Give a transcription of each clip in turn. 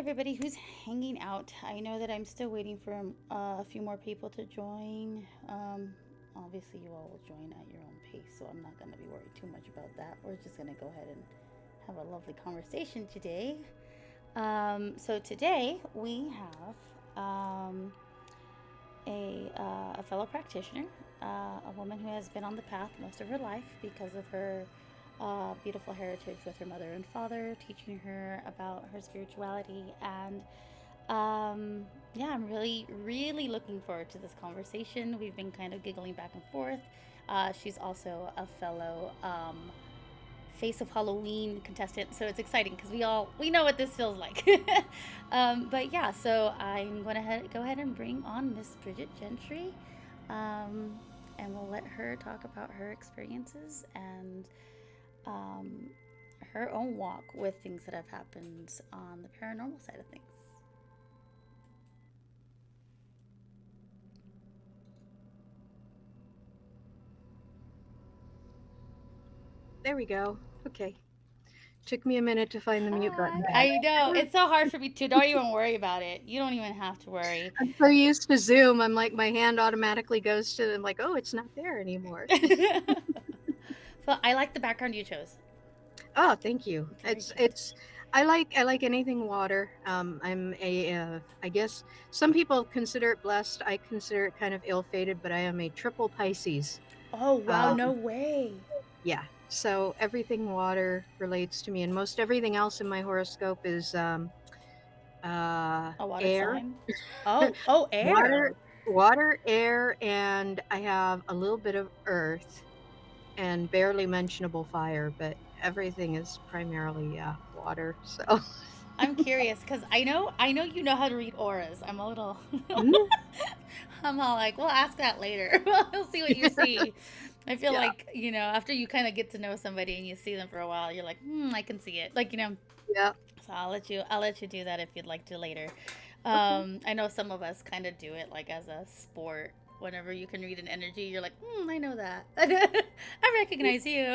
everybody who's hanging out. I know that I'm still waiting for a few more people to join. Obviously, you all will join at your own pace, so I'm not going to be worried too much about that. We're just going to go ahead and have a lovely conversation today. So today we have a fellow practitioner, a woman who has been on the path most of her life because of her beautiful heritage with her mother and father, teaching her about her spirituality. And yeah, I'm really, really looking forward to this conversation. We've been kind of giggling back and forth. She's also a fellow Face of Halloween contestant, so it's exciting because we know what this feels like. But yeah, so I'm going to go ahead and bring on Miss Bridget Gentry, and we'll let her talk about her experiences and her own walk with things that have happened on the paranormal side of things. There we go. Okay. Took me a minute to find the mute button. I know. It's so hard for me too. Don't even worry about it. You don't even have to worry. I'm so used to Zoom. I'm like, my hand automatically goes to them, like, oh, it's not there anymore. So I like the background you chose. Oh, thank you. Very It's good. it's I like anything water. I'm I guess some people consider it blessed. I consider it kind of ill-fated, but I am a triple Pisces. Oh, wow. Um, No way. yeah. So everything water relates to me, and most everything else in my horoscope is A water air, sign. Oh, water, air. air, and I have a little bit of earth and barely mentionable fire, but everything is primarily water. So I'm curious because I know you know how to read auras. I'm a little. Mhm. I'm all like, we'll ask that later. We'll see what you see. I feel Yeah, like after you kind of get to know somebody and you see them for a while, you're like, I can see it. yeah. So I'll let you do that if you'd like to later. Okay. I know some of us kind of do it like as a sport. Whenever you can read an energy, you're like, I know that. I recognize you.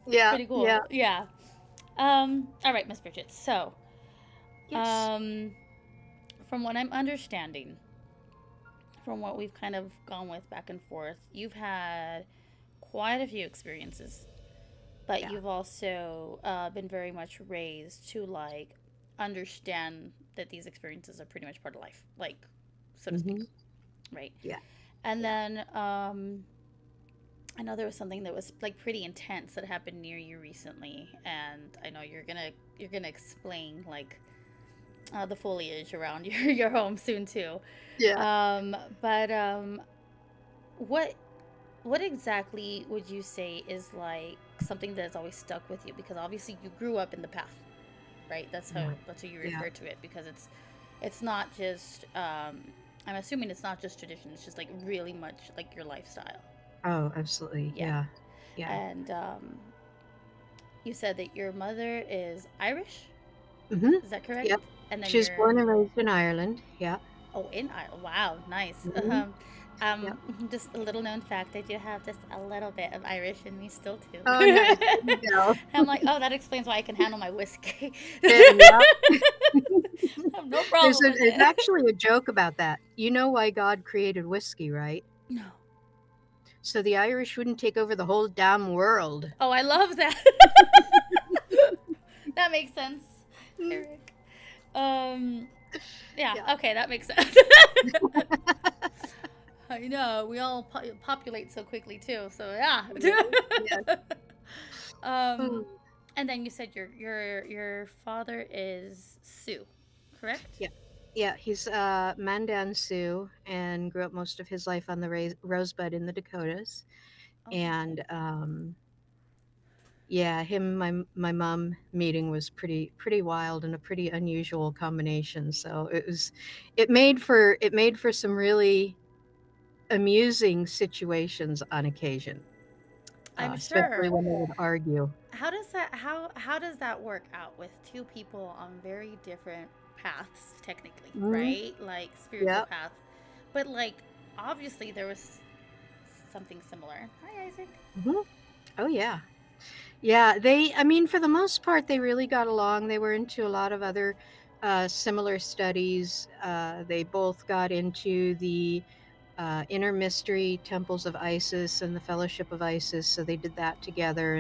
It's Yeah, pretty yeah. cool. Yeah. All right, Miss Bridget. So, Yes. um, from what I'm understanding, from what we've kind of gone with back and forth, you've had quite a few experiences, but Yeah. you've also been very much raised to like understand that these experiences are pretty much part of life, like so to speak, Hmm. right? Yeah, And yeah. then I know there was something that was like pretty intense that happened near you recently, and I know you're gonna explain like the foliage around your home soon too. Yeah. But what what exactly would you say is like something that's always stuck with you? Because obviously you grew up in the path, right? Yeah. That's how you Yeah. refer to it because it's not just I'm assuming it's not just tradition. It's just like really much like your lifestyle. Oh, absolutely. Yeah. Yeah. Yeah. And you said that your mother is Irish. Hmm. Is that correct? Yep. And then She was your born and raised in Ireland. Yeah. in Ireland. Wow, nice. Hmm. Yep. Just a little known fact, I do have just a little bit of Irish in me still too. Oh, nice. There you go. I'm like, oh, that explains why I can handle my whiskey. Yeah. I have no problem with There's it. actually a joke about that. You know why God created whiskey, right? No. So the Irish wouldn't take over the whole damn world. Oh, I love that. That makes sense, Eric. Um, yeah, Yeah. okay, that makes sense. I know we all populate so quickly too. So yeah. Yeah. um, Oh, and then you said your father is Sioux, correct? yeah. Yeah, he's Mandan Sioux and grew up most of his life on the Rosebud in the Dakotas. Oh wow. And yeah, him and my mom meeting was pretty wild and a pretty unusual combination. So it made for some really amusing situations on occasion, I'm especially sure. when they would argue. How does that work out with two people on very different paths technically, Hmm. right? Like spiritual Yep. paths. But like obviously there was something similar. Hi Isaac. Hmm. Oh yeah. Yeah, I mean, for the most part, they really got along. They were into a lot of other similar studies. They both got into the Inner Mystery Temples of Isis and the Fellowship of Isis, so they did that together,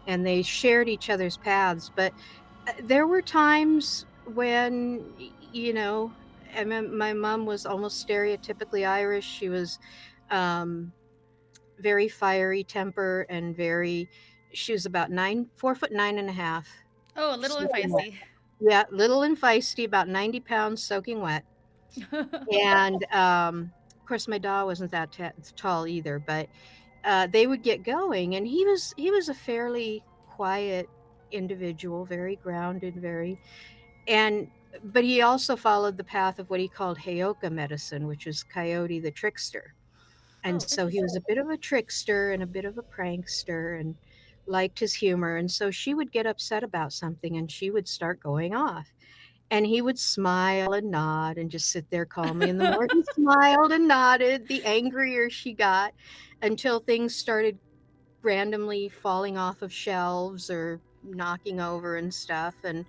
and they shared each other's paths. But there were times when, I mean, my mom was almost stereotypically Irish. She was very fiery temper and very. She was about 4 foot 9.5. Oh, a little and Soaking wet. feisty. Yeah, little and feisty, about 90 pounds, soaking wet. And of course, my dog wasn't that tall either, but they would get going, and he was a fairly quiet individual, very grounded, very and but he also followed the path of what he called Heyoka medicine, which is Coyote the trickster. And Oh, so he interesting. was a bit of a trickster and a bit of a prankster and liked his humor. And so she would get upset about something and she would start going off. And he would smile and nod and just sit there calmly. And the more he smiled and nodded, the angrier she got until things started randomly falling off of shelves or knocking over and stuff. And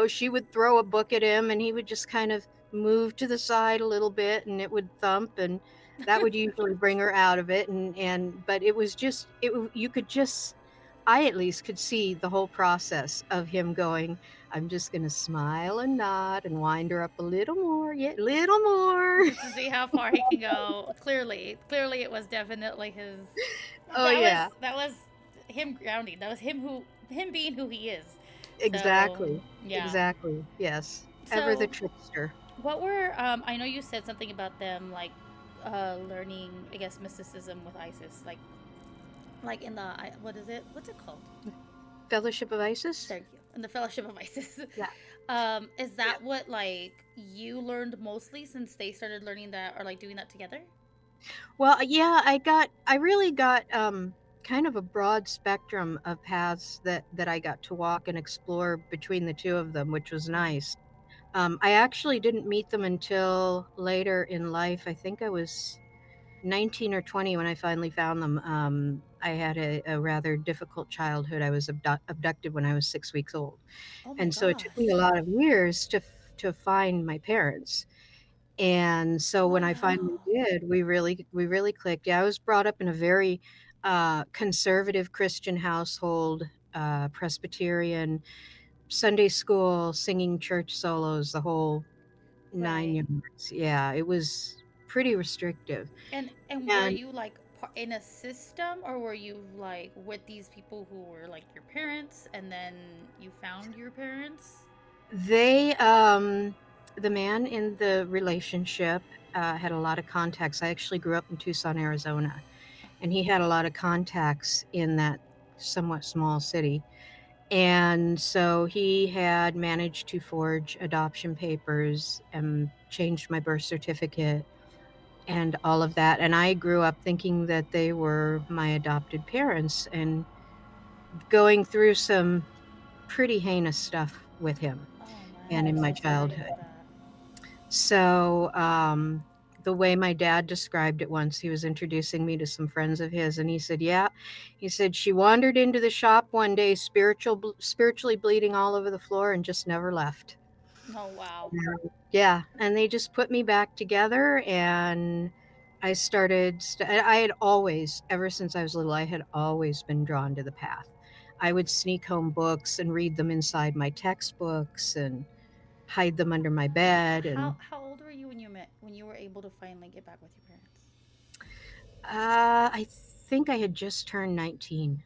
she would throw a book at him and he would just kind of move to the side a little bit and it would thump, and that would usually bring her out of it. But it was just you could just, I at least could see the whole process of him going, I'm just going to smile and nod and wind her up a little more, yet little more. To see how far he can go. Clearly, it was definitely his. Oh That was yeah, that was him grounding. That was him being who he is. So exactly, yeah. exactly, yes, ever the So trickster. what were I know you said something about them like learning, I guess, mysticism with ISIS, like in the what is it? What's it called? Fellowship of Isis. Thank you. In the Fellowship of ISIS. Yeah. Is that what like you learned mostly since they started learning that or like doing that together? Well, yeah, I really got kind of a broad spectrum of paths that I got to walk and explore between the two of them, which was Mm-hmm. nice. I actually didn't meet them until later in life. I think I was 19 or 20 when I finally found them. I had a rather difficult childhood. I was abducted when I was 6 weeks old, Oh my and so it took me a gosh. lot of years to find my parents. And so when I finally Wow. did, we really clicked. Yeah, I was brought up in a very conservative Christian household, Presbyterian, Sunday school, singing church solos, the whole nine Right. yards. Yeah, it was pretty restrictive. And were And you like in a system, or were you like with these people who were like your parents and then you found your parents? they, the man in the relationship, had a lot of contacts. I actually grew up in Tucson, Arizona, and he had a lot of contacts in that somewhat small city. And so he had managed to forge adoption papers and changed my birth certificate and all of that. And I grew up thinking that they were my adopted parents and going through some pretty heinous stuff with him Oh man, and I'm in my so sorry to childhood. hear that. So, the way my dad described it once, he was introducing me to some friends of his, and he said, "Yeah," he said, "she wandered into the shop one day, spiritually bleeding all over the floor, and just never left." Oh wow. Yeah, and they just put me back together, and I started. I had always, ever since I was little, I had always been drawn to the path. I would sneak home books and read them inside my textbooks and hide them under my bed and How old were you when you were able to finally get back with your parents? I think I had just turned 19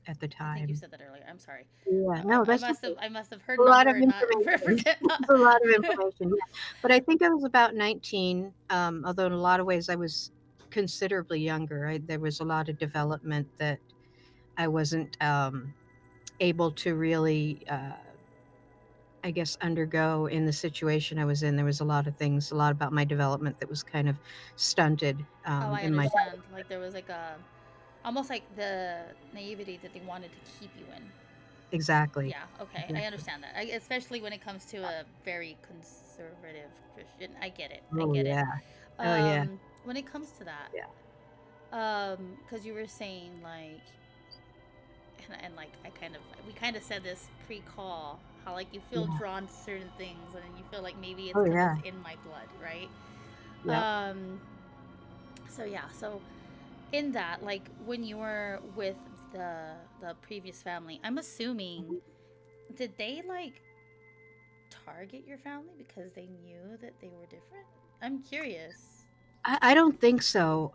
at the I think you time. said that earlier. I'm sorry. Yeah, no, I that's must have okay. heard A lot of number and not information. not. A lot of information, yeah. But I think I was about 19, although in a lot of ways I was considerably younger. There was a lot of development that I wasn't able to really, I guess, undergo in the situation I was in. There was a lot of things, a lot about my development that was kind of stunted Oh, I in my. understand. Like there was like a almost like the naivety that they wanted to keep you in. Exactly. Yeah, okay. I Exactly. understand that. Especially when it comes to a very conservative Christian. I get it. I Oh, get it. yeah. Oh, yeah. When it comes to that, Yeah. because you were saying like, and like we kind of said this pre-call, how like you feel Yeah. drawn to certain things, and then you feel like maybe it's Oh because yeah. it's in my blood, right? Yep. Um, so yeah, so in that, like when you were with the previous family, I'm assuming, did they like target your family because they knew that they were different? I'm curious. I don't think so.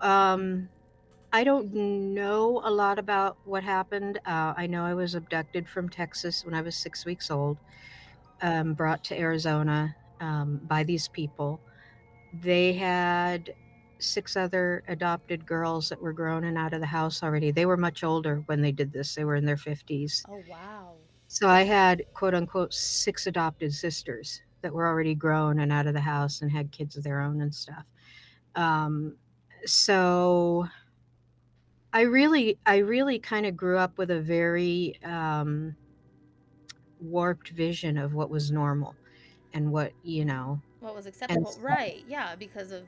I don't know a lot about what happened. I know I was abducted from Texas when I was 6 weeks old, brought to Arizona by these people. They had six other adopted girls that were grown and out of the house already. They were much older when they did this, they were in their 50s. Oh wow. So I had, quote unquote, six adopted sisters that were already grown and out of the house and had kids of their own and stuff. Um, so I really kind of grew up with a very warped vision of what was normal and what. What was And acceptable? so, Right. Yeah, because of,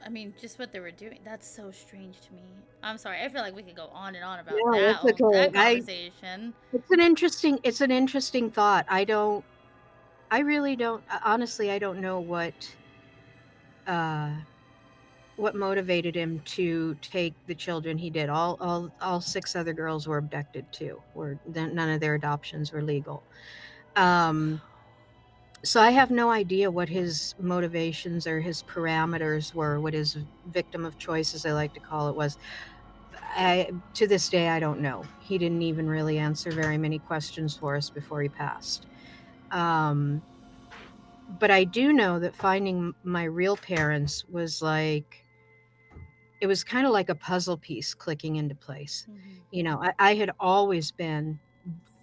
I mean, just what they were doing. That's so strange to me. I'm sorry. I feel like we could go on and on about no, that that's okay. that conversation. It's an interesting thought. I really don't, honestly, I don't know uh what motivated him to take the children he did. All six other girls were abducted too. None of their adoptions were legal. Um So I have no idea what his motivations or his parameters were, what his victim of choice, as I like to call it, was. To this day, I don't know. He didn't even really answer very many questions for us before he passed. Um, but I do know that finding my real parents was like, it was kind of like a puzzle piece clicking into place. Hmm. I had always been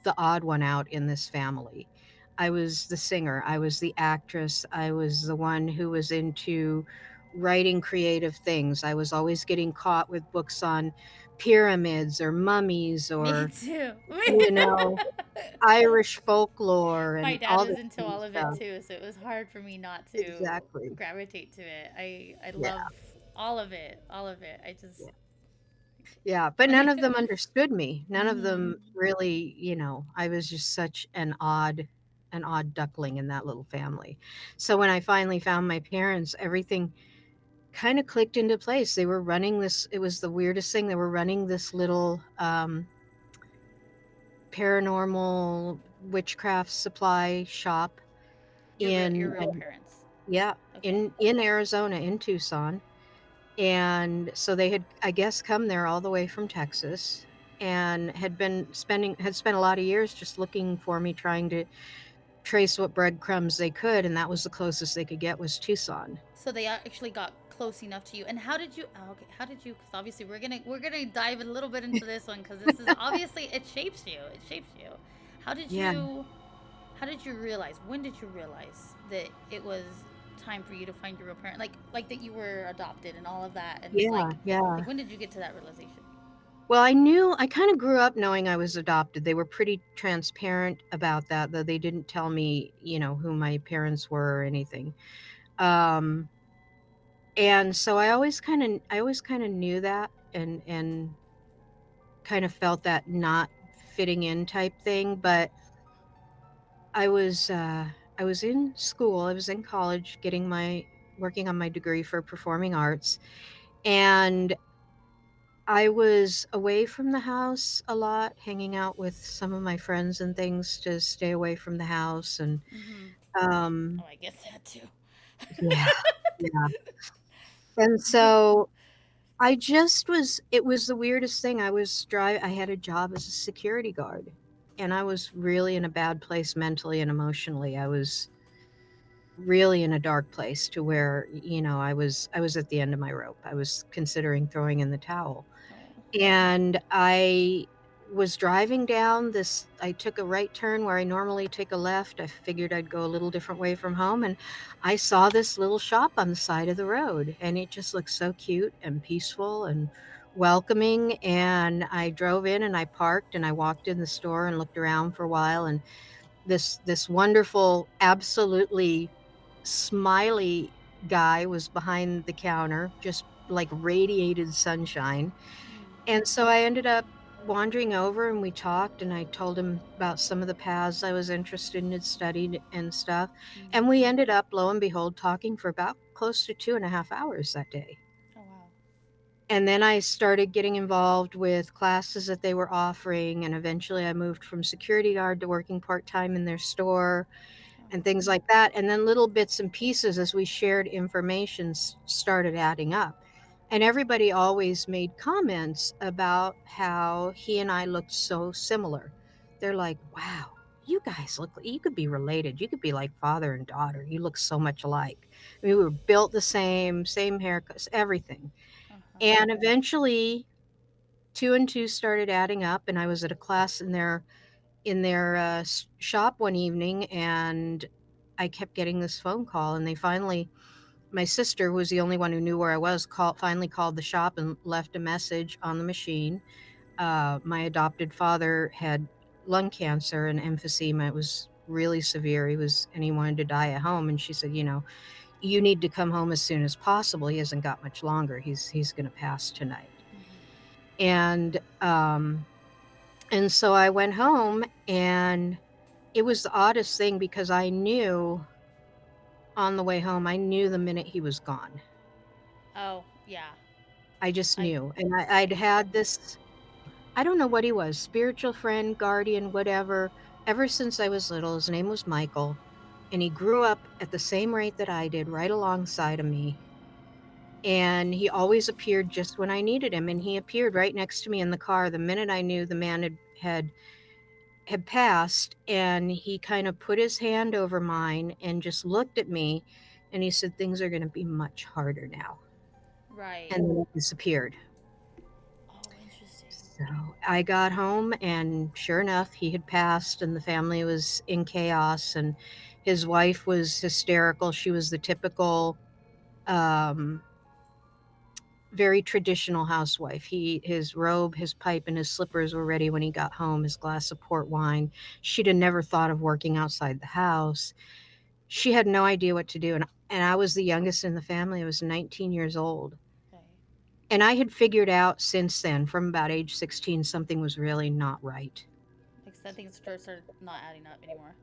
the odd one out in this family. I was the singer, I was the actress, I was the one who was into writing creative things. I was always getting caught with books on pyramids or mummies Me or, too. you know, Irish folklore My and dad all was this into kind of all of it stuff. too, so it was hard for me not to Exactly. gravitate to it. I Yeah. love all of it. All of it. I just Yeah. Yeah, but none of them understood me. None of Mhm. them really, I was just such an odd duckling in that little family. So when I finally found my parents, everything kind of clicked into place. They were running this, it was the weirdest thing. They were running this little paranormal witchcraft supply shop Your in real parents. yeah, Okay. in Arizona, in Tucson. And so they had, I guess, come there all the way from Texas and had spent a lot of years just looking for me, trying to trace what breadcrumbs they could, and that was the closest they could get was Tucson. So they actually got close enough to you. And how did you? Oh, okay. How did you? Because obviously we're gonna dive a little bit into this one because this is obviously it shapes you. It shapes you. How did Yeah, you? How did you realize? When did you realize that it was time for you to find your real parent? Like that you were adopted and all of that. And yeah, yeah. like when did you get to that realization? Well, I kind of grew up knowing I was adopted. They were pretty transparent about that, though they didn't tell me, who my parents were or anything. Um, and so I always kind of knew that and kind of felt that not fitting in type thing. But I was uh, I was in school. I was in college, working on my degree for performing arts, and I was away from the house a lot, hanging out with some of my friends and things to stay away from the house. And Mm-hmm. Oh, um, I guess that too. yeah, yeah. And so it was the weirdest thing. I had a job as a security guard, and I was really in a bad place mentally and emotionally. I was really in a dark place to where, I was at the end of my rope. I was considering throwing in the towel. Oh. And I took a right turn where I normally take a left. I figured I'd go a little different way from home, and I saw this little shop on the side of the road, and it just looked so cute and peaceful and welcoming. And I drove in and I parked and I walked in the store and looked around for a while, and this wonderful, absolutely smiley guy was behind the counter, just like radiated sunshine. Mm. And so I ended up wandering over and we talked, and I told him about some of the paths I was interested in and studied and stuff. And we Mm-hmm. ended up, lo and behold, talking for about close to 2.5 hours that day. Oh wow. And then I started getting involved with classes that they were offering. And eventually I moved from security guard to working part time in their store and Oh. things like that. And then little bits and pieces as we shared information started adding up. And everybody always made comments about how he and I looked so similar. They're like, wow, you guys look, you could be related. You could be like father and daughter. You look so much alike. I mean, we were built the same haircuts, everything. Uh-huh. And eventually, two and two started adding up. And I was at a class in their shop one evening, and I kept getting this phone call, and they finally, my sister, who was the only one who knew where I was, finally called the shop and left a message on the machine. My adopted father had lung cancer and emphysema. It was really severe. And he wanted to die at home. And she said, you need to come home as soon as possible. He hasn't got much longer. He's going to pass tonight. Mm-hmm. And and so I went home, and it was the oddest thing because I knew on the way home, I knew the minute he was gone. Oh yeah. I just I knew. And I'd had this, I don't know what he was, spiritual friend, guardian, whatever, ever since I was little. His name was Michael. And he grew up at the same rate that I did, right alongside of me. And he always appeared just when I needed him. And he appeared right next to me in the car the minute I knew the man had passed. And he kind of put his hand over mine and just looked at me, and he said, things are going to be much harder now. right. And then he disappeared. Oh, interesting. So I got home, and sure enough, he had passed, and the family was in chaos. And his wife was hysterical. She was the typical, um, very traditional housewife. His robe, his pipe, and his slippers were ready when he got home. His glass of port wine. She'd have never thought of working outside the house. She had no idea what to do, and I was the youngest in the family. I was 19 years old. Okay. And I had figured out since then, from about age 16, something was really not right. Like some things started not adding up anymore.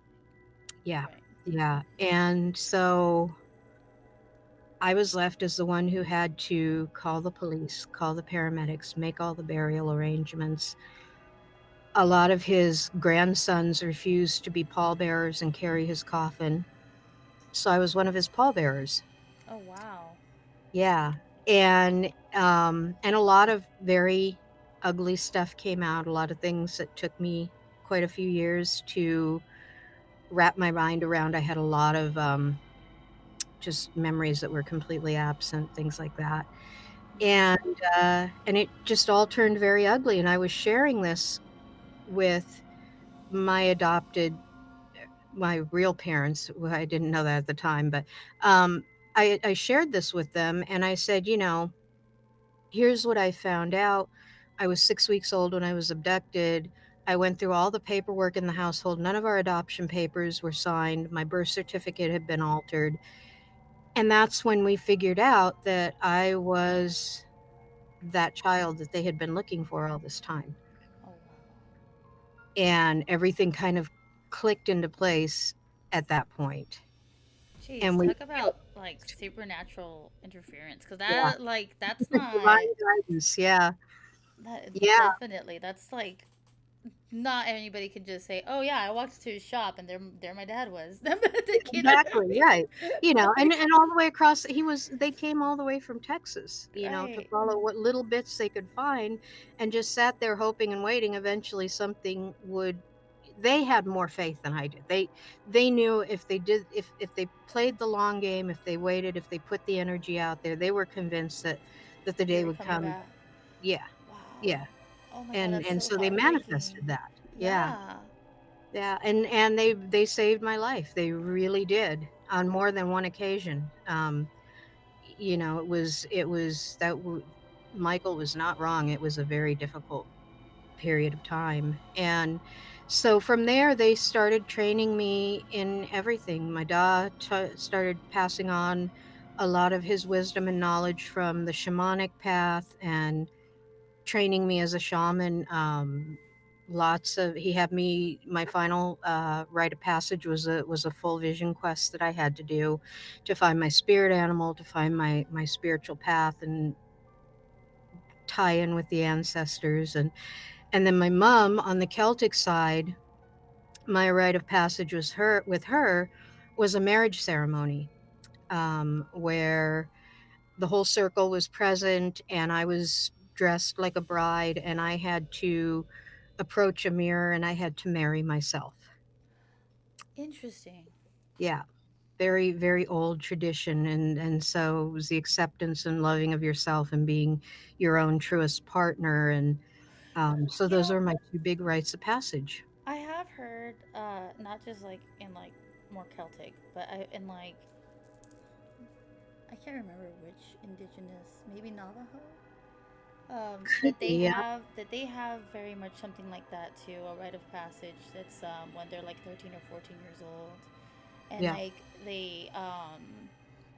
Yeah. Right. Yeah. And so I was left as the one who had to call the police, call the paramedics, make all the burial arrangements. A lot of his grandsons refused to be pallbearers and carry his coffin. So I was one of his pallbearers. Oh wow. Yeah. And a lot of very ugly stuff came out, a lot of things that took me quite a few years to wrap my mind around. I had a lot of just memories that were completely absent, things like that. Mm-hmm. And it just all turned very ugly. And I was sharing this with my adopted, my real parents, who I didn't know that at the time, but um, I shared this with them, and I said, here's what I found out. I was 6 weeks old when I was abducted. I went through all the paperwork in the household. None of our adoption papers were signed. My birth certificate had been altered. And that's when we figured out that I was that child that they had been looking for all this time. Oh wow. And everything kind of clicked into place at that point. Jeez, And we, talk about like supernatural interference, because yeah, that like that's not divine guidance. Yeah. that Yeah. definitely that's like not anybody can just say, "Oh yeah, I walked to his shop and there my dad was." You know what I Exactly, right. mean? And all the way across, they came all the way from Texas, to Right. follow what little bits they could find, and just sat there hoping and waiting. Eventually something would, they had more faith than I did. They knew if they played the long game, if they waited, if they put the energy out there, they were convinced that the They day were would coming come. back. Yeah, Wow. yeah. Oh my god, And that's so so they manifested heartbreaking. that. Yeah. Yeah. Yeah, and they saved my life. They really did on more than one occasion. It was Michael was not wrong. It was a very difficult period of time. And so from there they started training me in everything. My started passing on a lot of his wisdom and knowledge from the shamanic path, and training me as a shaman. Lots of he had me. My final rite of passage was a full vision quest that I had to do to find my spirit animal, to find my spiritual path, and tie in with the ancestors. And then my mom on the Celtic side, my rite of passage was her with her was a marriage ceremony, where the whole circle was present and I was dressed like a bride and I had to approach a mirror and I had to marry myself. Interesting. Yeah, very, very old tradition. And so it was the acceptance and loving of yourself and being your own truest partner. And so You those know, are my two big rites of passage. I have heard, not just like in like more Celtic, but in like I can't remember which indigenous, maybe Navajo. Could be, yeah. That they have very much something like that too, a rite of passage. That's when they're like 13 or 14 years old, and Yeah. like they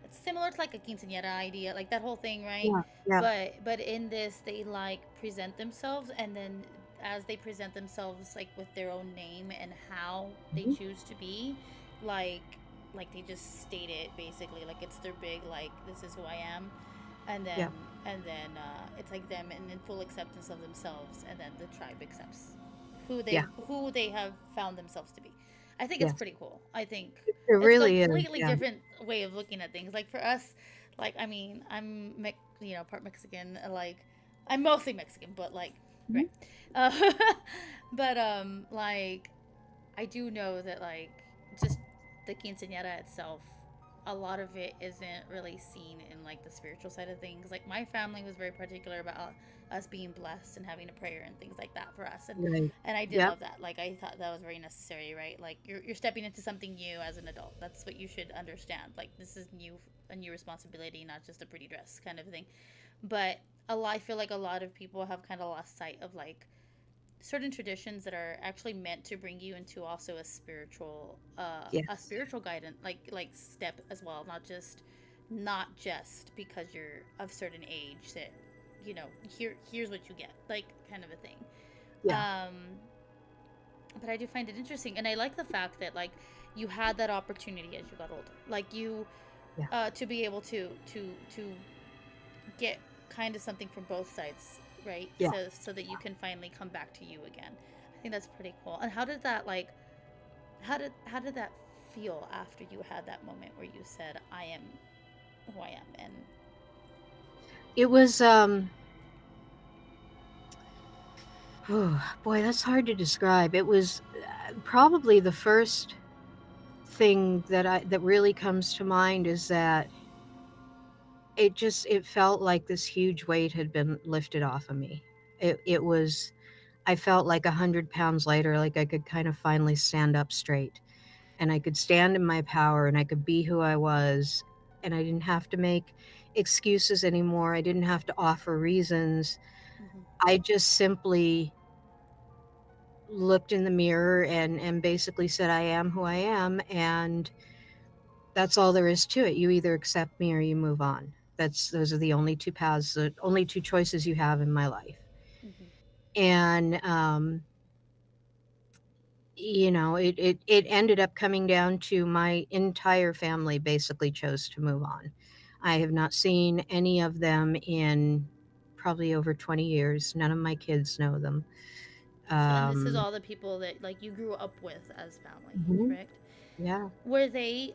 it's similar to like a quinceañera idea, like that whole thing, right? Yeah. Yeah. But in this, they like present themselves, and then as they present themselves, like with their own name and how they Mhm. choose to be, like they just state it basically, like it's their big like this is who I am, and then Yeah. it's like them and in full acceptance of themselves, and then the tribe accepts Yeah. who they have found themselves to be. I think it's Yes. pretty cool. I think It it's really is. completely Yeah. different way of looking at things. Like for us, like I mean, part Mexican. Like I'm mostly Mexican, but like Mhm. right. Uh, but like I do know that like just the quinceañera itself, a lot of it isn't really seen in like the spiritual side of things. Like my family was very particular about us being blessed and having a prayer and things like that for us, Right. and I did Yep. love that. Like I thought that was very necessary, right? Like you're stepping into something new as an adult. That's what you should understand. Like this is a new responsibility, not just a pretty dress kind of thing. But I feel like a lot of people have kind of lost sight of like certain traditions that are actually meant to bring you into also a Yes. spiritual guidance like step as well, not just because you're of certain age that here's what you get, like kind of a thing. Yeah. um but I do find it interesting, and I like the fact that like you had that opportunity as you got older, like you Yeah. to be able to get kind of something from both sides, right? Yeah. So that you can finally come back to you again. I think that's pretty cool. And how did that like how did that feel after you had that moment where you said I am who I am? And It was oh, boy, that's hard to describe. It was probably the first thing that really comes to mind is that it felt like this huge weight had been lifted off of me. It was I felt like 100 pounds lighter, like I could kind of finally stand up straight and I could stand in my power and I could be who I was and I didn't have to make excuses anymore. I didn't have to offer reasons. mm-hmm, I just simply looked in the mirror and basically said I am who I am, and that's all there is to it. You either accept me or you move on. Those are the only two paths, the only two choices you have in my life. mm-hmm, And it ended up coming down to my entire family basically chose to move on. I have not seen any of them in probably over 20 years. None of my kids know them. so and this is um all the people that like you grew up with as family, mhm, correct? yeah. Were they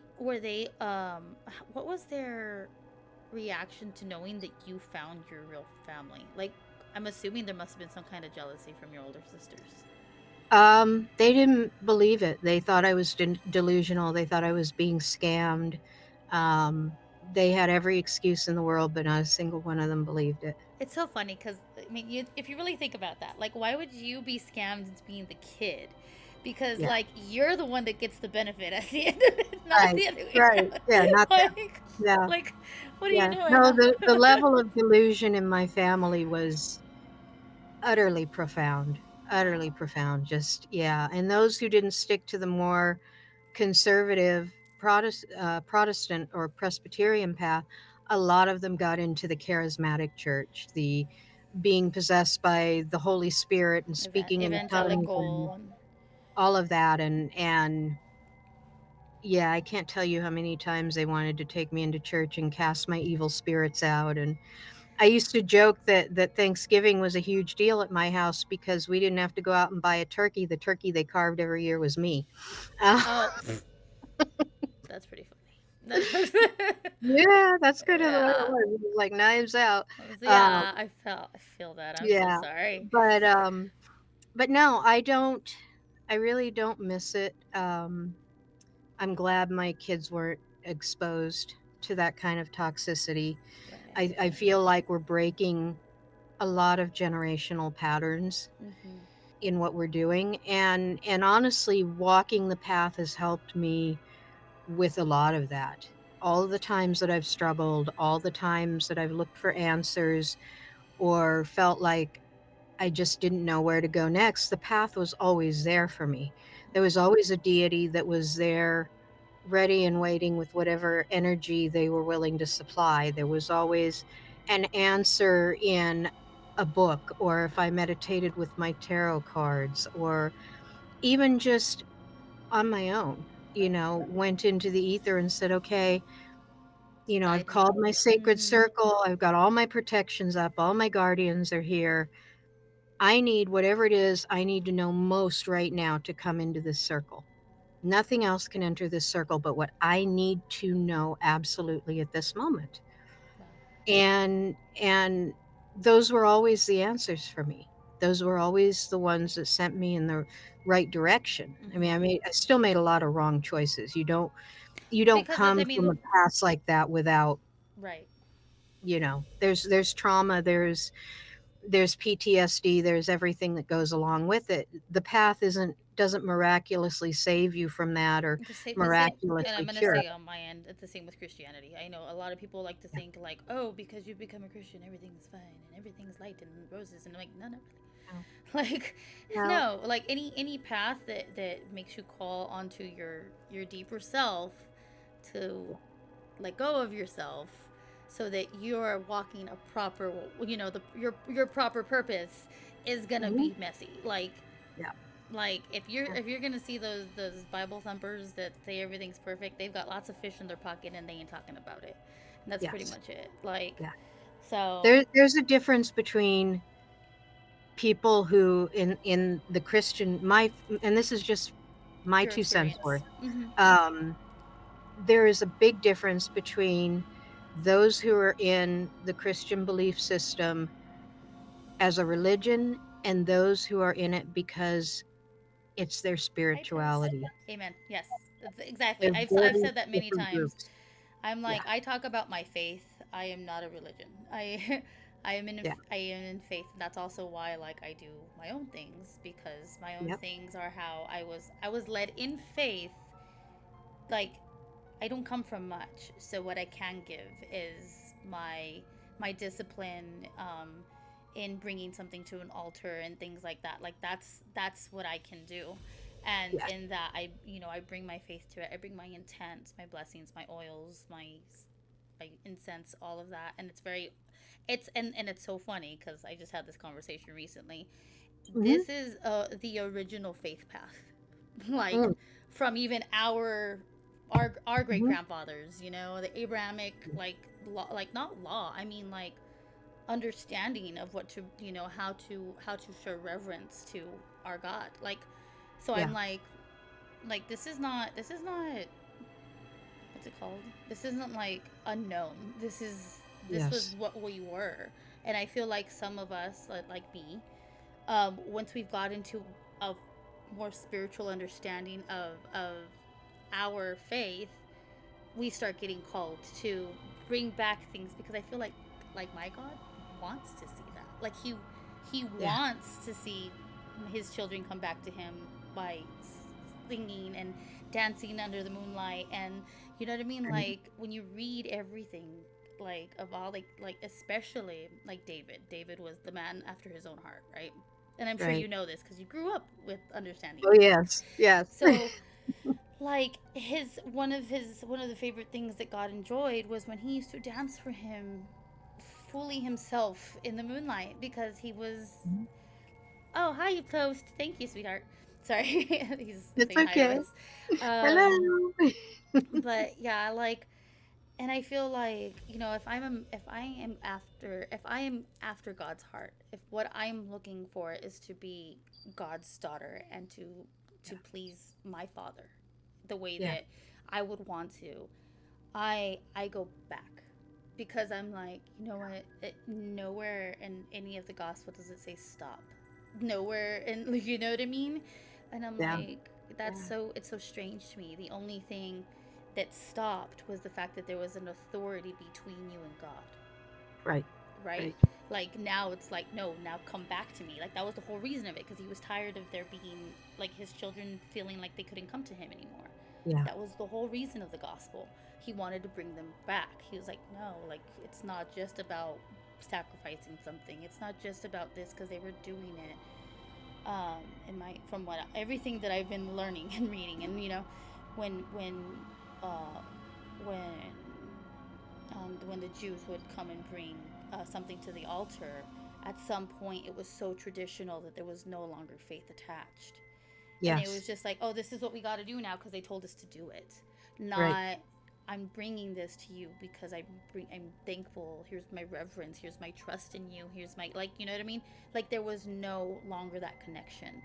what was their reaction to knowing that you found your real family? Like I'm assuming there must have been some kind of jealousy from your older sisters. They didn't believe it. They thought I was delusional. They thought I was being scammed. Um, they had every excuse in the world, but not a single one of them believed it. It's so funny because I mean, if you really think about that, like, why would you be scammed into being the kid? Because Yeah, like you're the one that gets the benefit at the end of it, not right, the other way right. around. Yeah, not them. like, Yeah, like, what are you yeah. doing? No, the level of delusion in my family was utterly profound, utterly Wow. profound. Just yeah, and those who didn't stick to the more conservative Protestant or Presbyterian path, a lot of them got into the charismatic church, the being possessed by the Holy Spirit and speaking in tongues and Evangelical. all of that. And yeah, I can't tell you how many times they wanted to take me into church and cast my evil spirits out. And I used to joke that Thanksgiving was a huge deal at my house because we didn't have to go out and buy a turkey. The turkey they carved every year was me. Uh, Oh, that's pretty funny. That's yeah, that's kind of the way it yeah. was. It was like knives out. Um, Yeah, I feel that. I'm so yeah, sorry. but no, I don't. I really don't miss it. I'm glad my kids weren't exposed to that kind of toxicity. Right. I feel like we're breaking a lot of generational patterns Mhm. in what we're doing, and honestly, walking the path has helped me with a lot of that. All the times that I've struggled, all the times that I've looked for answers or felt like I just didn't know where to go next, the path was always there for me. There was always a deity that was there, ready and waiting with whatever energy they were willing to supply. There was always an answer in a book, or if I meditated with my tarot cards, or even just on my own, went into the ether and said, okay, I've Guide called me. my sacred Mhm. circle. I've got all my protections up. All my guardians are here. I need whatever it is I need to know most right now to come into this circle. Nothing else can enter this circle but what I need to know absolutely at this moment. Wow. And those were always the answers for me. Those were always the ones that sent me in the right direction. I mean, Mhm. I still made a lot of wrong choices. You don't Because it's, I come from mean, a past like that without, right. there's trauma, there's PTSD, there's everything that goes along with it. The path isn't doesn't miraculously save you from that or The same, and I'm miraculously gonna cure say it. on my end, it's the same with Christianity. I know a lot of people like to Yeah. think like, oh, because you become a Christian, everything's fine and everything's light and roses, and I'm like, no, not really. No. Like, No. no, like any path that makes you call onto your deeper self to Yeah. let go of yourself so that you're walking a proper, your proper purpose is gonna Mhm. be messy. Yeah. Like Yeah. if you're gonna see those Bible thumpers that say everything's perfect, they've got lots of fish in their pocket and they ain't talking about it. And that's pretty Yes. much it. Like, Yeah. so There's a difference between people who in the Christian my and this is just my your 2 cents experience. worth. Mm-hmm. Um, there is a big difference between those who are in the Christian belief system as a religion and those who are in it because it's their Hi, Pris. spirituality. Amen. Yes, exactly. They're I've very said that many different times. groups. I'm Yeah. like, I talk about my faith. I am not a religion. I Yeah. I am in faith. That's also why like I do my own things, because my own Yep. things are how I was led in faith. Like, I don't come from much, so what I can give is my discipline, in bringing something to an altar and things like that. Like, that's what I can do, and Yes. in that I bring my faith to it. I bring my intent, my blessings, my oils, my incense, all of that, and and it's so funny because I just had this conversation recently. Hmm. This is the original faith path, like Mm. from even our great Hmm. grandfathers, the Abrahamic, like law, like not law, I mean like understanding of what to, how to show reverence to our God. Like, so I'm Yeah. like this is not what's it called? This isn't like unknown. This was Yes. what we were. And I feel like some of us, like me, once we've got into a more spiritual understanding of our faith, we start getting called to bring back things, because I feel like my God wants to see that. Like, he Yeah. wants to see his children come back to him by singing and dancing under the moonlight, and you know what I mean. Right. Like, when you read everything, like of all, like especially like David was the man after his own heart, right? And I'm sure Right. you know this because you grew up with understanding Oh this. yes. Yes. So, like, one of the favorite things that God enjoyed was when he used to dance for him fully himself in the moonlight because he was. Mhm. Oh, hi, you toast. Thank you, sweetheart. Sorry, he's It's saying hi to okay. us. Um, Hello. but yeah, like, and I feel like, if I am after God's heart, if what I'm looking for is to be God's daughter and to please my Father, the way Yeah. that I would want to, I go back because I'm like, you know what? Nowhere in any of the gospel does it say stop. Nowhere, and you know what I mean. And I'm Yeah. like, Yeah. it's so strange to me. The only thing that stopped was the fact that there was an authority between you and God, Right. right? Right. Like now it's like, no, now come back to me. Like that was the whole reason of it, because he was tired of there being like his children feeling like they couldn't come to him anymore. Yeah. That was the whole reason of the gospel. He wanted to bring them back. He was like, no, like it's not just about sacrificing something. It's not just about this, because they were doing it. In my from what everything that I've been learning and reading, and when when uh, when when the Jews would come and bring something to the altar, at some point it was so traditional that there was no longer faith attached. And it was Yes. just like, oh, this is what we got to do now because they told us to do it. Right. Not, I'm bringing this to you because I'm thankful. Here's my reverence. Here's my trust in you. Here's my, like, you know what I mean? Like there was no longer that connection.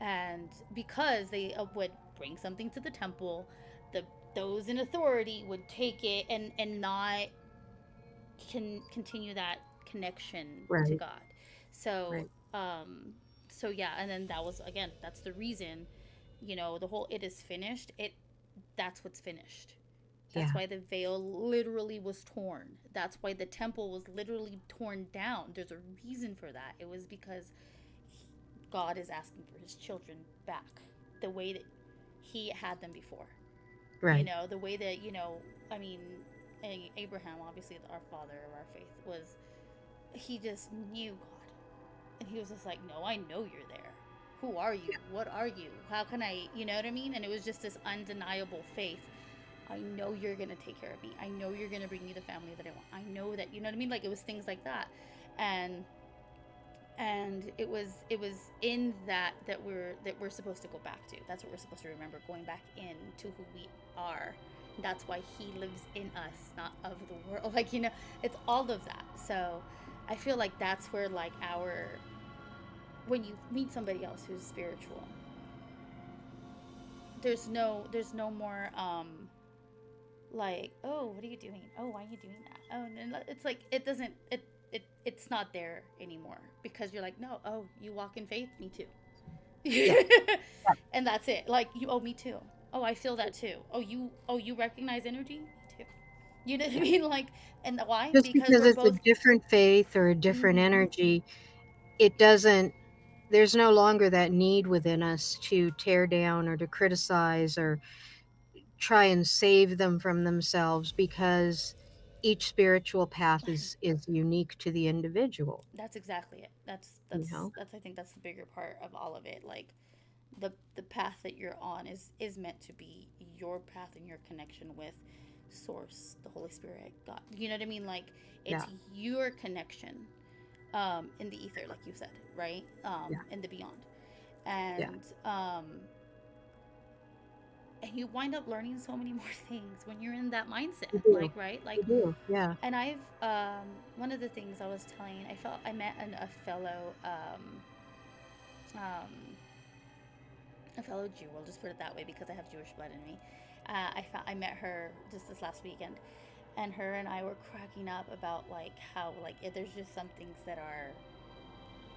And because they would bring something to the temple, the those in authority would take it and not continue that connection to Right. God. So, Right. so yeah, and then that was, again, that's the reason, the whole "it is finished." That's what's finished. That's Yeah. why the veil literally was torn. That's why the temple was literally torn down. There's a reason for that. It was because God is asking for his children back the way that he had them before. Right. The way that, I mean, Abraham, obviously our father of our faith, was, he just knew God. And he was just like, no, I know you're there. Who are you? What are you? How can I, you know what I mean? And it was just this undeniable faith. I know you're going to take care of me. I know you're going to bring me the family that I want. I know that, you know what I mean? Like it was things like that. And it was in that we're supposed to go back to. That's what we're supposed to remember, going back into who we are. That's why he lives in us, not of the world. Like, it's all of that. So I feel like that's where, like, when you meet somebody else who's spiritual, there's no more like, oh, what are you doing? Oh, why are you doing that? Oh, no, it's like it doesn't it's not there anymore, because you're like, no, oh, you walk in faith, me too. Yeah. And that's it. Like, you, oh, me too. Oh, I feel that too. Oh, you recognize energy, me too. You know what I Yeah. mean? Like, and why? Just Because because we're it's a both. different faith or a different Mm-hmm. energy, it doesn't, there's no longer that need within us to tear down or to criticize or try and save them from themselves, because each spiritual path is unique to the individual, That's exactly it. That's you that's know. that's I think that's the bigger part of all of it. Like, the path that you're on is meant to be your path and your connection with source, the Holy Spirit, God. You know what I mean? Like, it's Yeah. your connection in the ether, like you said, right? Yeah. In the beyond. Yeah. And you wind up learning so many more things when you're in that mindset, You do. like, right? Like, You do. Yeah. and I've one of the things I was telling, I met a fellow um, a fellow Jew. We'll just put it that way because I have Jewish blood in me. I met her just this last weekend, and her and I were cracking up about, like, how, like, there's just some things that are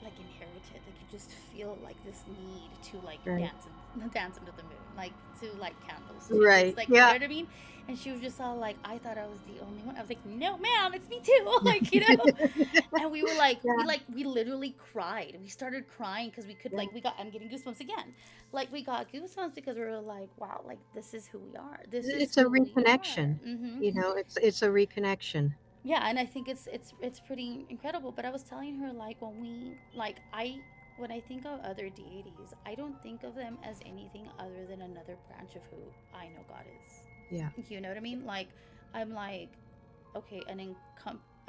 like inherited. Like, you just feel like this need to, like, Right. dance under the moon, like to light candles, to just, Right. like, you know Yeah. what I mean. And she was just all like, I thought I was the only one. I was like, no, ma'am, it's me too. Like, and we were like, Yeah. we literally cried. We started crying because we could, Yeah. like, I'm getting goosebumps again. Like, we got goosebumps because we were like, wow, like, this is who we are. This is It's a who we are. reconnection. You know, it's a reconnection. Yeah, and I think it's pretty incredible. But I was telling her, like, when I think of other deities, I don't think of them as anything other than another branch of who I know God is. Yeah. You know what I mean? Like, I'm like, okay,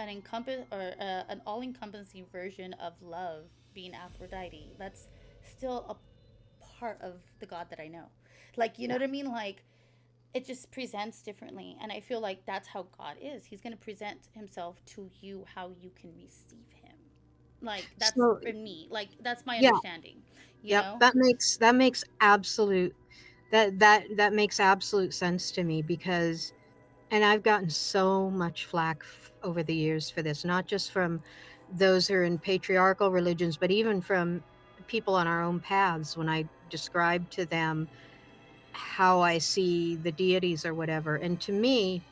an all-encompassing version of love being Aphrodite. That's still a part of the God that I know. Like, you know Yeah. what I mean? Like, it just presents differently. And I feel like that's how God is. He's going to present himself to you how you can receive him. Like, that's So for me. Like, that's my yeah, understanding, you yep, know? that makes absolute that makes absolute sense to me because and I've gotten so much flack over the years for this, not just from those who are in patriarchal religions, but even from people on our own paths when I describe to them how I see the deities or whatever. And to me,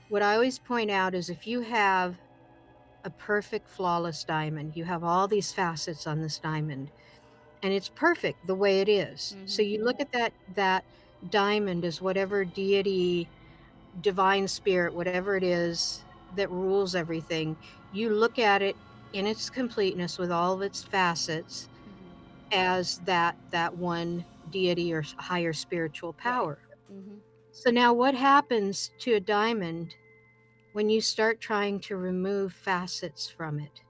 what I always point out is if you have a perfect, flawless diamond, you have all these facets on this diamond, and it's perfect the way it is. So Mm-hmm. you look at that diamond as whatever deity, divine spirit, whatever it is that rules everything, you look at it in its completeness with all of its facets Mm-hmm. as that one deity or higher spiritual Right. power. Mm-hmm. So now what happens to a diamond when you start trying to remove facets from it?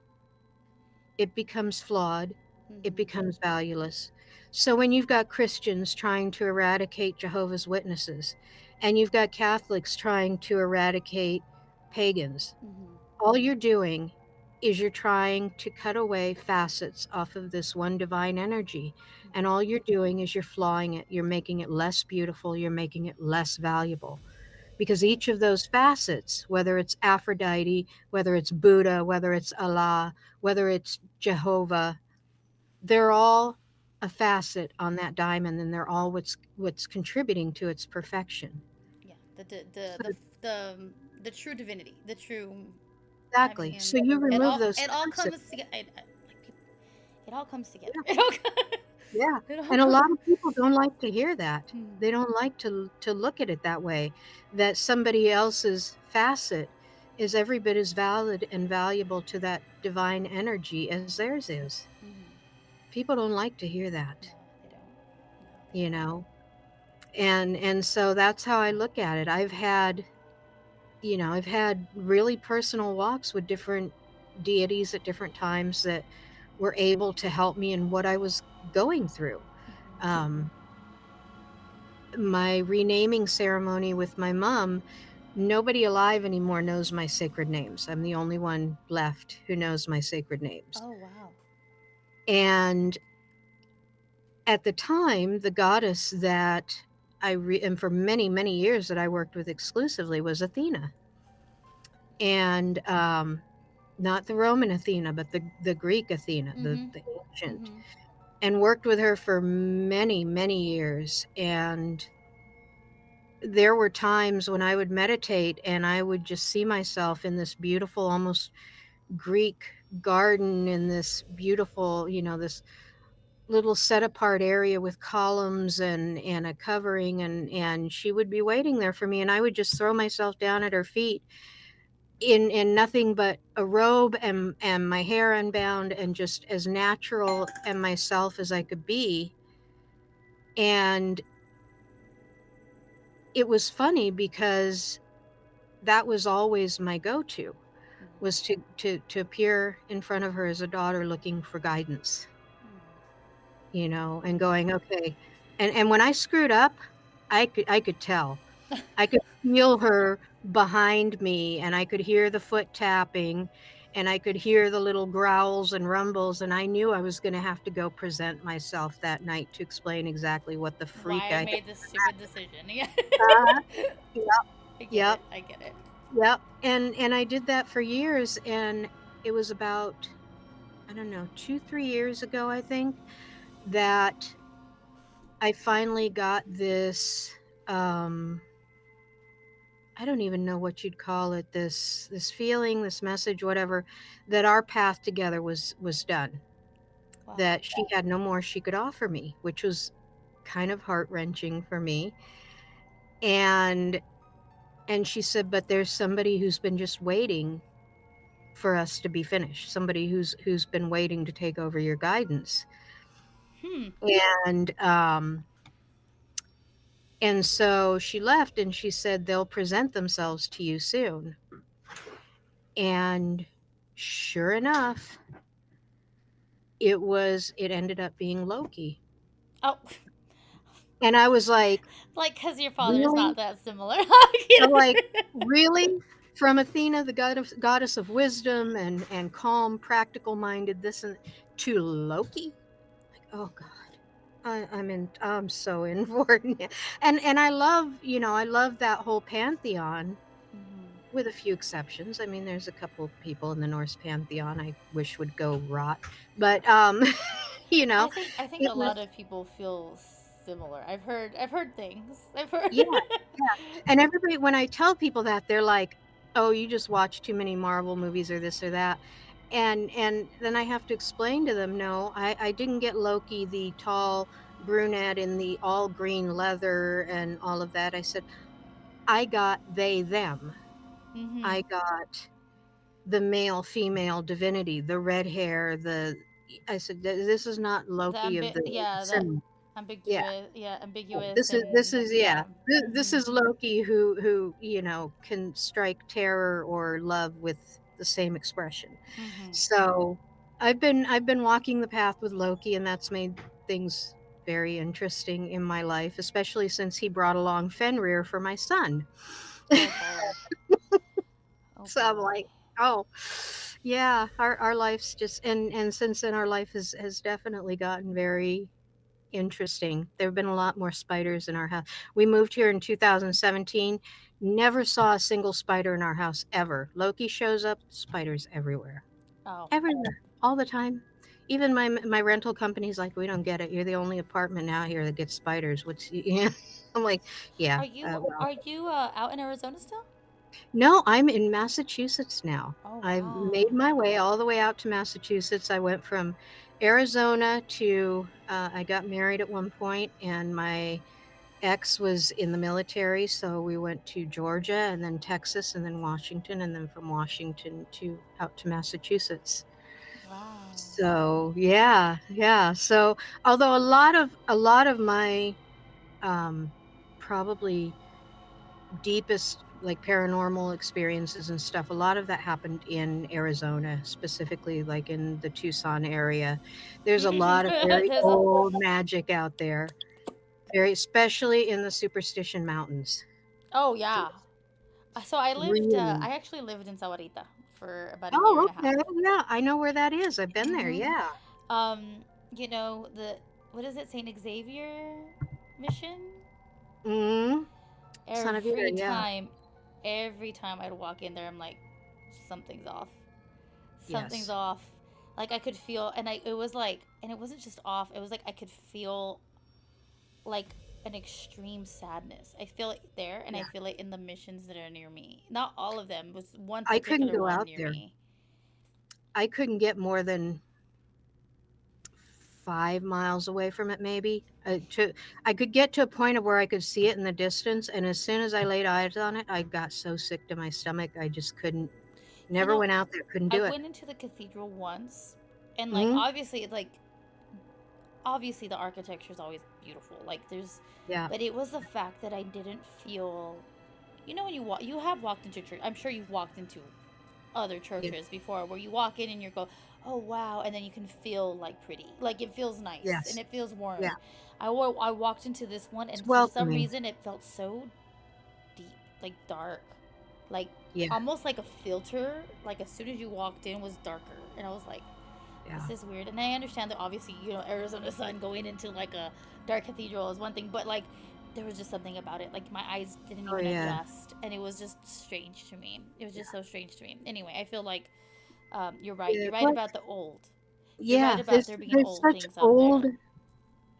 It becomes flawed, it Mm-hmm. becomes valueless. So when you've got Christians trying to eradicate Jehovah's Witnesses, and you've got Catholics trying to eradicate pagans, Mm-hmm. all you're doing is you're trying to cut away facets off of this one divine energy. And all you're doing is you're flawing it, you're making it less beautiful, you're making it less valuable because each of those facets, whether it's Aphrodite, whether it's Buddha, whether it's Allah, whether it's Jehovah, they're all a facet on that diamond, and they're all what's contributing to its perfection. Yeah. The true divinity, the true. I Exactly. So mean, you remove those it all facets. comes together. Like people, it all comes together. Yeah, yeah. It all And a comes. lot of people don't like to hear that. Hmm. They don't like to look at it that way, that somebody else's facet is every bit as valid and valuable to that divine energy as theirs is. Hmm. People don't like to hear that, No, they don't. No, they you don't. know. And so that's how I look at it. I've had really personal walks with different deities at different times that were able to help me in what I was going through. Hmm. Um, my renaming ceremony with my mom, nobody alive anymore knows my sacred names. I'm the only one left who knows my sacred names. Oh wow. And at the time, the goddess that and for many, many years that I worked with exclusively was Athena. And not the Roman Athena, but the Greek Athena, Hmm. the ancient, Hmm. and worked with her for many, many years. And there were times when I would meditate and I would just see myself in this beautiful, almost Greek garden in this beautiful, this little set apart area with columns and a covering, and she would be waiting there for me, and I would just throw myself down at her feet in nothing but a robe and my hair unbound and just as natural and myself as I could be. And it was funny because that was always my go-to, was to appear in front of her as a daughter looking for guidance, and Hmm. going, okay. And when I screwed up, I could tell. I could feel her behind me, and I could hear the foot tapping, and I could hear the little growls and rumbles, and I knew I was going to have to go present myself that night to explain exactly what the freak Why I I made this stupid decision. Yeah. had. Yep, I get yep, it. I get it. yep. And I did that for years, and it was about, I don't know, 2, 3 years ago, I think, that I finally got this. Um, I don't even know what you'd call it, this feeling, this message, whatever, that our path together was done. Wow. That she had no more she could offer me, which was kind of heart-wrenching for me. And and she said, "But there's somebody who's been just waiting for us to be finished. Somebody who's been waiting to take over your guidance." Hmm. And and so she left and she said, "They'll present themselves to you soon." And sure enough, it ended up being Loki. Oh, And I was like, like because your father is really? not that similar. I'm like, really? From Athena, the goddess of wisdom and calm, practical minded, this and to Loki? Like, oh God. I'm so in for it. Now. And I love, I love that whole pantheon Mhm. with a few exceptions. I mean, there's a couple people in the Norse pantheon I wish would go rot. But you know, I think it a lot was of people feel similar. I've heard things. I've heard. yeah, yeah. And everybody when I tell people that, they're like, "Oh, you just watch too many Marvel movies or this or that." And then I have to explain to them, "No, I didn't get Loki, the tall brunette in the all green leather and all of that." I said, "I got they them. I Mhm. got the male female divinity, the red hair, the I said, This is not Loki of the Yeah, that cinema." Yeah. ambiguous This and is yeah. yeah. This Mhm. is Loki who, can strike terror or love with the same expression. Mhm. So, I've been walking the path with Loki, and that's made things very interesting in my life, especially since he brought along Fenrir for my son. Oh boy. Oh So I'm boy. like, oh, yeah, our life's just and since then our life has definitely gotten very interesting. There have been a lot more spiders in our house. We moved here in 2017, never saw a single spider in our house ever. Loki shows up, spiders everywhere. Oh. Everywhere, all the time. Even my rental company's like, we don't get it. You're the only apartment out here that gets spiders. What's yeah? I'm like, yeah. Well, Are you out in Arizona still? no, I'm in Massachusetts now. Oh I've wow. made my way all the way out to Massachusetts. I went from Arizona to, I got married at one point, and my ex was in the military. So we went to Georgia and then Texas and then Washington, and then from Washington to out to Massachusetts. Wow. So yeah, yeah. So although a lot of my probably deepest like paranormal experiences and stuff, a lot of that happened in Arizona, specifically like in the Tucson area. There's a lot of very There's a old magic out there, very especially in the Superstition Mountains. Oh yeah. Just So I lived. really. I actually lived in Sahuarita for about a year Oh, and a half. okay. Yeah, I know where that is. I've been there. Mhm. Yeah. You know the what is it? Saint Xavier mission. Mm. Son of Ear. Every Yeah. time, every time I'd walk in there, I'm like, something's off. Something's Yes. off. Like I could feel, and I it was like, and it wasn't just off. It was like I could feel like an extreme sadness. I feel it there, and I Yeah. feel it in the missions that are near me. Not all of them. Was one I couldn't particular go one out near there. me. I couldn't get more than 5 miles away from it, maybe. I could get to a point of where I could see it in the distance, and as soon as I laid eyes on it, I got so sick to my stomach, I just couldn't. You Never know, went out there, couldn't I do it. went into the cathedral once, and like Hmm. obviously the architecture is always beautiful. Like there's, Yeah. but it was the fact that I didn't feel. You know when you have walked into church. I'm sure you've walked into other Yeah. churches before where you walk in and you go, oh wow, and then you can feel like pretty, like it feels nice and Yes. it feels warm. Yeah. I walked into this one It's and for some welcoming. reason it felt so deep, like dark, like Yeah. almost like a filter. Like as soon as you walked in was darker, and I was like, Yeah. this is weird. And I understand that obviously, Arizona sun going into like a dark cathedral is one thing, but like there was just something about it. Like my eyes didn't Oh even yeah. adjust, and it was just strange to me. It was just so strange to me. Anyway, I feel like you're right. Yeah. You're right Well, about the old. You're right yeah. about There's there being there's old such things out old there.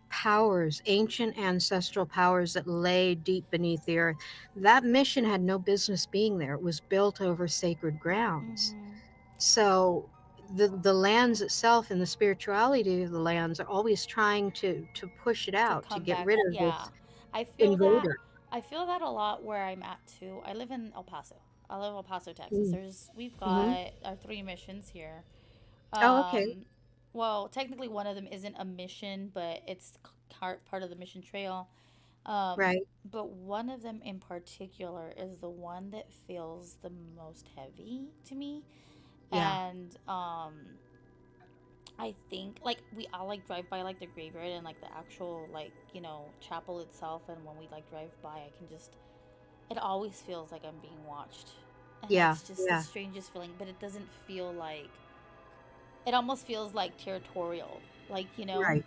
powers, ancient ancestral powers that lay deep beneath the earth. That mission had no business being there. It was built over sacred grounds. Mm-hmm. So the lands itself and the spirituality of the lands are always trying to push it To out, to come get back, rid of yeah. this I feel that. invader. I feel that a lot where I'm at too. I live in El Paso. I live in El Paso, Texas. Mm. We've Hmm. got our three missions here. Oh, okay. Um, well, technically one of them isn't a mission, but it's part of the mission trail. Right. But one of them in particular is the one that feels the most heavy to me. Yeah. And I think like we all like drive by like the graveyard and like the actual like, chapel itself, and when we like drive by I can just, it always feels like I'm being watched. And Yeah. it's just the Yeah. strangest feeling, but it doesn't feel like, it almost feels like territorial, like. Right.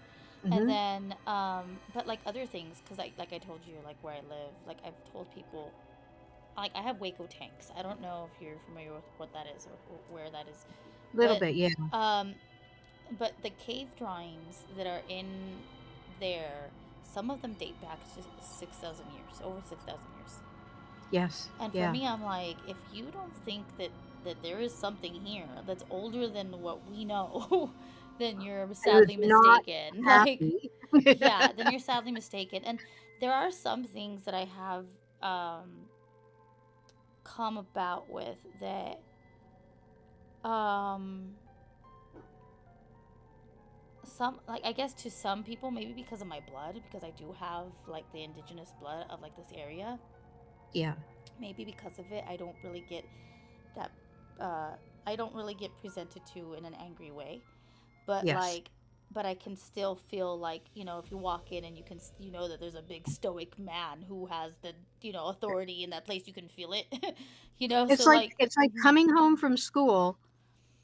And Hmm. then but like other things, because like I told you, like where I live, like I've told people, like I have Waco tanks. I don't know if you're familiar with what that is or where that is, Little but bit. Yeah. um but the cave drawings that are in there, some of them date back to 6,000 years, over 6,000 years. Yes. And for Yeah. me, I'm like, if you don't think that there is something here that's older than what we know, then you're I was sadly not mistaken. Like, happy. yeah, then you're sadly mistaken. And there are some things that I have um, come about with that um, some, like, I guess to some people, maybe because of my blood, because I do have like the indigenous blood of like this area. Yeah. Maybe because of it, I don't really get that. Uh, I don't really get presented to in an angry way, but Yes. like, but I can still feel like, if you walk in and you can, that there's a big stoic man who has the, authority in that place. You can feel it, It's So like like, it's like mhm. coming home from school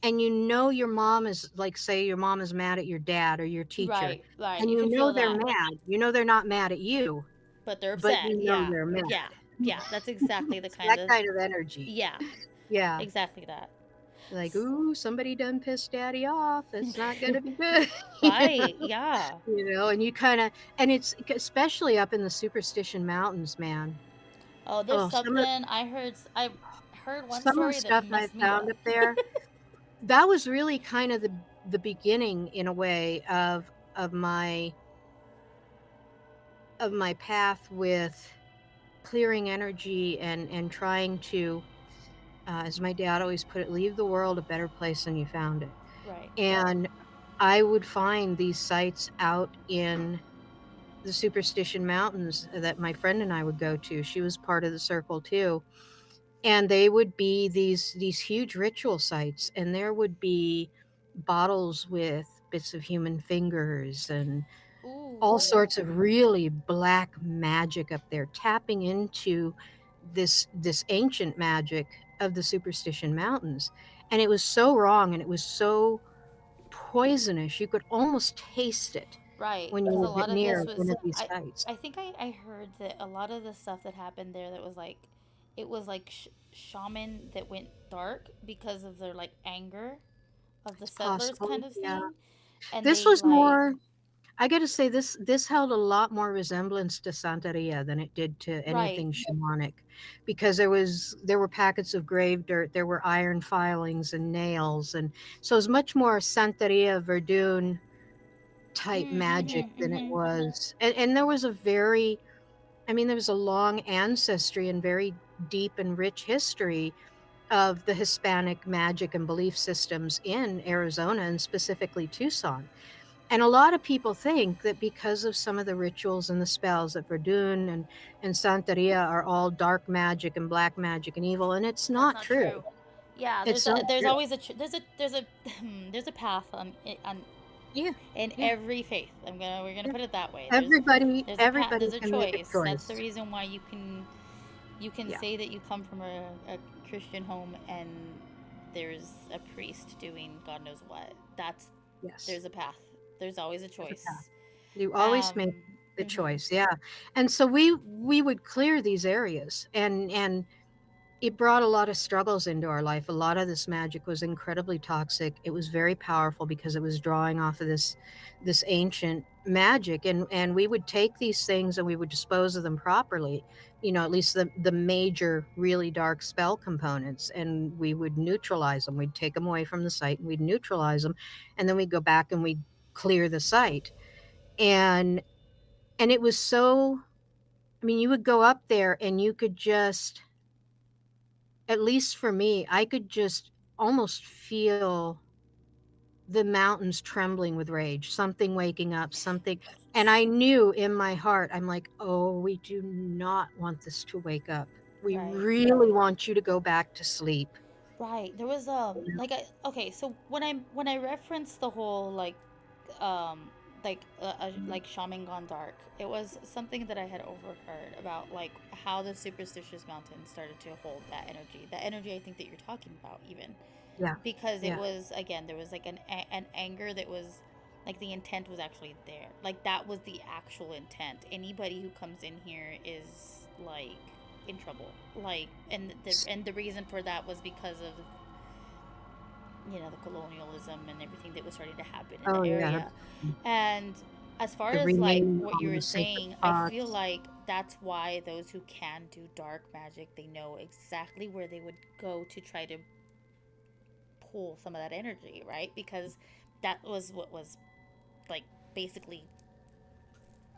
and you know your mom is like, say your mom is mad at your dad or your teacher, Right, right. and You you can know feel they're that, mad. You know they're not mad at you, but they're but upset. you know Yeah, they're mad. yeah, yeah. That's exactly the It's kind that of, kind of energy. yeah, Yeah. exactly that. Like, ooh, somebody done pissed daddy off. It's not gonna be good. Right, yeah. And you kinda and it's especially up in the Superstition Mountains, man. Oh, there's Oh, something I heard one some of the story that stuff I messed me found up. up there, that was really kind of the beginning in a way of my of my path with clearing energy and trying to, as my dad always put it, leave the world a better place than you found it. Right. And I would find these sites out in the Superstition Mountains that my friend and I would go to. She was part of the circle too. And they would be these huge ritual sites, and there would be bottles with bits of human fingers and all Ooh. sorts of really black magic up there, tapping into this ancient magic of the Superstition Mountains. And it was so wrong and it was so poisonous. You could almost taste it Right, when you because a would get lot of near this was, one of these I sites. I think I heard that a lot of the stuff that happened there, that was like, it was like shaman that went dark because of their like anger of the It's settlers possible, kind of yeah. thing, and This they was like, more, I gotta say, this held a lot more resemblance to Santeria than it did to right. anything shamanic, because there were packets of grave dirt, there were iron filings and nails, and so it was much more Santeria Verdun type magic Mm-hmm, than it mm-hmm. was. And there was a very, I mean, there was a long ancestry and very deep and rich history of the Hispanic magic and belief systems in Arizona and specifically Tucson. And a lot of people think that because of some of the rituals and the spells that Verdun and Santeria are all dark magic and black magic and evil, and it's That's not not true. true. Yeah, It's not there's true. always there's a there's a path on Yeah, in yeah. every faith. We're gonna Yeah. put it that way. Everybody, There's a path, everybody there's a can make a choice. That's the choice. reason why you can Yeah. say that you come from a Christian home and there's a priest doing God knows what. That's, Yes. there's a path. There's always a There's a path. choice. You always make Um, the mhm. choice. Yeah. And so we would clear these areas, and it brought a lot of struggles into our life. A lot of this magic was incredibly toxic. It was very powerful because it was drawing off of this ancient magic, and we would take these things and we would dispose of them properly. At least the major really dark spell components, and we would neutralize them. We'd take them away from the site and we'd neutralize them, and then we'd go back and we'd clear the site. And and it was so, I mean, you would go up there and you could just, at least for me, I could just almost feel the mountains trembling with rage, something waking up, something. And I knew in my heart, I'm like, oh, we do not want this to wake up. We Right. really want you to go back to sleep. Right. There was like I okay, so when I referenced the whole um like shaman gone dark, it was something that I had overheard about like how the superstitious mountains started to hold that energy. That energy I think that you're talking about even Yeah. because it Yeah. was again there was like an anger that was like the intent was actually there. Like that was the actual intent. Anybody who comes in here is like in trouble. Like and the reason for that was because of the colonialism and everything that was starting to happen in Oh, the yeah. area. And as far The as like renaming what all you were the sacred saying, I feel spots. like that's why those who can do dark magic, they know exactly where they would go to try to pull some of that energy, right? Because that was what was like basically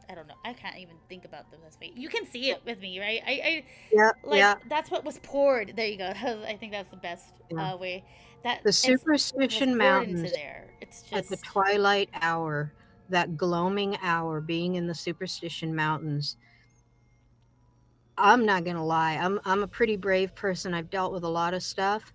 I don't know. I can't even think about the best way. You can see it with me, right? I Yeah. like Yeah. that's what was poured. There you go. I think that's the best Yeah. way. That The it's was Superstition poured into Mountains there. It's at the just twilight hour, that gloaming hour, being in the Superstition Mountains. I'm not going to lie. I'm a pretty brave person. I've dealt with a lot of stuff,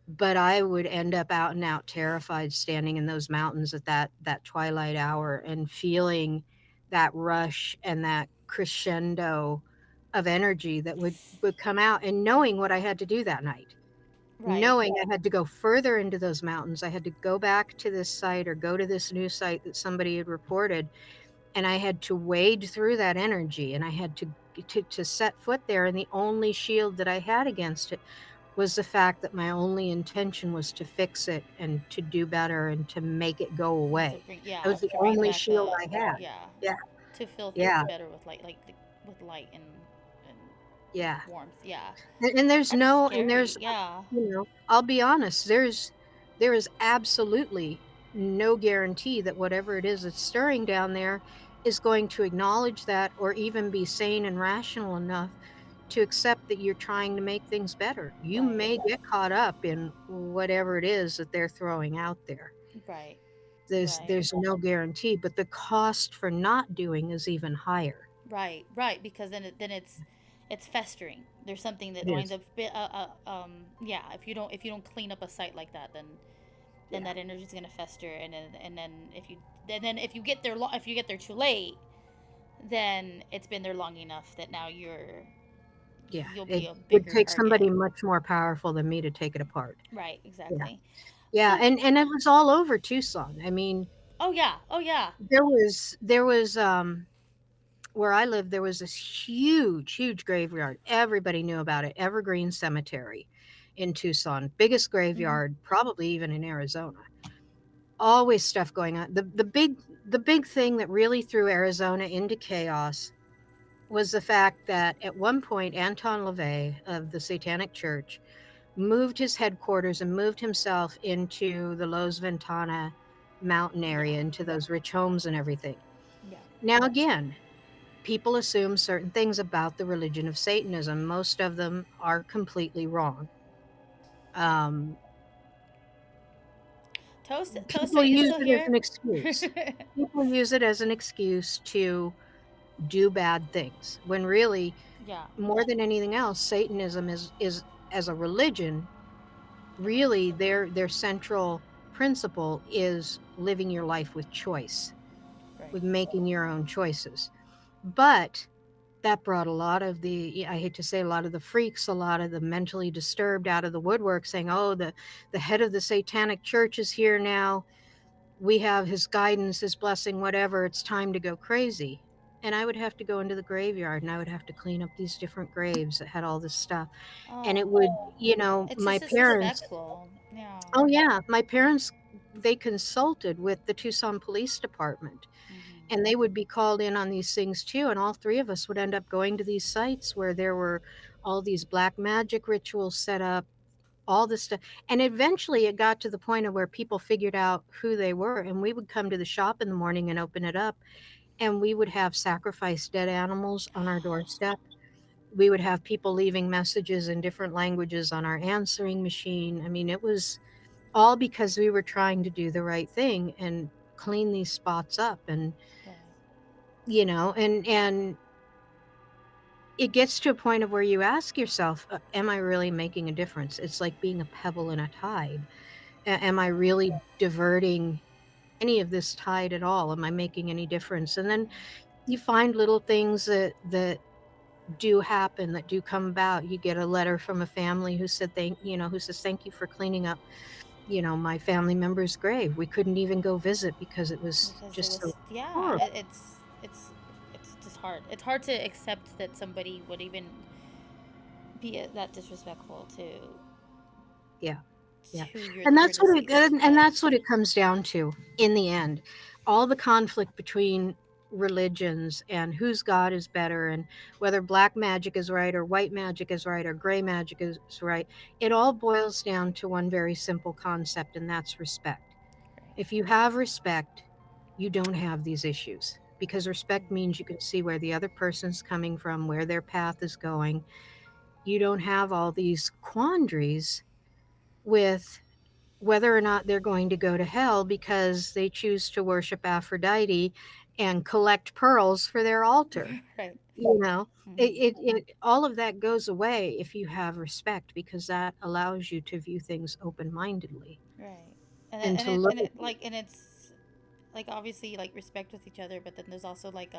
but I would end up out and out terrified standing in those mountains at that twilight hour and feeling that rush and that crescendo of energy that would come out, and knowing what I had to do that night. right. Knowing I had to go further into those mountains, I had to go back to this site or go to this new site that somebody had reported, and I had to wade through that energy, and I had to set foot there, and the only shield that I had against it was the fact that my only intention was to fix it and to do better and to make it go And to away. bring That was the to bring only back shield the I had. yeah Yeah, to fill things yeah, better with light with light and yeah. warmth. Yeah, And there's that's no, and scary. there's, Yeah, I'll be honest, there is absolutely no guarantee that whatever it is that's stirring down there is going to acknowledge that or even be sane and rational enough to accept that you're trying to make things better. You right, may get caught up in whatever it is that they're throwing out there. right, right. There's no guarantee, but the cost for not doing is even higher. Right, right, because then it's festering. There's something that It winds is. up yeah, if you don't clean up a site like that, then Yeah. that energy's going to fester and then if you get there if you get there too late, then it's been there long enough that now Yeah. you'll be It a would bigger take target. somebody much more powerful than me to take it apart. Right, Yeah. exactly. Yeah, So, and it was all over Tucson. I mean, oh yeah. Oh yeah. there was where I lived, there was this huge graveyard. Everybody knew about it. Evergreen Cemetery in Tucson. Biggest Mhm. graveyard probably even in Arizona. Always stuff going on. The big thing that really threw Arizona into chaos was the fact that at one point Anton LaVey of the Satanic Church moved his headquarters and moved himself into the Los Ventana mountain Yeah. area, into those rich homes and everything. Yeah. Now, again, people assume certain things about the religion of Satanism. Most of them are completely wrong. Um, Toast, are People you use still it as here? an excuse. People use it as an excuse to do bad things when really, Yeah. more than anything else, Satanism is as a religion, really their central principle is living your life with choice, Right. with making your own choices. But that brought a lot of I hate to say, a lot of the freaks, a lot of the mentally disturbed out of the woodwork, saying, oh, the head of the Satanic Church is here now. We have his guidance, his blessing, whatever. It's time to go crazy. And I would have to go into the graveyard and I would have to clean up these different graves that had all this stuff. And it Oh, would, it's my just parents, disrespectful. Yeah. oh yeah, my parents, they consulted with the Tucson Police Department, Mhm. and they would be called in on these things too. And all three of us would end up going to these sites where there were all these black magic rituals set up, all this stuff. And eventually it got to the point of where people figured out who they were. And we would come to the shop in the morning and open it up, and we would have sacrificed dead animals on our doorstep. We would have people leaving messages in different languages on our answering machine. I mean, it was all because we were trying to do the right thing and clean these spots up. And Right. and it gets to a point of where you ask yourself, am I really making a difference? It's like being a pebble in a tide. Am I really diverting any of this tide at all? Am I making any difference? And then you find little things that do happen, that do come about. You get a letter from a family who said who says, thank you for cleaning up, my family member's grave. We couldn't even go visit because it was Because it just so was, yeah, horrible. it's just hard. It's hard to accept that somebody would even be that disrespectful Yeah. Yeah. to And your that's what it deceased. and But that's what it comes down to in the end. All the conflict between religions and whose God is better, and whether black magic is right or white magic is right or gray magic is right. It all boils down to one very simple concept, and that's respect. right. If you have respect, you don't have these issues, because respect means you can see where the other person's coming from, where their path is going. You don't have all these quandaries with whether or not they're going to go to hell because they choose to worship Aphrodite and collect pearls for their altar. Right. You know, Hmm. all of that goes away if you have respect, because that allows you to view things open mindedly Right. And and and to it look and at it like and it's like obviously like respect with each other, but then there's also like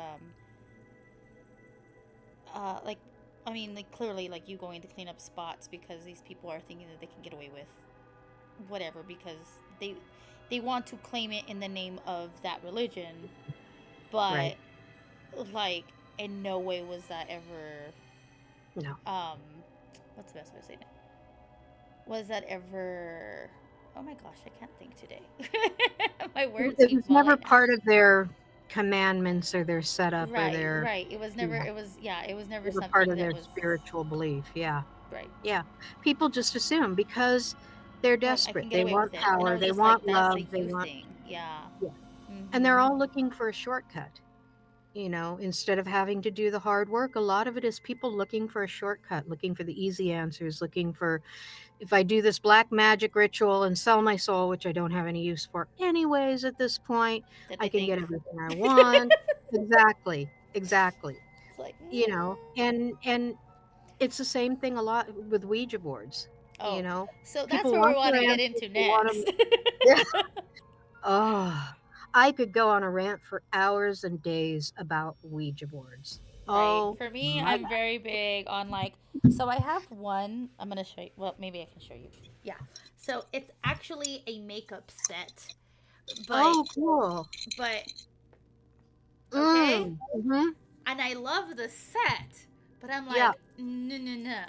I mean like clearly like you going to clean up spots because these people are thinking that they can get away with whatever because they want to claim it in the name of that religion, right. but like in no way was that ever No, um what's the best way to say it? Was that ever, oh my gosh, I can't think today. My words it keep was never falling out. part of their commandments or their setup or Right, their, right. It was never, yeah, it was, yeah, it was never never part something of that their was spiritual belief. Yeah. right. Yeah. People just assume because they're Like I desperate. can get They away with want it. And I power, was they just like, want that's a love, they you want, thing. Yeah. yeah. And they're Mm-hmm. all looking for a shortcut. Instead of having to do the hard work, a lot of it is people looking for a shortcut, looking for the easy answers, looking for, if I do this black magic ritual and sell my soul, which I don't have any use for anyways at this point, That I they can get think. everything I want. Exactly. Exactly. It's like, And it's the same thing a lot with Ouija boards. You oh, know, so that's people where we want want their to get answers, into they want next. them. Yeah. Oh, I could go on a rant for hours and days about Ouija boards. Right. Oh For me, my I'm God. very big on like, so I have one, I'm going to show you. Well, maybe I can show you. Yeah. So it's actually a makeup set, but, Oh, cool. but, okay. Mm. Hmm. And I love the set, but I'm Yeah, like, no, no, no.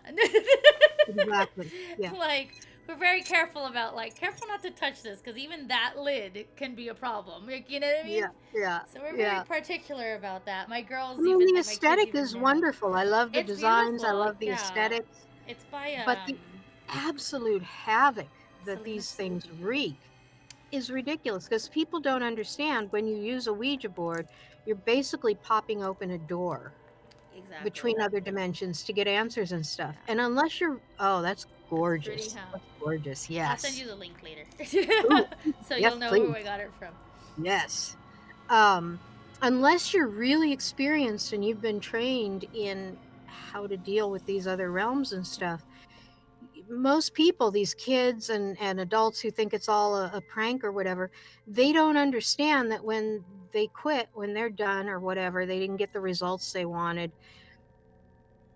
exactly. Yeah, Like, we're very careful about, like, careful not to touch this because even that lid can be a problem. Like, you know what I mean? yeah, yeah, So we're very yeah. particular about that. My I girls, mean, even, the like, my kids, aesthetic even is more know. wonderful. I love the It's designs. I beautiful. love the Yeah. aesthetics. It's by But the absolute havoc that Selena these things Spooky. wreak is ridiculous, because people don't understand, when you use a Ouija board, you're basically popping open a door Exactly. between other dimensions to get answers and stuff. Yeah. And unless you're, oh, that's That's pretty, gorgeous. huh? That's gorgeous. I'll send you Yes. the link later. Ooh, So yes, you'll know who please. I got it from. Yes. Um, unless you're really experienced and you've been trained in how to deal with these other realms and stuff, most people, these kids and adults who think it's all a prank or whatever, they don't understand that when they quit, when they're done or whatever, they didn't get the results they wanted,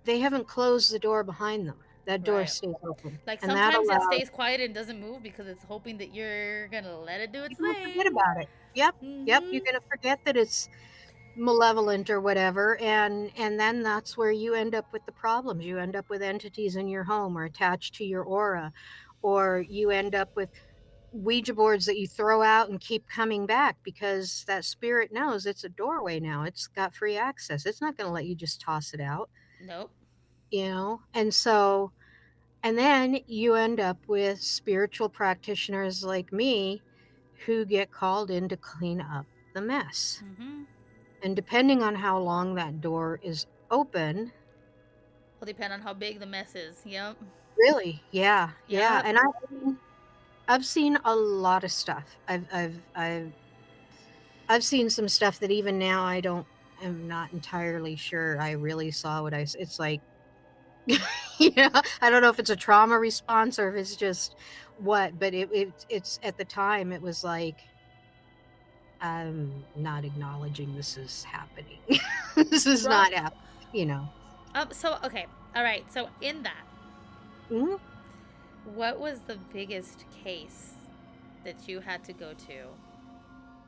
they haven't closed the door behind them. That door Right. stays open. Like And that sometimes it allows stays quiet and doesn't move because it's hoping that you're gonna let it do its you're going to forget thing. about it. Yep. Yep. You're Mm-hmm. going to forget that it's malevolent or whatever, and then that's where you end up with the problems. You end up with entities in your home or attached to your aura, or you end up with Ouija boards that you throw out and keep coming back because that spirit knows it's a doorway now. It's got free access. It's not going to let you just toss it out, Nope. And so, and then you end up with spiritual practitioners like me who get called in to clean up the mess. Mm-hmm. And depending on how long that door is open, Will depend on how big the mess is. Yep. really, yeah, yeah. Yep. And I mean, I've seen a lot of stuff. I've seen some stuff that even now am not entirely sure I really saw what it's like, I don't know if it's a trauma response or if it's just what, but it's at the time it was like, I'm not acknowledging this is happening. This is Well, not happening, you know. so okay, all right. So in that, Mhm. what was the biggest case that you had to go to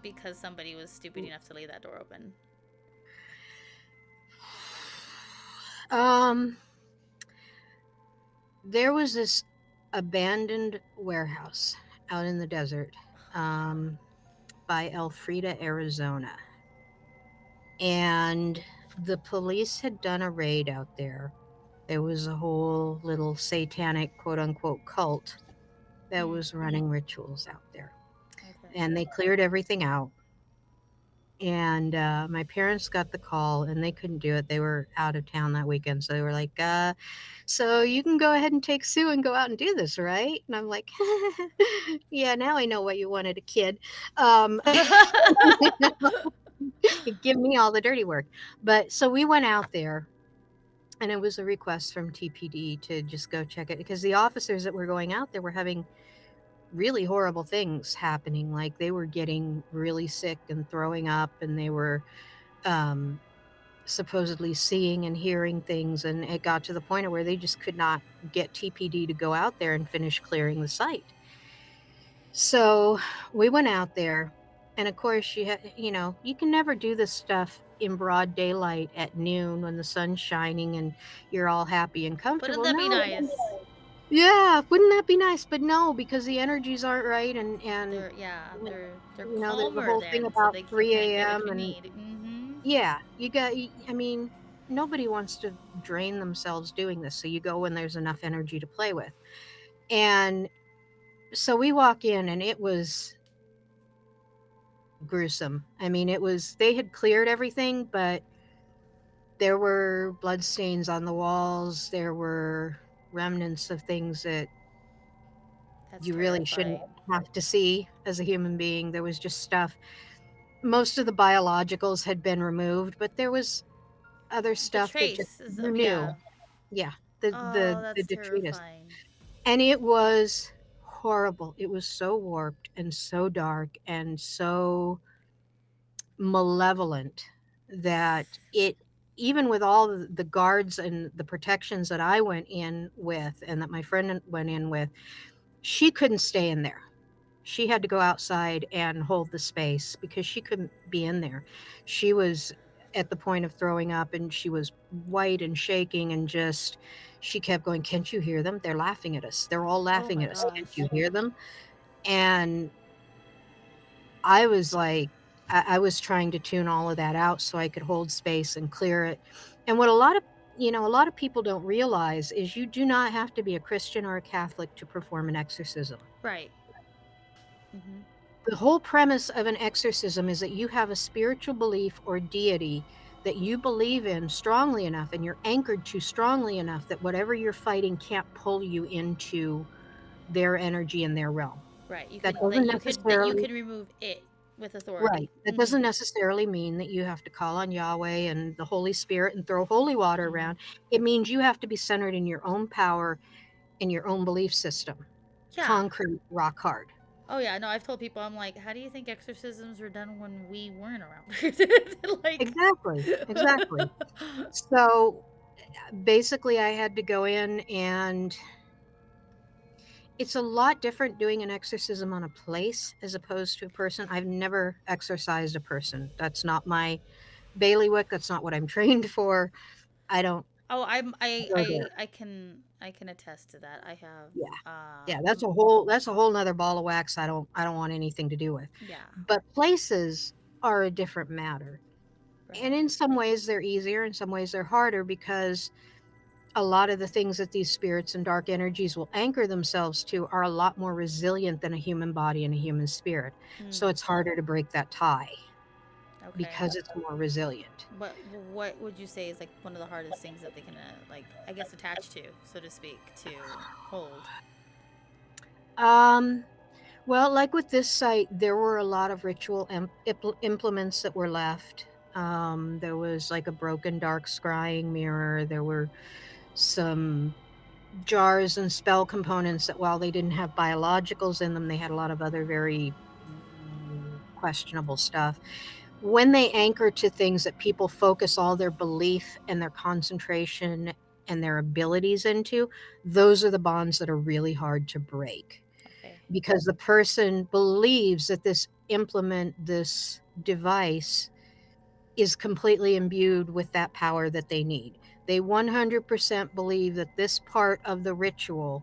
because somebody was stupid enough to leave that door open? Um, there was this abandoned warehouse out in the desert, um, by Elfrida, Arizona. And the police had done a raid out there. There was a whole little satanic quote unquote cult that Hmm. was running rituals out there. Okay. And they cleared everything out. And my parents got the call and they couldn't do it. They were out of town that weekend. So they were like, so you can go ahead and take Sue and go out and do this, right? And I'm like, yeah, now I know what you wanted, a kid. Um, give me all the dirty work. But so we went out there and it was a request from TPD to just go check it because the officers that were going out there were having really horrible things happening. Like they were getting really sick and throwing up, and they were um, supposedly seeing and hearing things. And it got to the point of where they just could not get TPD to go out there and finish clearing the site. So we went out there, and of course, you can never do this stuff in broad daylight at noon when the sun's shining and you're all happy and Wouldn't comfortable. that be No, nice? yeah, wouldn't that be nice? But no, because the energies aren't right, and They're the calmer whole thing then, so about they you 3 can't get what a.m. you and need. Mm-hmm. yeah, I mean, nobody wants to drain themselves doing this. So you go when there's enough energy to play with. And so we walk in, and it was gruesome. I mean, they had cleared everything, but there were blood stains on the walls. There were remnants of things that That's you really shouldn't terrifying. have to see as a human being. There was just stuff. Most of the biologicals had been removed, but there was other The stuff that just traces you of knew. yeah. Yeah, Oh, the that's detritus. terrifying. And it was horrible. It was so warped and so dark and so malevolent that it, even with all the guards and the protections that I went in with and that my friend went in with, she couldn't stay in there. She had to go outside and hold the space because she couldn't be in there. She was at the point of throwing up, and she was white and shaking, and just she kept going, "Can't you hear them? They're laughing at us. They're all Oh laughing my at us. Can't gosh. you hear them?" And I was like, I was trying to tune all of that out so I could hold space and clear it. And what a lot of people don't realize is you do not have to be a Christian or a Catholic to perform an exorcism. Right. Mm-hmm. The whole premise of an exorcism is that you have a spiritual belief or deity that you believe in strongly enough and you're anchored to strongly enough that whatever you're fighting can't pull you into their energy and their realm. Right. That doesn't That you necessarily can remove it with authority. Right. That Mm-hmm. doesn't necessarily mean that you have to call on Yahweh and the Holy Spirit and throw holy water Mm-hmm. around. It means you have to be centered in your own power and your own belief system. Yeah. Concrete, rock hard. Oh yeah. No, I've told people I'm like, how do you think exorcisms were done when we weren't around? Like. Exactly. Exactly. So basically, I had to go in, and it's a lot different doing an exorcism on a place as opposed to a person. I've never exorcised a person. That's not my bailiwick. That's not what I'm trained for. I don't Oh, go there. I can attest to that. I have Yeah. Yeah, um that's a whole nother ball of wax I don't want anything to do with. yeah, But places are a different matter. And right. in some ways they're easier, in some ways they're harder because a lot of the things that these spirits and dark energies will anchor themselves to are a lot more resilient than a human body and a human spirit. Hmm. So it's harder to break that tie Okay. because it's more resilient. What would you say is like one of the hardest things that they can like I guess attach to, so to speak, to hold? Um Well, like with this site, there were a lot of ritual implements that were left. There was like a broken dark scrying mirror. There were some jars and spell components that, while they didn't have biologicals in them, they had a lot of other very questionable stuff. When they anchor to things that people focus all their belief and their concentration and their abilities into, those are the bonds that are really hard to break, Okay. because the person believes that this implement, this device, is completely imbued with that power that they need. They 100% believe that this part of the ritual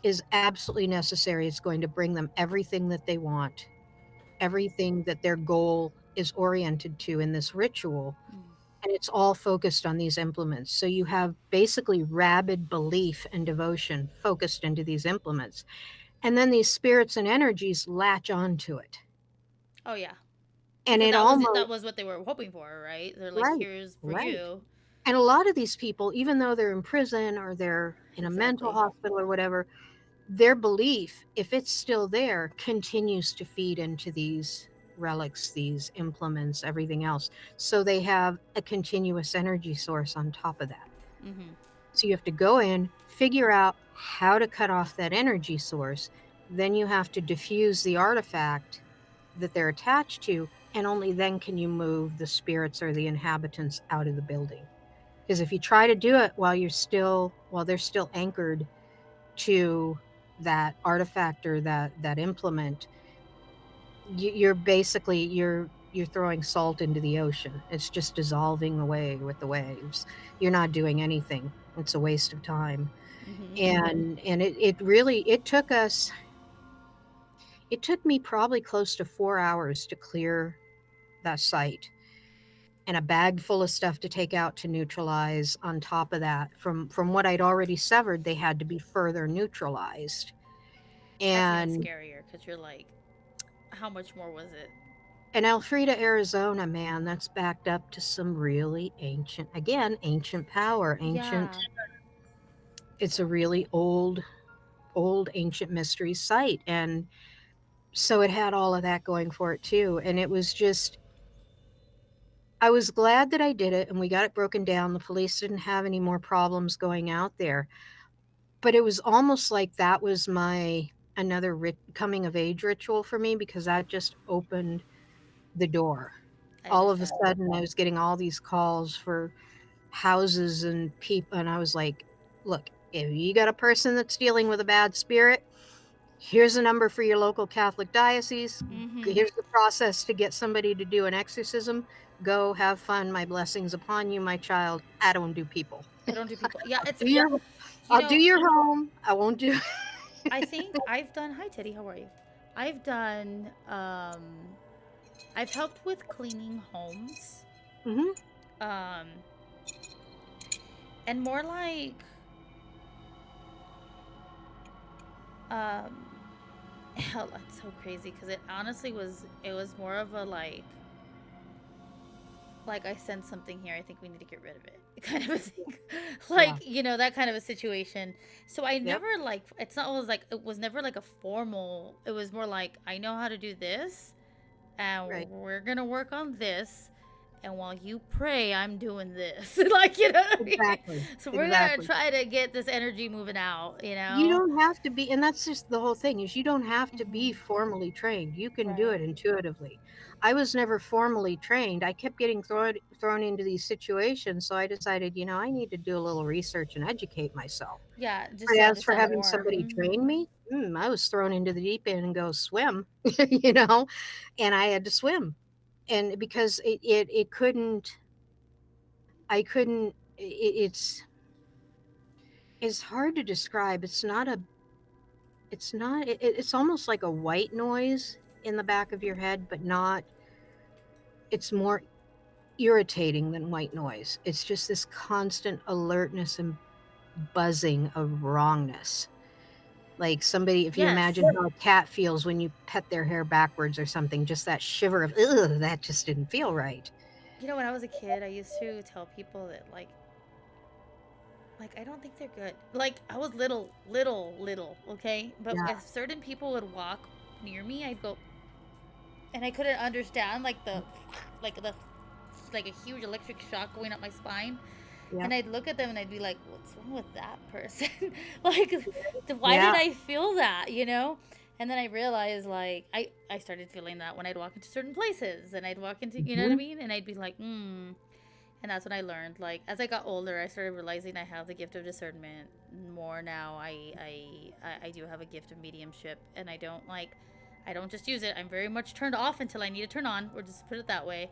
is absolutely necessary. It's going to bring them everything that they want, everything that their goal is oriented to in this ritual. Mm. And it's all focused on these implements. So you have basically rabid belief and devotion focused into these implements. And then these spirits and energies latch onto it. Oh yeah, And because it that was it. almost, That was what they were hoping for, right? They're like, right, here's for right. you. And a lot of these people, even though they're in prison or they're in a mental Exactly. hospital or whatever, their belief, if it's still there, continues to feed into these relics, these implements, everything else. So they have a continuous energy source on top of that. Mm-hmm. So you have to go in, figure out how to cut off that energy source. Then you have to diffuse the artifact that they're attached to, and only then can you move the spirits or the inhabitants out of the building. Because if you try to do it while they're still anchored to that artifact or that implement, you're basically you're throwing salt into the ocean. It's just dissolving away with the waves. You're not doing anything. It's a waste of time. Mm-hmm. And it really, it took me probably close to 4 hours to clear that site, and a bag full of stuff to take out to neutralize. On top of that, from what I'd already severed, they had to be further neutralized. That's even And scarier because you're like, how much more was it? in Elfrida, Arizona, man, that's backed up to some really ancient, again, ancient power, ancient. Yeah. It's a really old ancient mystery site, and so it had all of that going for it too. And it was just, I was glad that I did it and we got it broken down. The police didn't have any more problems going out there. But it was almost like that was my another coming of age ritual for me, because that just opened the door. I All of a understand. sudden, I was getting all these calls for houses and people, and I was like, look, if you got a person that's dealing with a bad spirit, here's a number for your local Catholic diocese. Mm-hmm. Here's the process to get somebody to do an exorcism. Go have fun. My blessings upon you, my child. I don't do people. I don't do people. Yeah, it's Do your, you I'll do know. your home. I won't do. I think I've done. Hi, Teddy. How are you? I've done. I've helped with cleaning homes. Hmm. Um, and more like um, hell, that's so crazy because it honestly was. It was more of a like I sense something here. I think we need to get rid of it. Kind of a thing. Yeah. Like, that kind of a situation. So I Yep. never like it's not always like it was never like a formal. It was more like I know how to do this and Right. we're going to work on this and while you pray, I'm doing this. Like, what I mean? Exactly. So we're going to Exactly. try to get this energy moving out, You don't have to be, and that's just the whole thing, is you don't have to be Mhm. formally trained. You can do Right. it intuitively. I was never formally trained. I kept getting thrown into these situations, so I decided, I need to do a little research and educate myself. Yeah, just But to as for understand having more. somebody Mhm. train me, I was thrown into the deep end and go swim, you know, and I had to swim. And because it couldn't, I couldn't, it's hard to describe. It's not, it's almost like a white noise in the back of your head, but not, it's more irritating than white noise. It's just this constant alertness and buzzing of wrongness. Like somebody, if you Yes. imagine how a cat feels when you pet their hair backwards or something, just that shiver of, ugh, that just didn't feel right. When I was a kid, I used to tell people that I don't think they're good. Like I was little, okay? But Yeah. if certain people would walk near me, I'd go, and I couldn't understand like the like a huge electric shock going up my spine. Yeah. And I'd look at them and I'd be like, what's wrong with that person? Like, why did Yeah. I feel that, you know? And then I realized, like, I started feeling that when I'd walk into certain places and I'd walk into, you know what I Hmm. mean? And I'd be like, And that's when I learned, like, as I got older, I started realizing I have the gift of discernment more now. I do have a gift of mediumship, and I don't just use it. I'm very much turned off until I need to turn on, or just put it that way.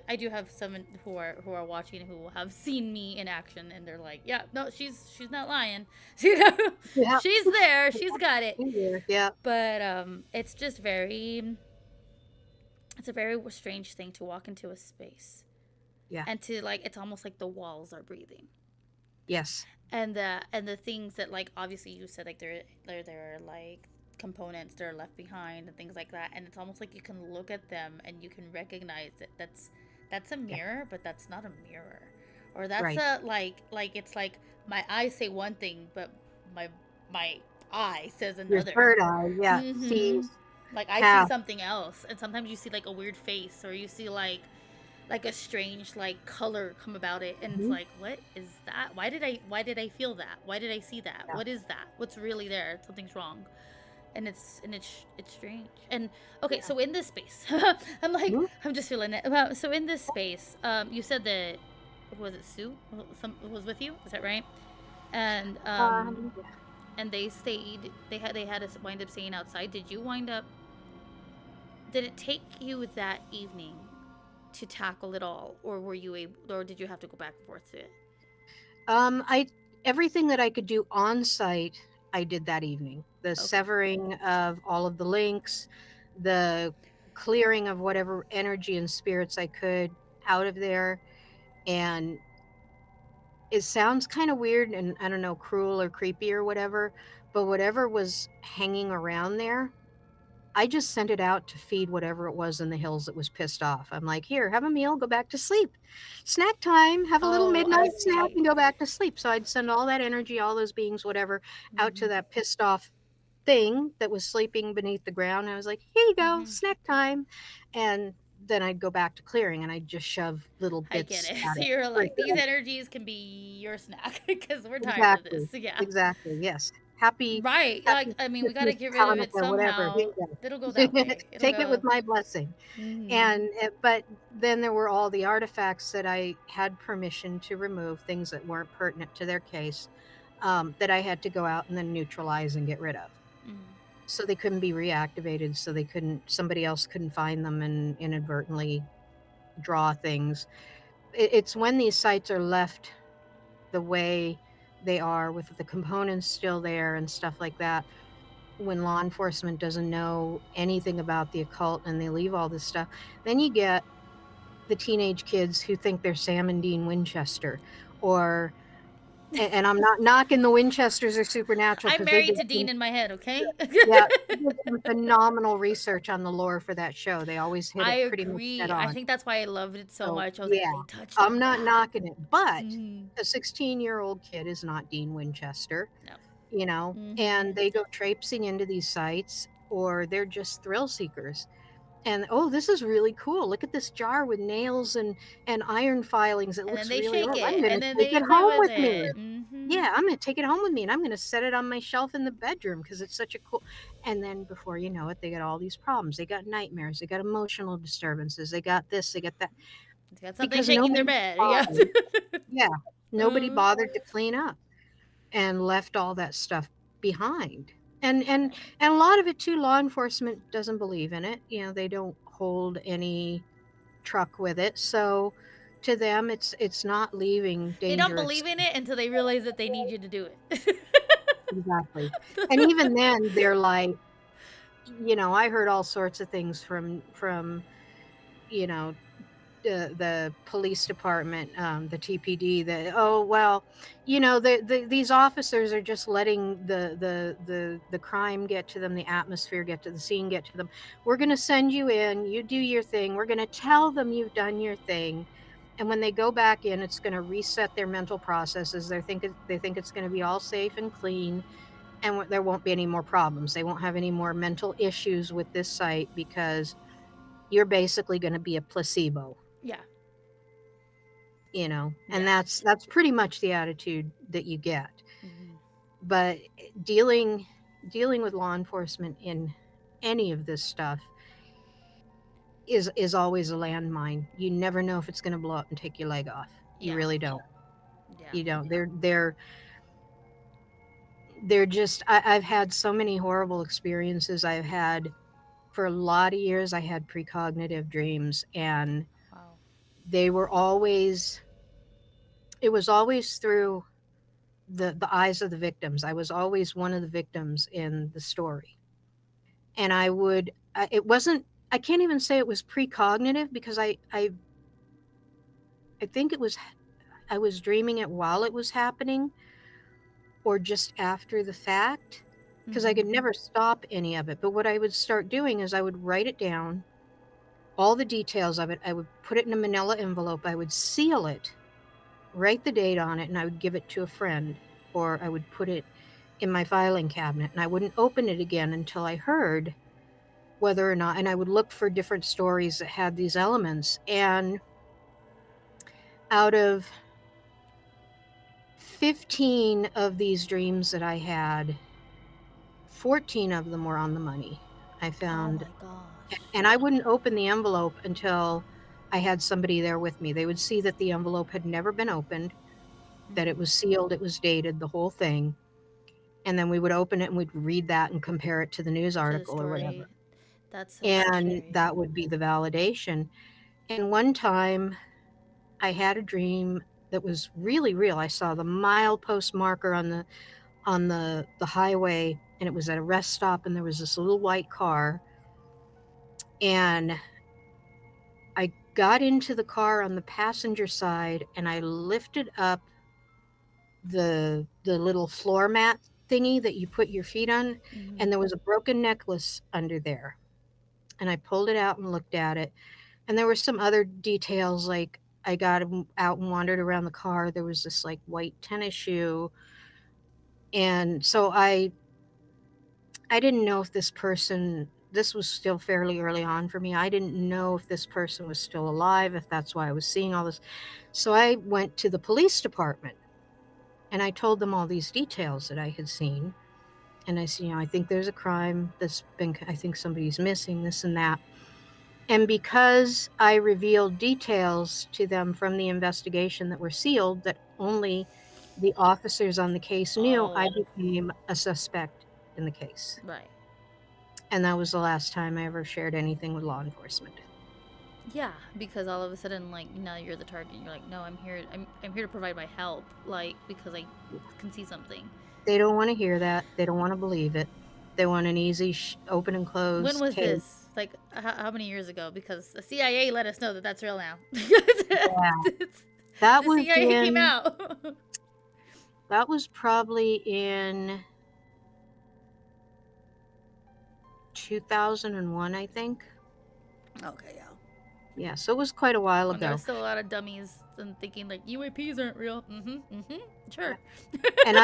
I do have some who are watching who have seen me in action, and they're like, yeah, no, she's not lying. You know, Yeah. she's there, she's got it. Yeah. But it's just it's a very strange thing to walk into a space Yeah. and to like it's almost like the walls are breathing, Yes. and the things that like obviously you said like there are like components that are left behind and things like that, and it's almost like you can look at them and you can recognize that that's a Yeah. mirror, but that's not a mirror, or that's Right. a like it's like my eyes say one thing but my my eye says Your another. third eye, yeah, Mm-hmm. sees Like I see half. something else, and sometimes you see like a weird face, or you see like a strange like color come about it, and it's Mhm. like, what is that? Why did I feel that? Why did I see that? Yeah. What is that? What's really there? Something's wrong. And it's strange. And okay, Yeah. so in this space, Mhm. I'm just feeling it. So in this space, you said that, was it Sue some was with you, is that right? And Yeah. they stayed, they had us wind up staying outside. Did it take you that evening to tackle it all, or were you able, or did you have to go back and forth to it? I everything that I could do on site, I did that evening. The Okay. severing of all of the links, the clearing of whatever energy and spirits I could out of there. And it sounds kind of weird and I don't know, cruel or creepy or whatever, but whatever was hanging around there, I just sent it out to feed whatever it was in the hills that was pissed off. I'm like, here, have a meal, go back to sleep. Snack time, have a little Oh, I midnight snack see. and go back to sleep. So I'd send all that energy, all those beings, whatever, out to Mhm. that pissed off thing that was sleeping beneath the ground. And I was like, here you go, Mhm. snack time. And then I'd go back to clearing and I'd just shove little I get bits it. at So it. you're For like, these good. energies can be your snack because we're tired of this. Exactly. Yeah. Exactly. Yes. Happy, Right. happy Like, I mean, we got to Christmas, get rid of it Hanukkah, whatever. Here somehow. It'll go you that go. way. It'll Take it with go. my blessing. Mhm. And but then there were all the artifacts that I had permission to remove, things that weren't pertinent to their case, that I had to go out and then neutralize and get rid of. Mhm. So they couldn't be reactivated. So they couldn't. Somebody else couldn't find them and inadvertently draw things. It's when these sites are left the way they are, with the components still there and stuff like that, when law enforcement doesn't know anything about the occult and they leave all this stuff, then you get the teenage kids who think they're Sam and Dean Winchester, or and I'm not knocking the Winchesters or Supernatural I'm because they married did to Dean some, in my head, okay? yeah, they did some phenomenal research on the lore for that show. They always hit I it pretty much dead agree. I on. think that's why I loved it so So much. I was like, yeah, they touched I'm on not that. knocking it, but Mhm. a 16-year-old kid is not Dean Winchester, No. and Mhm. they go traipsing into these sites, or they're just thrill seekers. And oh, this is really cool. Look at this jar with nails and iron filings. It And then looks they really shake old. I'm it, going and to then take they it play home with with me. it. Mhm. Yeah, I'm going to take it home with me and I'm going to set it on my shelf in the bedroom because it's such a cool. And then before you know it, they got all these problems. They got nightmares. They got emotional disturbances. They got this. They got that It's got something because shaking their nobody bed. Yeah. bothered. Yeah, nobody Uh, bothered to clean up and left all that stuff behind. And a lot of it too, law enforcement doesn't believe in it. They don't hold any truck with it. So to them it's not leaving they don't dangerous. believe in it until they realize that they need you to do it. Exactly. And even then they're like, I heard all sorts of things from you know the police department, the TPD, that, oh well, these officers are just letting the crime get to them, the atmosphere get to the scene, get to them. We're going to send you in, you do your thing, we're going to tell them you've done your thing, and when they go back in, it's going to reset their mental processes. They think it's going to be all safe and clean, and there won't be any more problems. They won't have any more mental issues with this site because you're basically going to be a placebo, Yeah. and Yeah. that's pretty much the attitude that you get. Hmm. But dealing with law enforcement in any of this stuff is always a landmine. You never know if it's going to blow up and take your leg off. You Yeah. really don't. Yeah. You don't. They're just I've had so many horrible experiences. I've had for a lot of years I had precognitive dreams, and Wow. they were always it was always through the eyes of the victims. I was always one of the victims in the story. And it wasn't, I can't even say it was precognitive because I think I was dreaming it while it was happening or just after the fact because I Hmm. could never stop any of it. But what I would start doing is I would write it down, all the details of it. I would put it in a manila envelope. I would seal it, write the date on it, and I would give it to a friend, or I would put it in my filing cabinet and I wouldn't open it again until I heard whether or not, and I would look for different stories that had these elements. And out of 15 of these dreams that I had, 14 of them were on the money. I Oh found, my gosh. and I wouldn't open the envelope until I had somebody there with me. They would see that the envelope had never been opened, that it Hmm. was sealed, it was dated, the whole thing. And then we would open it and we'd read that and compare it to the news To the article or story. whatever. That's so And scary. that would be the validation. And one time I had a dream that was really real. I saw the milepost marker on the highway, and it was at a rest stop, and there was this little white car, and I got into the car on the passenger side, and I lifted up the little floor mat thingy that you put your feet on, Hmm. and there was a broken necklace under there. And I pulled it out and looked at it, and there were some other details like I got out and wandered around the car. There was this like white tennis shoe. And so I didn't know if this was still fairly early on for me. I didn't know if this person was still alive, if that's why I was seeing all this. So I went to the police department and I told them all these details that I had seen. And I said, I think there's a crime I think somebody's missing, this and that. And because I revealed details to them from the investigation that were sealed that only the officers on the case knew, I Oh, became a suspect in the case. right. And that was the last time I ever shared anything with law enforcement. Yeah, because all of a sudden, like, now you're the target. And you're like, no, I'm here. I'm here to provide my help, like, because I can see something. They don't want to hear that. They don't want to believe it. They want an easy open and When close was case. this? Like, how many years ago? Because the CIA let us know that that's real now. Yeah, that The was CIA came in out. that was probably in 2001, I think. Okay, yeah. Yeah, so it was quite a while When there was ago. still a lot of dummies and thinking like UAPs aren't real. Mm-hmm. Mm-hmm. Yeah. Sure. And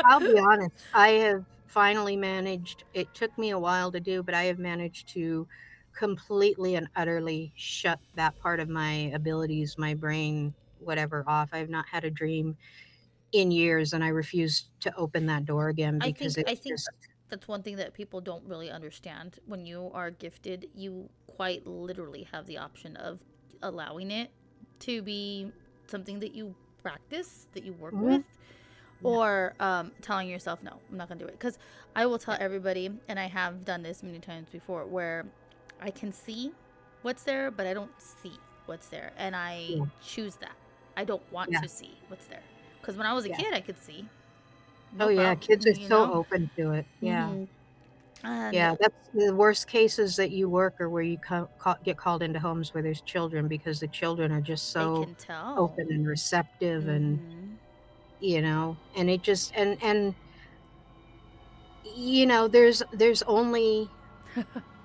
I'll be honest, I have finally managed, it took me a while to do, but I have managed to completely and utterly shut that part of my abilities, my brain, whatever off. I've not had a dream in years, and I refuse to open that door again I because think I it's think just that's one thing that people don't really understand. When you are gifted, you quite literally have the option of allowing it to be something that you practice, that you work mhm, with, yeah, or telling yourself, no, I'm not gonna do it. Because I will tell yeah, everybody, and I have done this many times before, where I can see what's there, but I don't see what's there, and I yeah, choose that. I don't want yeah, to see what's there. Because when I was a yeah. kid, I could see, Oh, no yeah, problem, kids are you so know. open to it. Yeah. Mm-hmm. And Yeah, that's the worst cases that you work are where you get called into homes where there's children because the children are just they so can tell. open and receptive and Mm-hmm. and it just and there's only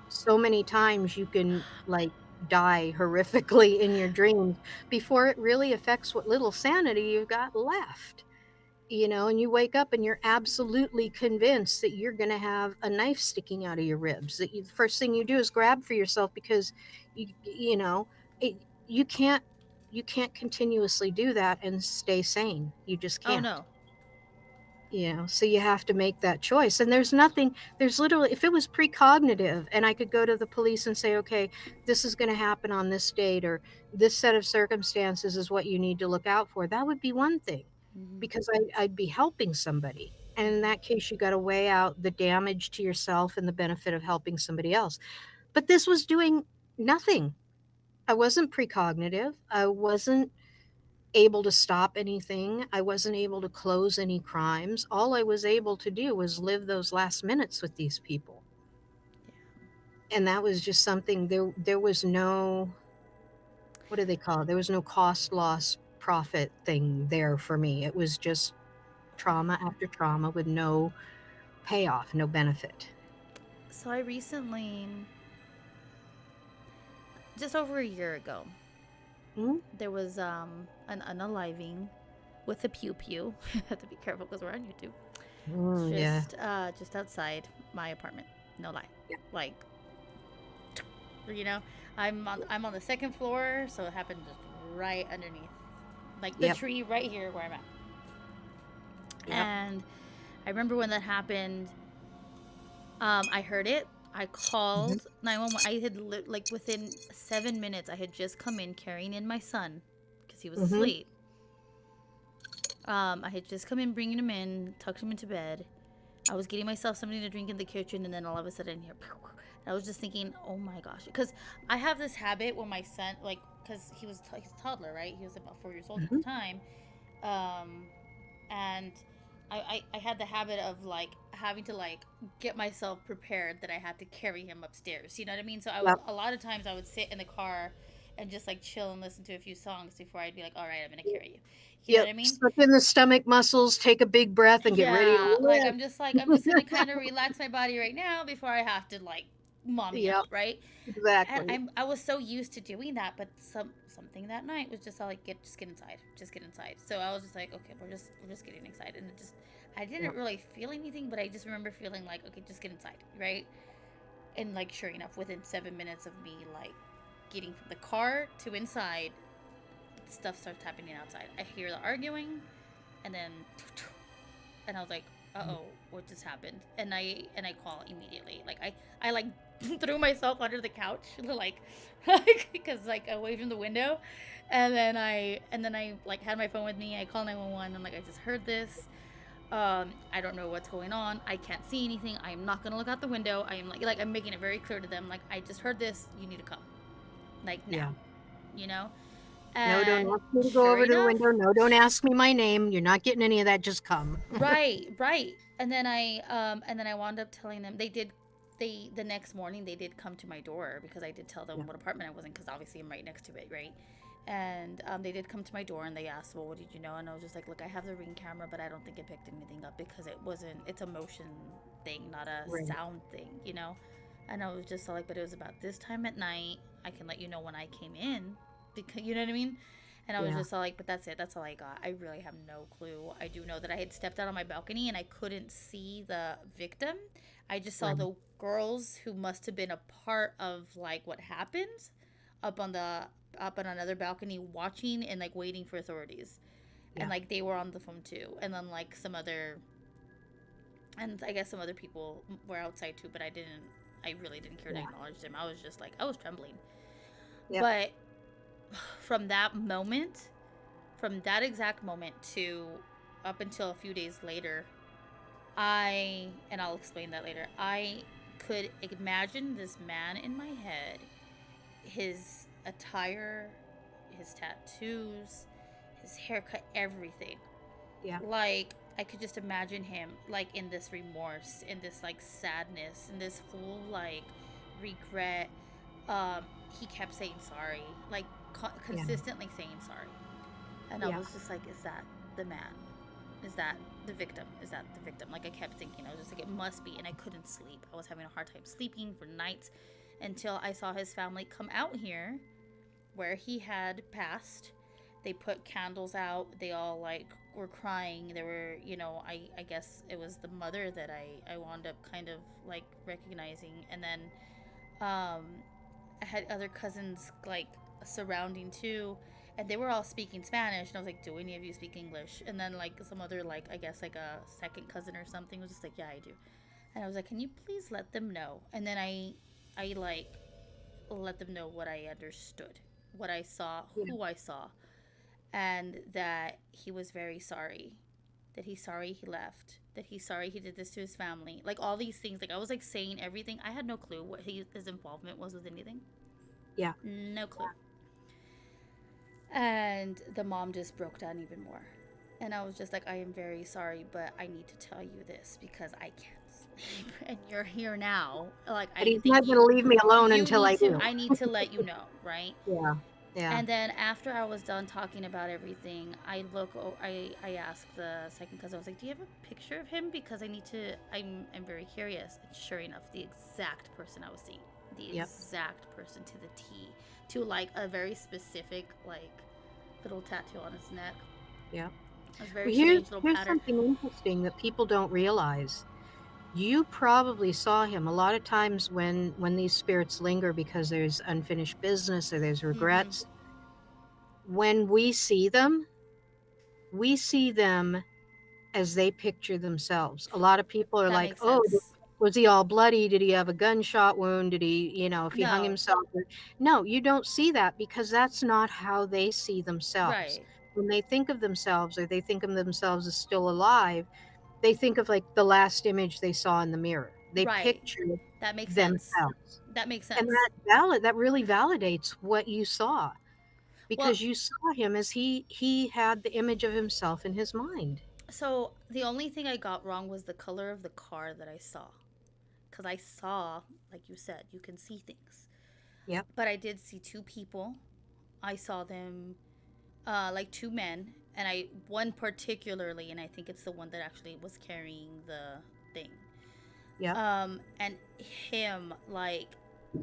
so many times you can like die horrifically in your dreams before it really affects what little sanity you've got left. And you wake up and you're absolutely convinced that you're going to have a knife sticking out of your ribs. The first thing you do is grab for yourself because you know you can't continuously do that and stay sane. You just Oh can't. no. So you have to make that choice. And there's literally, if it was precognitive and I could go to the police and say, okay, this is going to happen on this date, or this set of circumstances is what you need to look out for, that would be one thing, Hmm. because I'd be helping somebody. And in that Hmm. case, you got to weigh out the damage to yourself and the benefit of helping somebody else. But this was doing nothing. I wasn't precognitive. I wasn't able to stop anything. I wasn't able to close any crimes. All I was able to do was live those last minutes with these people. And that was just something, there was no, what do they call it? There was no cost loss profit thing there for me. It was just trauma after trauma with no payoff, no benefit. So I recently, just over a year ago, Mm, there was an unaliving with a pew pew. Have to be careful because we're on YouTube. yeah. Just outside my apartment. No lie. Yeah. Like, you know, I'm on the second floor, so it happened just right underneath, like the Yep. tree right here where I'm at. Yep. And I remember when that happened. I heard it. I Hmm. called 911. I had like within 7 minutes, I had just come in carrying in my son because he was Hmm. asleep. I had just come in, bringing him in, tucked him into bed. I was getting myself something to drink in the kitchen, and then all of a sudden, here, I was just thinking, oh my gosh, because I have this habit when my son, like, because he's a toddler, right? He was about 4 years old at the Hmm. time, um, and I had the habit of like having to like get myself prepared that I had to carry him upstairs. You know what I mean? So I would Yep. a lot of times I would sit in the car and just like chill and listen to a few songs before I'd be like, all right, I'm gonna carry you. You know what Yep. I mean? Suck in the stomach muscles, take a big breath, and get ready Yeah, like to I'm just gonna live. kind of relax my body right now before I have to like mommy Yep. up, right? And Exactly. I was so used to doing that, but something that night was just all like get inside, just get inside. So I was just like, okay, we're just getting inside, and it just I didn't Yep. really feel anything, but I just remember feeling like, okay, just get inside, right? And like sure enough, within 7 minutes of me like getting from the car to inside, stuff starts happening outside. I hear the arguing, and then and I was like, "Uh-oh, what just happened?" And I call immediately. Like I like threw myself under the couch, like because like away from the window, and then I like had my phone with me. I called 911. I'm like, I just heard this. I don't know what's going on. I can't see anything. I am not gonna look out the window. I am like I'm making it very clear to them. Like I just heard this. You need to come, like now, Yeah. you know. No, don't And ask me to go sure over to the enough, window. No, don't ask me my name. You're not getting any of that. Just come. right, right. And then I wound up telling them the next morning they did come to my door because I did tell them Yeah. what apartment I was in because obviously I'm right next to it, right? And they did come to my door and they asked, well, what did you know? And I was just like, look, I have the Ring camera, but I don't think it picked anything up because it's a motion thing, not a Right. sound thing, you know? And I was just like, but it was about this time at night. I can let you know when I came in because, you know what I mean? And I was Yeah. just all like, but that's it. That's all I got. I really have no clue. I do know that I had stepped out on my balcony and I couldn't see the victim. I just saw Right. the girls who must have been a part of like what happened up on the up on another balcony watching and like waiting for authorities. And Yeah. like they were on the phone too. And then like some other and I guess some other people were outside too, but I really didn't care to Yeah. acknowledge them. I was just like I was trembling. Yep. But from that moment, from that exact moment to up until a few days later, and I'll explain that later, I could imagine this man in my head, his attire, his tattoos, his haircut, everything. Yeah. Like, I could just imagine him, like, in this remorse, in this, like, sadness, in this full, like, regret. Um, he kept saying sorry, like, Yeah. consistently saying sorry. And I Yeah. was just like, is that the man? Is that the victim? Is that the victim? Like I kept thinking, I was just like, it must be. And I couldn't sleep. I was having a hard time sleeping for nights until I saw his family come out here where he had passed. They put candles out. They all like were crying. They were, I guess it was the mother that I wound up kind of like recognizing. And then um, I had other cousins like surrounding too, and they were all speaking Spanish. And I was like, "Do any of you speak English?" And then like some other like I guess like a second cousin or something was just like, "Yeah, I do." And I was like, "Can you please let them know?" And then I like let them know what I understood, what I saw, Yeah. who I saw, and that he was very sorry, that he's sorry he left, that he's sorry he did this to his family, like all these things. Like I was like saying everything. I had no clue what his involvement was with anything. Yeah. No clue. And the mom just broke down even more. And I was just like, I am very sorry, but I need to tell you this because I can't sleep. And you're here now. Like, But I he's think not going to leave me alone you until need I to, do. I need to let you know, right? Yeah. Yeah. And then after I was done talking about everything, I asked the second cousin, I was like, do you have a picture of him? Because I'm very curious. And sure enough, the exact person I was seeing, the Yep. exact person to the T, to like a very specific, like, little tattoo on his neck. Yep. It was a very Well, here's strange little here's pattern. something interesting that people don't realize. You probably saw him a lot of times when these spirits linger because there's unfinished business or there's Mm-hmm. regrets. When we see them as they picture themselves. A lot of people are That like, makes "Oh, sense. was he all bloody? Did he have a gunshot wound? Did he, if he hung No. himself?" No, you don't see that because that's not how they see themselves. Right. When they think of themselves or they think of themselves as still alive, they think of like the last image they saw in the mirror. They Right. picture That makes sense. themselves. That makes And sense. that really validates what you saw Well, because you saw him as he had the image of himself in his mind. so the only thing I got wrong was the color of the car that I saw. Because I saw, like you said, you can see things. Yep. But I did see two people. I saw them, like two men, and one particularly, and I think it's the one that actually was carrying the thing. Yep. And him, like,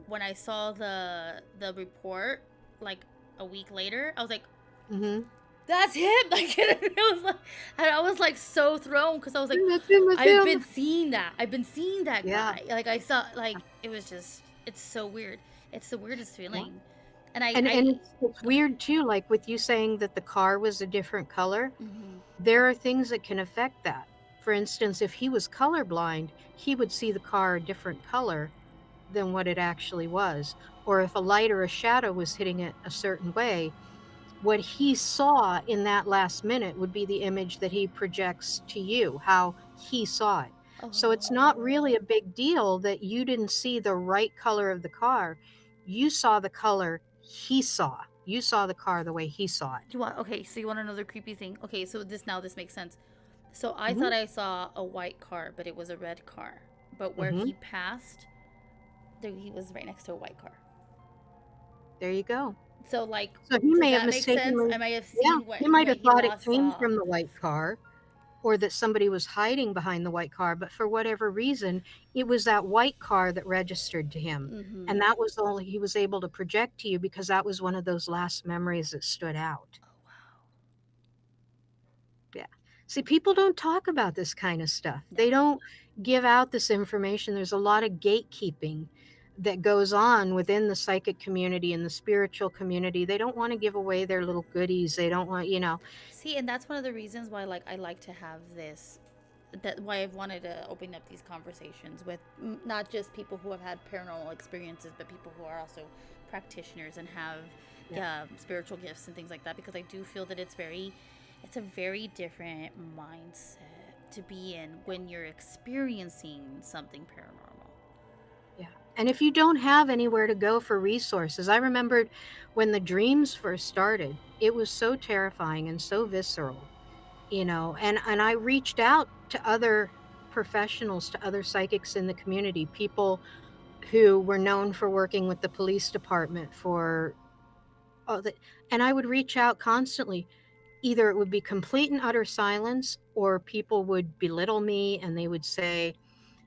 when I saw the report, like a week later, I was like, Mhm. that's him. Like, it was like, and I was like so thrown because I was like, That's him, that's I've him. been seeing that. I've been seeing that Yeah. guy. Like I saw, like it was just, it's so weird. It's the weirdest Yeah. feeling. And And I it's go ahead. weird too, like with you saying that the car was a different color. Mm-hmm. There are things that can affect that. For instance, if he was colorblind, he would see the car a different color than what it actually was. Or if a light or a shadow was hitting it a certain way, what he saw in that last minute would be the image that he projects to you, how he saw it. So it's not really Oh, a big deal that you didn't see the right color of the car. You saw the color he saw. You saw the car the way he saw it. you want okay? So you want another creepy thing? Okay, so this makes sense. So I Hmm. thought I saw a white car, but it was a red car. But where Hmm. he passed, he was right next to a white car. There you go. So like, So he does may have that make sense? mistakenly, I may have yeah, seen he might what have he thought it lost came saw. from the white car or that somebody was hiding behind the white car, but for whatever reason, it was that white car that registered to him. Mm-hmm. And that was all he was able to project to you because that was one of those last memories that stood out. Oh wow. Yeah. See, people don't talk about this kind of stuff. No. They don't give out this information. There's a lot of gatekeeping that goes on within the psychic community and the spiritual community. They don't want to give away their little goodies. They don't want. See, and that's one of the reasons why like I like to have this, that why I've wanted to open up these conversations with not just people who have had paranormal experiences, but people who are also practitioners and have Yeah. spiritual gifts and things like that. Because I do feel that it's a very different mindset to be in when you're experiencing something paranormal. Yeah. And if you don't have anywhere to go for resources, I remembered when the dreams first started, it was so terrifying and so visceral, and I reached out to other professionals, to other psychics in the community, people who were known for working with the police department for and I would reach out constantly. Either it would be complete and utter silence or people would belittle me and they would say,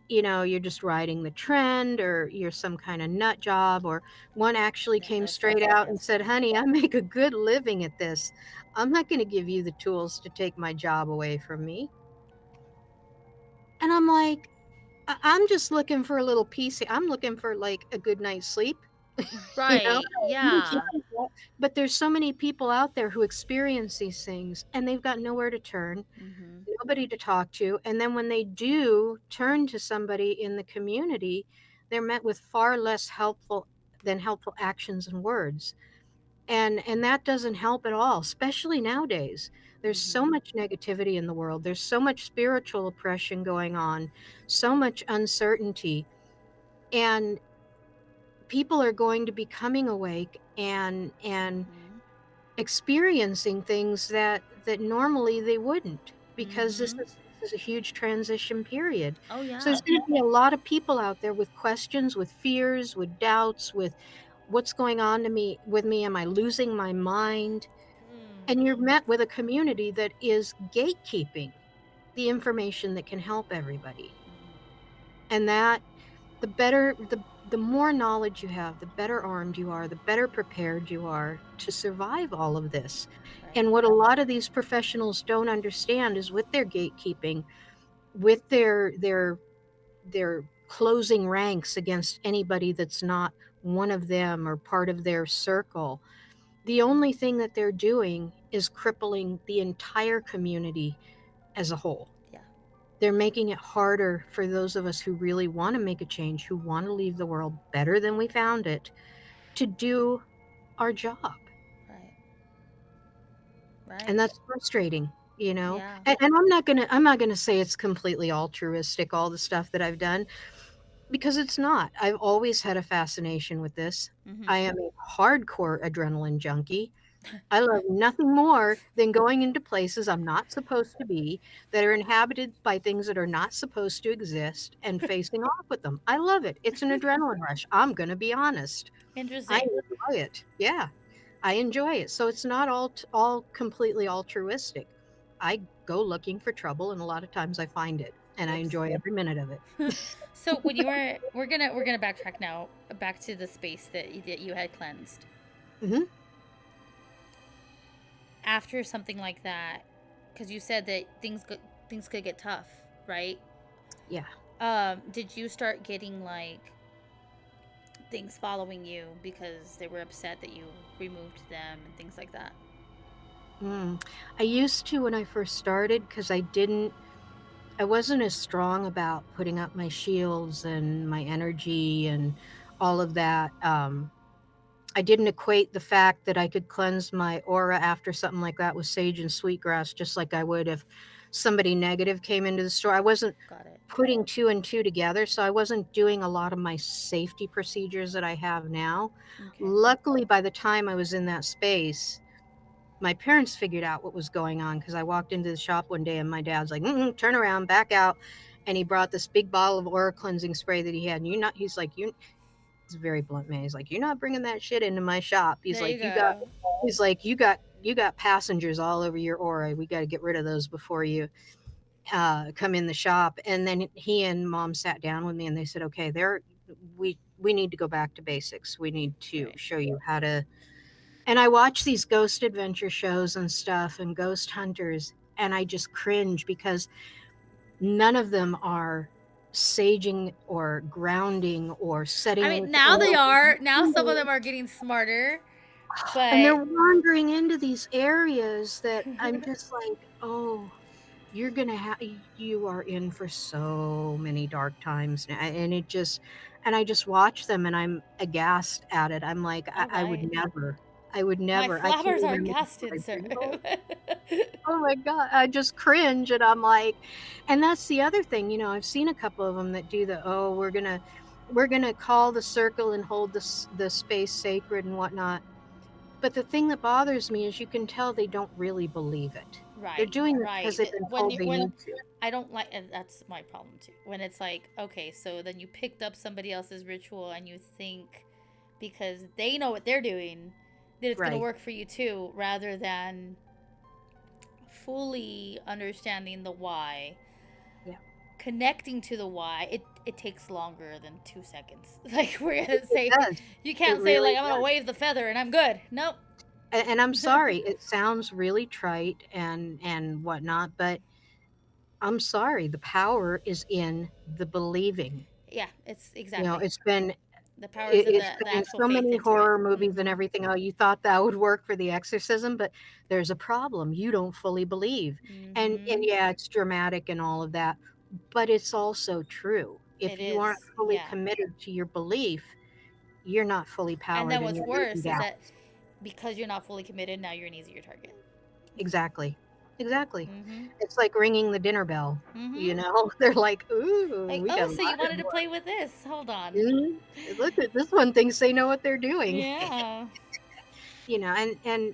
you're just riding the trend, or you're some kind of nut job. Or one actually Yeah, came that's straight out and yes. said, "Honey, I make a good living at this. I'm not going to give you the tools to take my job away from me." And I'm like, I'm just looking for a little peace. I'm looking for like a good night's sleep, you know? Right. Yeah. But there's so many people out there who experience these things, and they've got nowhere to turn, Mhm. nobody to talk to. And then when they do turn to somebody in the community, they're met with far less helpful actions and words. And that doesn't help at all, especially nowadays. There's so Mhm. much negativity in the world. There's so much spiritual oppression going on, so much uncertainty. And people are going to be coming awake and Mhm. experiencing things that normally they wouldn't, because this Mhm. is this is a huge transition period. Oh So there's yeah. going to be a lot of people out there with questions, with fears, with doubts, with what's going on to me with me. Am I losing my mind? Mm. And you're met with a community that is gatekeeping the information that can help everybody. Mhm. And that the more knowledge you have, the better armed you are, the better prepared you are to survive all of this. Right. And what a lot of these professionals don't understand is, with their gatekeeping, with their closing ranks against anybody that's not one of them or part of their circle, the only thing that they're doing is crippling the entire community as a whole. Yeah. They're making it harder for those of us who really want to make a change, who want to leave the world better than we found it, to do our job. Right. And Right. that's frustrating, you know. Yeah. And I'm not gonna say it's completely altruistic, all the stuff that I've done, because it's not. I've always had a fascination with this. I Mhm. am a hardcore adrenaline junkie. I love nothing more than going into places I'm not supposed to be, that are inhabited by things that are not supposed to exist, and facing off with them. I love it. It's an adrenaline rush. I'm going to be honest. I Interesting. enjoy it. Yeah, I enjoy it. So it's not all completely altruistic. I go looking for trouble, and a lot of times I find it, and I Whoops. enjoy every minute of it. So when you were, we're gonna backtrack now, back to the space that you had cleansed. Hmm. After something like that, because you said that things could get tough, right? Yeah. Did you start getting like things following you because they were upset that you removed them and things like that? Mm. I used to when I first started, because I wasn't as strong about putting up my shields and my energy and all of that. I didn't equate the fact that I could cleanse my aura after something like that with sage and sweetgrass, just like I would if somebody negative came into the store. I wasn't Got it. putting two and two together, so I wasn't doing a lot of my safety procedures that I have now. Okay. Luckily, by the time I was in that space, my parents figured out what was going on, because I walked into the shop one day and my dad's like, "Turn around, back out." And he brought this big bottle of aura cleansing spray that he had. And he's like, he's a very blunt man. He's like, "You're not bringing that shit into my shop." There you go. He's like, you got passengers all over your aura. We got to get rid of those before you come in the shop. And then he and mom sat down with me and they said, "Okay, we need to go back to basics. We need to Right. show you how to." And I watch these ghost adventure shows and stuff and ghost hunters, and I just cringe, because none of them are saging or grounding or I setting mean, in now they are. Now some of them are getting smarter, and they're but wandering into these areas that I'm just like, "Oh, you're gonna have you are in for so many dark times now." And I just watch them and I'm aghast at it. I'm like, all I would right. never, My I can't flabbers are remember what gasted, I sir. did. Oh my god, I just cringe, and I'm like, and that's the other thing, I've seen a couple of them that do the, "Oh, we're gonna call the circle and hold the space sacred and whatnot." But the thing that bothers me is, you can tell they don't really believe it. They're Right, doing it because right. they've been When told you they when need to. I don't like, and that's my problem too. When it's like, okay, so then you picked up somebody else's ritual and you think because they know what they're doing that it's gonna Right. work for you too, rather than fully understanding the why. Yeah. connecting to the why, it takes longer than 2 seconds. Like, we're gonna It say, does. you It can't say really like, I'm gonna does. wave the feather and I'm good. Nope. And I'm sorry, it sounds really trite and whatnot, but I'm sorry, the power is in the believing. Yeah, it's You know, exactly. The power's it, in it's the been in actual so faith many into it. horror movies and Mm-hmm. everything. Oh, you thought that would work for the exorcism, but there's a problem. You don't fully believe. And Mm-hmm. yeah, it's dramatic and all of that, but it's also true. It If you aren't is, fully yeah. committed to your belief, you're not fully And powered then and what's you're letting worse is down. that because you're not fully committed, now you're an easier target. Exactly. Exactly. Mm-hmm. It's like ringing the dinner bell. Mm-hmm. You know, they're like, "Ooh, Like, we got oh, a so you lot wanted of to play with this? Hold on. mhm. Look at this one thinks they know what they're doing." Yeah. You know,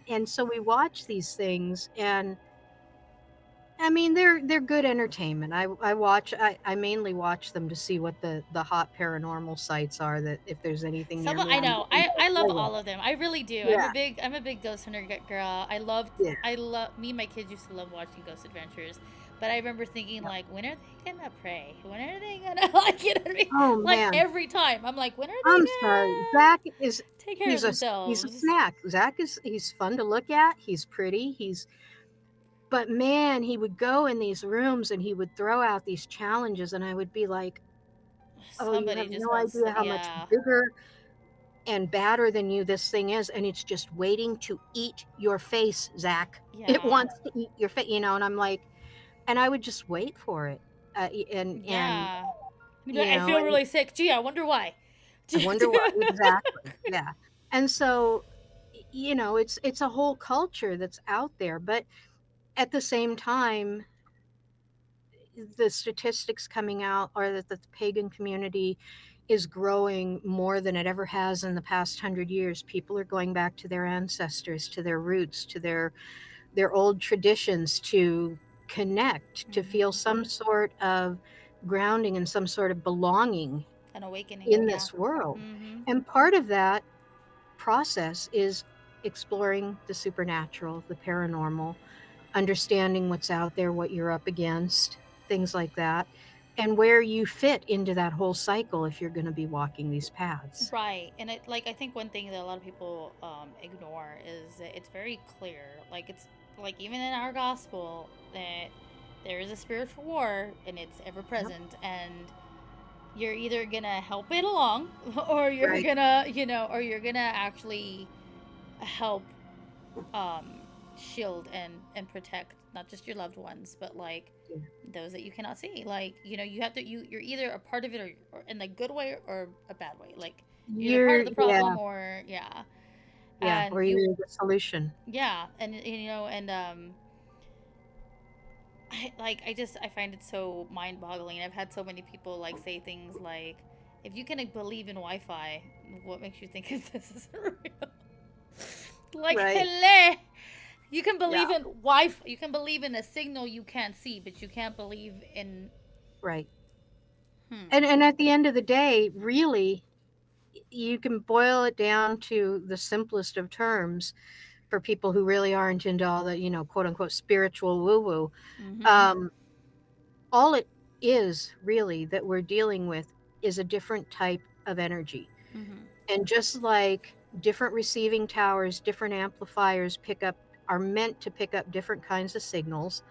and so we watch these things, and I mean, they're good entertainment. I mainly watch them to see what the hot paranormal sites are, that if there's anything near Some me, I I'm know. going to I love play with. all of them. I really do. Yeah, I'm a big ghost hunter girl. yeah, I love me and my kids used to love watching Ghost Adventures. But I remember thinking yeah. like, when are they gonna pray? When are they gonna like, you know what I mean? Oh Like man, every time. I'm like, when are they I'm sorry. gonna Zach is take care of he's a themselves? snack. Zach is he's fun to look at. He's pretty. He's but man, he would go in these rooms and he would throw out these challenges, and I would be like, "Oh, you Somebody have just no wants idea to, how much yeah. bigger and badder than you this thing is, and it's just waiting to eat your face, Zach. It Yeah. wants to eat your face, you know." And I'm like, and I would just wait for it, and Yeah. You'd be like, you I know, feel and really sick. Gee, I wonder why. I wonder why exactly, yeah. And so, you know, it's a whole culture that's out there, but at the same time, the statistics coming out are that the pagan community is growing more than it ever has in the past 100 years. People are going back to their ancestors, to their roots, to their old traditions, to connect, to feel Mm-hmm. some sort of grounding and some sort of belonging An awakening. in Yeah. this world. Mm-hmm. And part of that process is exploring the supernatural, the paranormal, understanding what's out there, what you're up against, things like that, and where you fit into that whole cycle if you're going to be walking these paths. Right. And it, like, I think one thing that a lot of people ignore is that it's very clear. Like, it's like even in our gospel that there is a spiritual war and it's ever Yep. present, and you're either gonna help it along or you're Right. gonna, or you're gonna actually help um shield and protect not just your loved ones, but like Yeah. those that you cannot see. Like, you have to, you're either a part of it, or in a good way or a bad way. Like, you're either part of the Yeah, problem or, yeah. yeah, And or you, you're the solution. yeah. And and I find it so mind-boggling. I've had so many people like say things like, if you can believe in Wi-Fi, what makes you think this isn't real? Like, Right. hello. You can Yeah. believe in Wi-Fi. You can believe in a signal you can't see, but you can't believe in. Right. Hmm. And at the end of the day, really, you can boil it down to the simplest of terms for people who really aren't into all the, quote unquote spiritual woo woo. Mm-hmm. Um, all it is really that we're dealing with is a different type of energy. Mm-hmm. And just like different receiving towers, different amplifiers are meant to pick up different kinds of signals,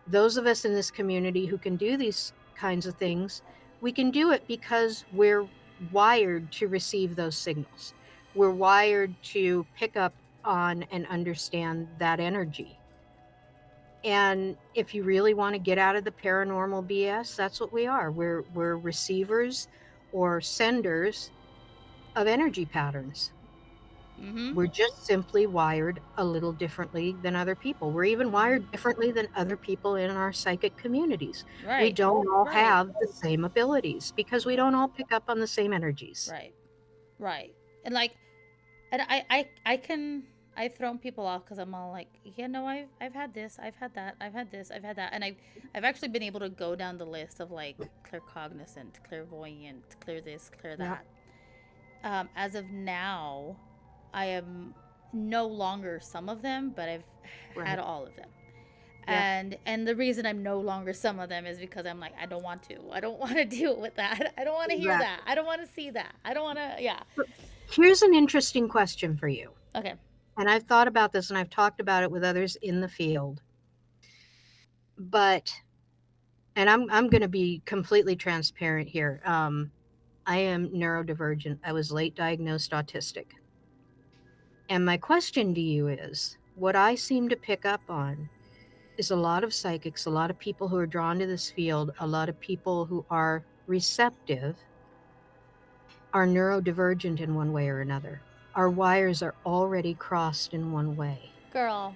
those of us in this community who can do these kinds of things, we can do it because we're wired to receive those signals. We're wired to pick up on and understand that energy. And if you really want to get out of the paranormal BS, that's what we are. We're receivers or senders of energy patterns. Mm-hmm. We're just simply wired a little differently than other people. We're even Mm-hmm. wired differently than other people in our psychic communities. We Right. don't all Right. have the same abilities because we don't all pick up on the same energies. Right. Right. And like, and I can, I've thrown people off because I'm all like, yeah, no, I've had this, I've had that, I've had this, I've had that, and I've actually been able to go down the list of like claircognizant, clairvoyant, clear this, clear Yeah, that. As of now, I am no longer some of them, but I've had right. all of them. Yeah. And the reason I'm no longer some of them is because I'm like, I don't want to. I don't want to deal with that. I don't want to hear that. Exactly. I don't want to see that. I don't want to. Yeah. But here's an interesting question for you. Okay. And I've thought about this and I've talked about it with others in the field. But and I'm going to be completely transparent here. I am neurodivergent. I was late diagnosed autistic. And my question to you is, what I seem to pick up on is a lot of psychics, a lot of people who are drawn to this field, a lot of people who are receptive are neurodivergent in one way or another. Our wires are already crossed in one way. Girl,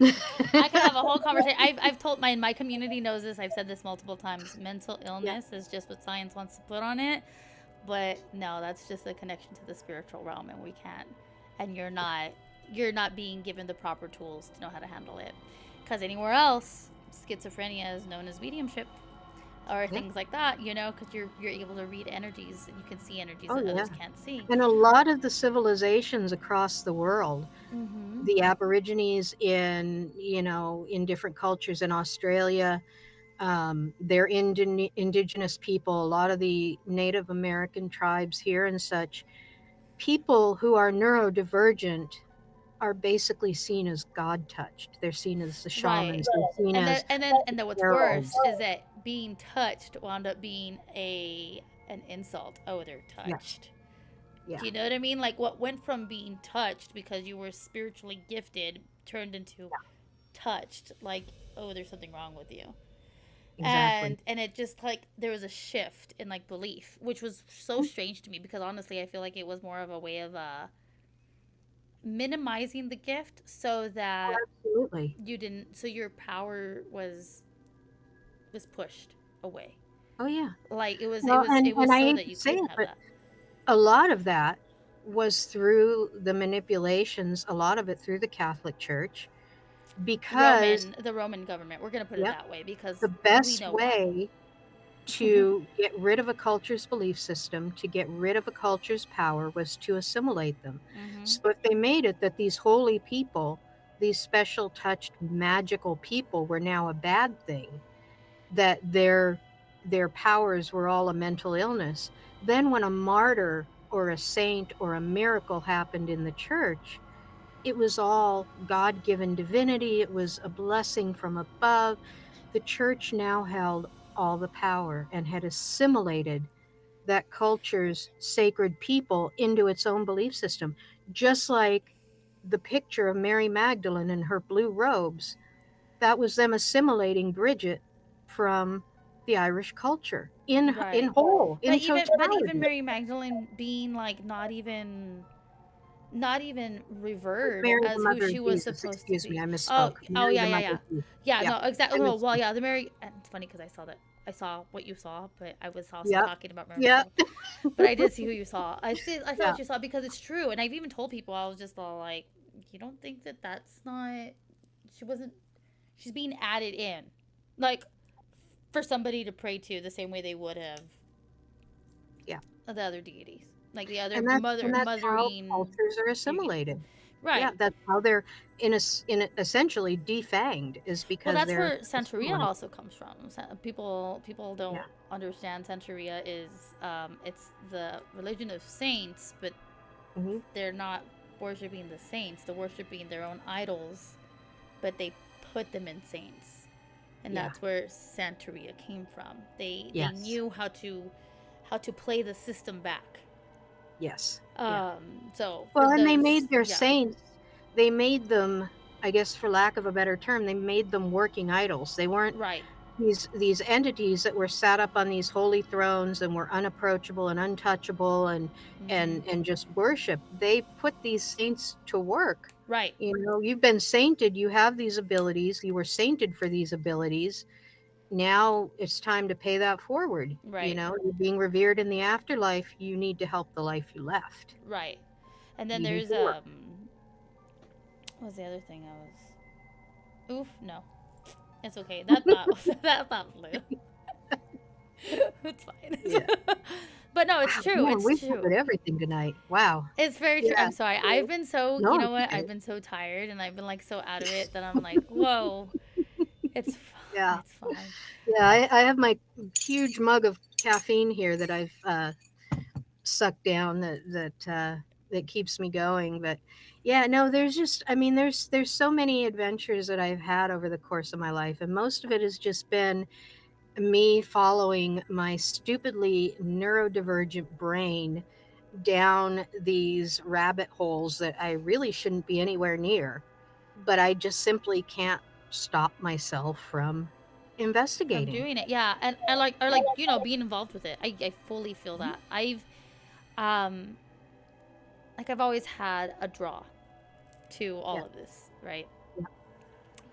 I could have a whole conversation. I've told my community knows this. I've said this multiple times. Mental Yeah. illness is just what science wants to put on it, but no, that's just a connection to the spiritual realm, and we can't. And you're not being given the proper tools to know how to handle it. Because anywhere else, schizophrenia is known as mediumship or Yeah. things like that. Because you're able to read energies and you can see energies Oh, that yeah. others can't see. And a lot of the civilizations across the world, Mm-hmm. the Aborigines in different cultures in Australia, they're indigenous people, a lot of the Native American tribes here and such, people who are neurodivergent are basically seen as God touched. They're seen as the Right. shamans. They're seen And then as and then what's heralds. worse is that being touched wound up being an insult. Oh, they're Yeah, touched. yeah, Do you know what I mean? Like what went from being touched because you were spiritually gifted turned into touched. Like, oh, there's something wrong with you. exactly. And it just like there was a shift in like belief, which was so strange to me because honestly I feel like it was more of a way of minimizing the gift so Oh, that absolutely. you didn't so your power was pushed away. Oh, yeah. Like it was it Well, was it and was I so hate that to you say couldn't it, have but that. a lot of that was through the manipulations, a lot of it through the Catholic Church, because, The Roman government. We're gonna put it yep, that way because the we best know why. way to get rid of a culture's belief system, to get rid of a culture's power, was to assimilate them. Mm-hmm. So if they made it that these holy people, these special touched magical people were now a bad thing, that their powers were all a mental illness, then when a martyr or a saint or a miracle happened in the church, it was all God-given divinity. It was a blessing from above. The church now held all the power and had assimilated that culture's sacred people into its own belief system, just like the picture of Mary Magdalene in her blue robes. That was them assimilating Bridget from the Irish culture in Right. whole, in But even totality. Mary Magdalene being like not even revered Mary, the as who mother of she was Jesus, supposed to excuse me, be. I Oh, misspoke. oh Mary, yeah, the yeah, mother yeah. of Jesus. Yeah, Yeah, no, exactly. I No, well, misspoke. yeah, the Mary and it's funny because I saw what you saw, but I was also Yep, talking about Mary yep, Magdalene. But I did see who you saw. I saw yeah. what you saw because it's true. And I've even told people I was just all like, you don't think that that's not she wasn't she's being added in. Like for somebody to pray to the same way they would have Yeah. the other deities, like the other And that's how mothering cultures are deities. assimilated. Yeah, Right. that's how they're essentially defanged, is Well, because that's they're where Santeria assimilated. also comes from. People Yeah. don't understand Santeria is it's the religion of saints, but Hmm. they're not worshiping the saints. They're worshiping their own idols, but they put them in saints, and Yeah. that's where Santeria came from. They Yes. knew how to play the system back. Yes. Yeah. So for Well, and they those, made their yeah, saints, they made them, I guess for lack of a better term, they made them working idols. They weren't right. these entities that were sat up on these holy thrones and were unapproachable and untouchable Hmm. and just worship. They put these saints to work. Right. You've been sainted, you have these abilities, you were sainted for these abilities. Now it's time to pay that forward. Right. You're being revered in the afterlife. You need to help the life you left. Right. And then You need there's to work. what was the other thing I was oof, no. It's okay. That thought that thought flew. It's fine. Yeah. But no, it's Wow, true. man, It's we true. covered everything tonight. Wow. It's very true. Yeah. I'm sorry. I've been so, you No, know it's what? okay. I've been so tired and I've been like so out of it that I'm like, whoa. It's fine. Yeah. It's fine. Yeah, I have my huge mug of caffeine here that I've sucked down that keeps me going. But yeah, no, there's just, I mean, there's so many adventures that I've had over the course of my life, and most of it has just been me following my stupidly neurodivergent brain down these rabbit holes that I really shouldn't be anywhere near, but I just simply can't stop myself from From investigating. doing it, yeah, and being involved with it. I fully feel Mhm. that. Um I've always had a draw to all Yeah. of this, right? Yeah.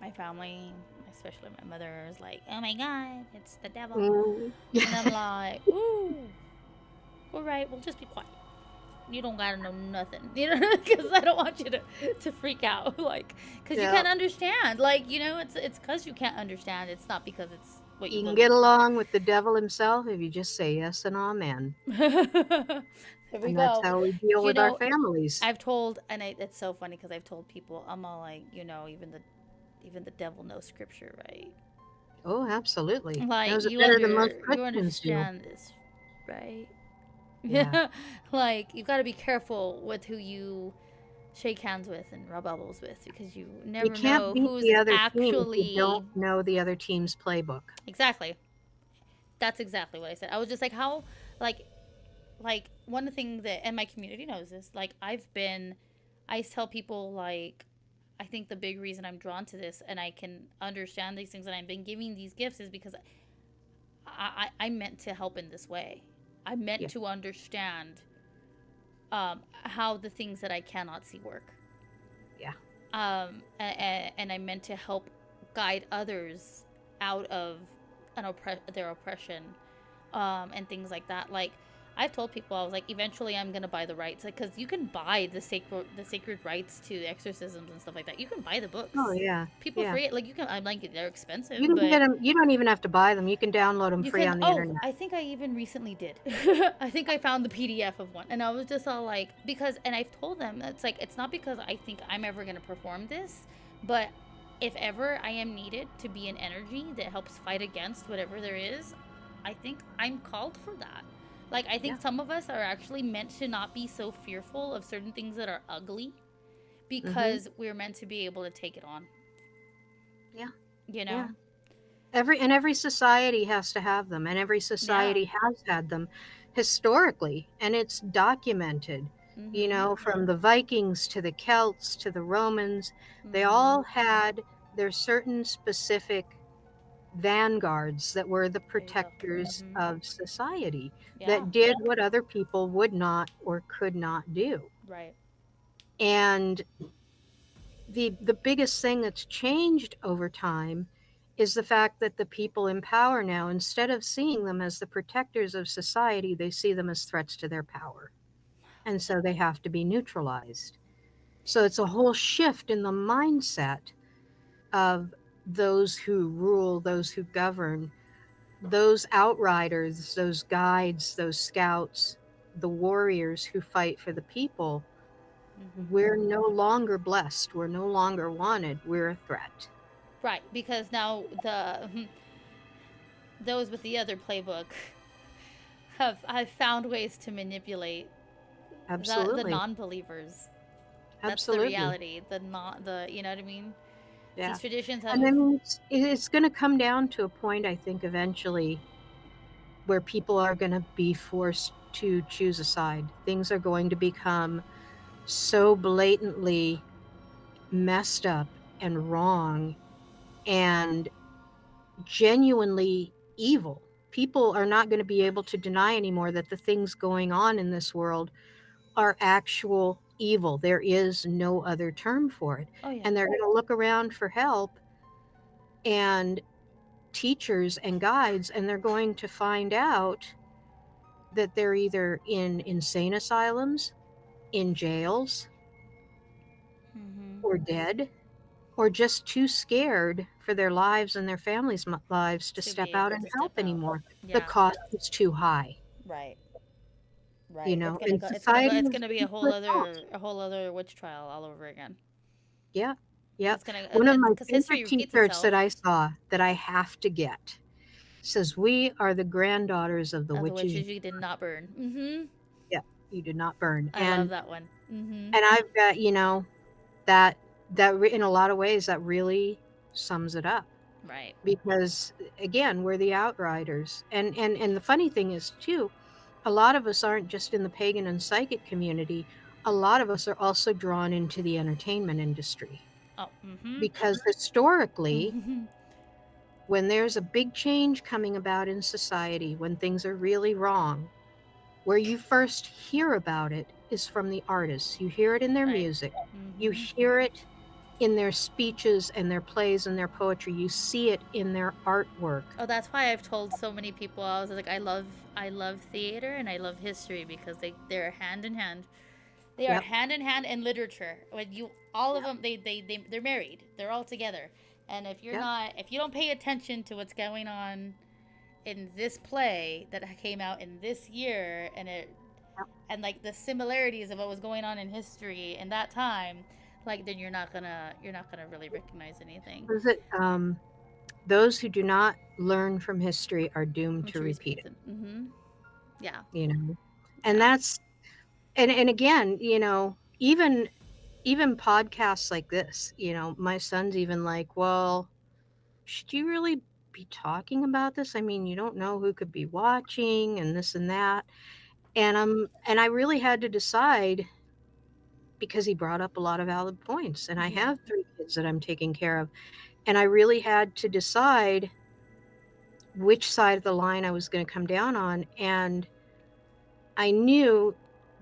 My family, especially my mother, is like, "Oh my god, it's the devil," Mm. and I'm like, "Ooh, all right, well, just be quiet. You don't gotta know nothing, because I don't want you to freak out, like, because you Yeah. can't understand, like, it's because you can't understand. It's not because it's what you You can believe." get along with the devil himself if you just say yes and amen. There we And that's go. how we deal You with our know, families. I've told, and it's so funny because I've told people, I'm all like, even the devil knows scripture, right? Oh, absolutely. Like Knows it better than most you Christians do. understand this, right? Yeah. Yeah, like you got to be careful with who you shake hands with and rub elbows with, because you You never can't know beat who's the other team if you actually. don't know the other team's playbook. Exactly. That's exactly what I said. I was just like, how, like, one of the things that, and my community knows this, like, I tell people, like, I think the big reason I'm drawn to this and I can understand these things and I've been giving these gifts is because I meant to help in this way. I meant Yeah. to understand how the things that I cannot see work. Yeah. And I meant to help guide others out of their oppression, and things like that. Like, I've told people, I was like, eventually I'm gonna buy the rights, because you can buy the sacred rights to exorcisms and stuff like that. You can buy the Oh, books. yeah. People Yeah. free it. Like, you can. I'm like, they're You expensive, can get but them. You don't even have to buy them. You can download them you free can. on the Oh, internet. I think I even recently did. I think I found the PDF of one, and I was just all like, because, and I've told them, it's like, it's not because I think I'm ever gonna perform this, but if ever I am needed to be an energy that helps fight against whatever there is, I think I'm called for that. Like, I Yeah. think some of us are actually meant to not be so fearful of certain things that are ugly, Mm-hmm. because we're meant to be able to take it on. Yeah. You Yeah. know? Every society has to have them, and every Yeah. society has had them historically, and it's documented. Mhm. From the Vikings to the Celts to the Romans, they Mhm. all had their certain specific vanguards that were the There you go. protectors Mhm. of society Yeah. that did what other people would not or could not do. Right. And the biggest thing that's changed over time is the fact that the people in power now, instead of seeing them as the protectors of society, they see them as threats to their power. And so they have to be neutralized. So it's a whole shift in the mindset of those who rule, those who govern, those outriders, those guides, those scouts, the warriors who fight for the people. Mhm. We're no longer blessed. We're no longer wanted. We're a threat. Right, because now those with the other playbook have found ways to manipulate the Absolutely. non-believers. That's the Absolutely. reality. The not the you know what I mean? Yeah. These traditions And I have. mean, it's going to come down to a point, I think, eventually where people are going to be forced to choose a side. Things are going to become so blatantly messed up and wrong and genuinely evil. People are not going to be able to deny anymore that the things going on in this world are actual evil. There is no other term for it. Oh yeah. And they're going to look around for help and teachers and guides, and they're going to find out that they're either in insane asylums, in jails, Mhm. or dead, or just too scared for their lives and their families' lives to To be step out able and to help step out. anymore. The Yeah. cost is too high, Right. Right. It's gonna and go. It's gonna go. society It's is gonna be deeply fault. a whole other witch trial all over again. Yeah. Yep. It's gonna One of my because history favorite repeats t-shirts that itself. I saw that I have to get says, "We are the granddaughters of the Of the witches." witches you did not burn. Mm-hmm. Yep, you did not burn. I love that one. Mm-hmm. And I've got, that in a lot of ways that really sums it up Right. because again, we're the outriders. And the funny thing is too, a lot of us aren't just in the pagan and psychic community. A lot of us are also drawn into the entertainment industry Oh. Mm-hmm. because historically, Mm-hmm. when there's a big change coming about in society, when things are really wrong, where you first hear about it is from the artists. You hear it in their Right. music, you Mm-hmm. hear it in their speeches and their plays and their poetry, you see it in their artwork. Oh, that's why I've told so many people. I was like, I love theater and I love history because they're hand in hand. They are Yep. hand in hand in literature. When you all of Yep. them, they're married. They're all together. And Yep. if you don't pay attention to what's going on in this play that came out in this year, Yep. and like the similarities of what was going on in history in that time, like then you're not gonna really recognize anything. Was it those who do not learn from history are doomed I'm to sure he's repeat it, painted. Mm-hmm. Yeah. you know? And Yeah. that's and again, even podcasts like this, my son's even like, well, should you really be talking about this? I mean, you don't know who could be watching and this and that. And I really had to decide because he brought up a lot of valid points. And I Mm-hmm. have 3 kids that I'm taking care of. And I really had to decide which side of the line I was going to come down on. And I knew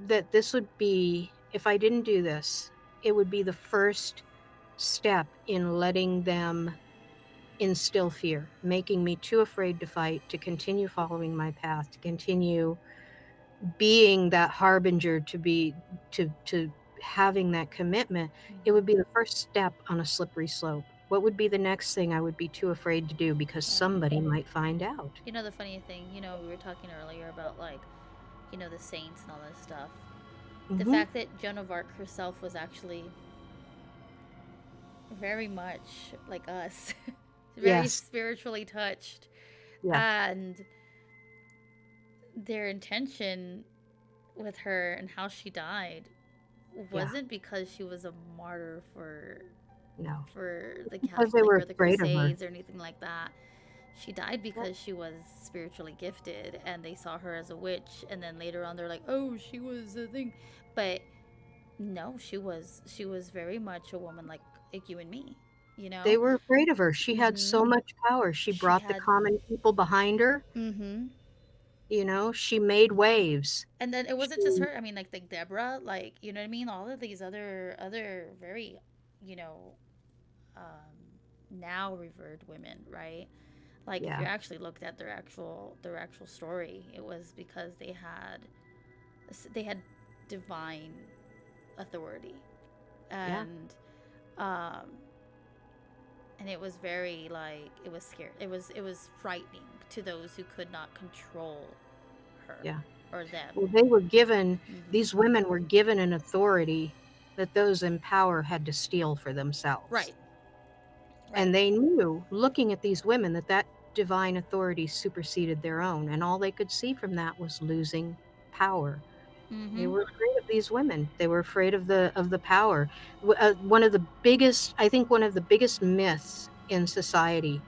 that this would be, if I didn't do this, it would be the first step in letting them instill fear, making me too afraid to fight, to continue following my path, to continue being that harbinger, to having that commitment. It would Mm-hmm. be the first step on a slippery slope. What would be the next thing I would be too afraid to do because Right. somebody might find out? You know the funny thing, we were talking earlier about like, the saints and all this stuff. The Hmm. fact that Joan of Arc herself was actually very much like us, very Yes. spiritually touched, Yeah. and their intention with her and how she died Yeah. wasn't because she was a martyr No. for the Because they Catholic were or the afraid of her. Crusades or anything like that. She died Yep. because she was spiritually gifted and they saw her as a witch, and then later on they're like, "Oh, she was a thing." But no, she was very much a woman like you and me, you They know? were afraid of her. She had so Mhm. much power. She She brought the had common people behind her. mhm. She made waves. And then it wasn't just She, her. I mean, like Deborah, like, you know what I mean? All of these other very, you know, now revered women, right? Like if you yeah, actually looked at their actual story, it was because they had divine authority, yeah, and um and it was very like it was scary. It was frightening to those who could not control her yeah. or them. Well, Hmm. these women were given an authority that those in power had to steal for themselves. Right, right. And they knew, looking at these women, that divine authority superseded their own. And all they could see from that was losing power. They Hmm. were afraid of these women. They were afraid of the power. One of the biggest myths in society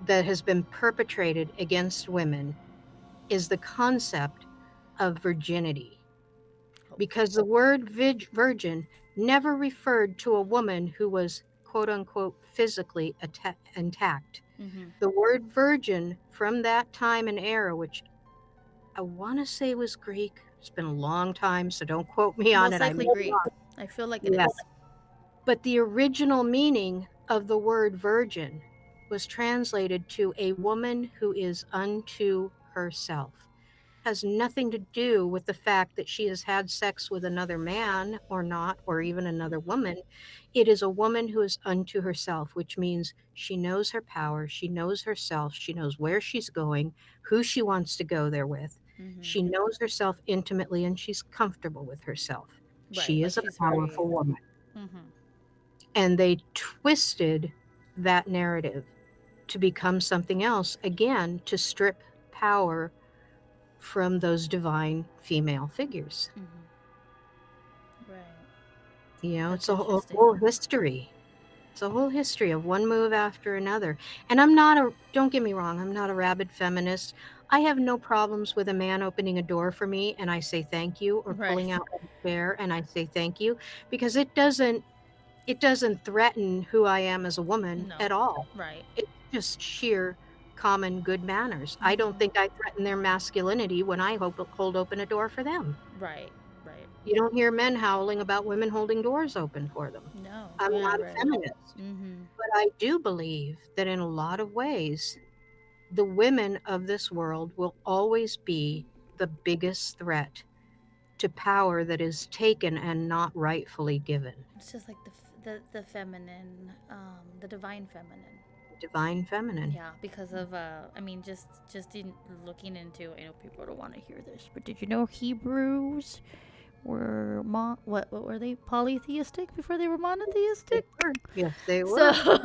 that has been perpetrated against women is the concept of virginity, Oh. because the word virgin never referred to a woman who was quote unquote physically intact. Hmm. The word virgin from that time and era, which I want to say was Greek. It's been a long time, so don't quote me on Most it. I likely may be Greek. wrong. I feel like it Yes. is. But the original meaning of the word virgin was translated to a woman who is unto herself. Has nothing to do with the fact that she has had sex with another man or not, or even another woman. It is a woman who is unto herself, which means she knows her power, she knows herself, she knows where she's going, who she wants to go there with. Hmm. She knows herself intimately and she's comfortable with herself. Right. She Like is a she's very. powerful woman. Hmm. And they twisted that narrative to become something else, again, to strip power from those divine female figures. Right. You know, That's it's a interesting. whole history. It's a whole history of one move after another. And I'm not a, don't get me wrong, I'm not a rabid feminist. I have no problems with a man opening a door for me and I say thank you, or pulling Right. out a chair and I say thank you, because it doesn't threaten who I am as a woman No. at all. Right. It's just sheer common good manners. I don't Mm-hmm. think I threaten their masculinity when I hold open a door for them. Right. Right. You don't hear men howling about women holding doors open for them. No. I'm Yeah. not a Right. feminist, Mm-hmm. but I do believe that in a lot of ways, the women of this world will always be the biggest threat to power that is taken and not rightfully given. It's just like the feminine, the divine feminine. Divine feminine. Yeah, because of I mean, just in looking into, I know people don't want to hear this, but did you know Hebrews were what were they, polytheistic before they were They monotheistic? were. Yes, they So were.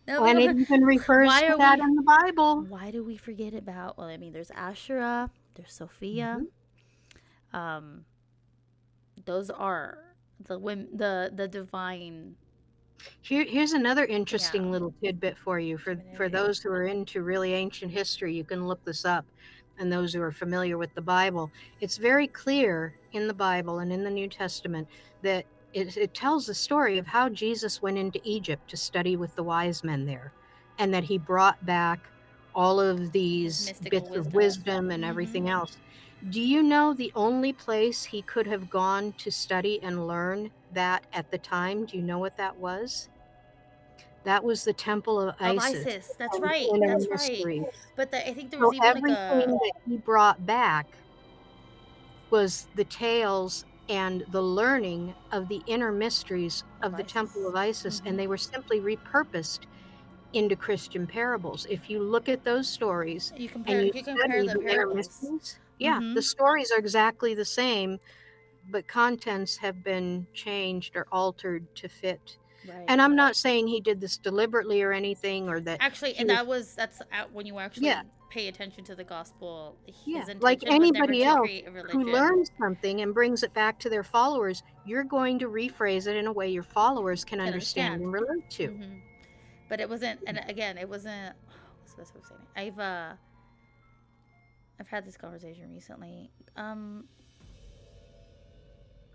no, we And it don't. even refers Why to are that we? in the Bible. Why do we forget about? Well, I mean, there's Asherah, there's Sophia. Mhm. Um, those are the women, the divine. Here's another Yeah, interesting little tidbit for you. For femininity. those who are into really ancient history, you can look this up. And those who are familiar with the Bible, it's very clear in the Bible and in the New Testament that it tells the story of how Jesus went into Egypt to study with the wise men there, and that he brought back all of His these mystical bits of wisdom. wisdom and Mm-hmm. everything else. Do you know the only place he could have gone to study and learn that at the time? Do you know what that was? That was the temple of Of Isis Isis. That's and right. inner That's right. mysteries. But I think there So was even like a. everything that he brought back was the tales and the learning of the inner mysteries Of of the temple Isis. of Isis, Mm-hmm. and they were simply repurposed into Christian parables. If you look at those stories and you You compare study the the inner parables. mysteries, yeah, Mm-hmm. the stories are exactly the same, but contents have been changed or altered to fit. Right. And I'm not saying he did this deliberately or anything, or that Actually, he and was, that's when you yeah, actually pay attention to the gospel. yeah, His like intention was never anybody to else create a who religion. learns something and brings it back to their followers, you're going to rephrase it in a way your followers can Can understand understand. and relate to. Mm-hmm. But it wasn't. And again, it wasn't. What's the best way of saying it? I've had this conversation recently.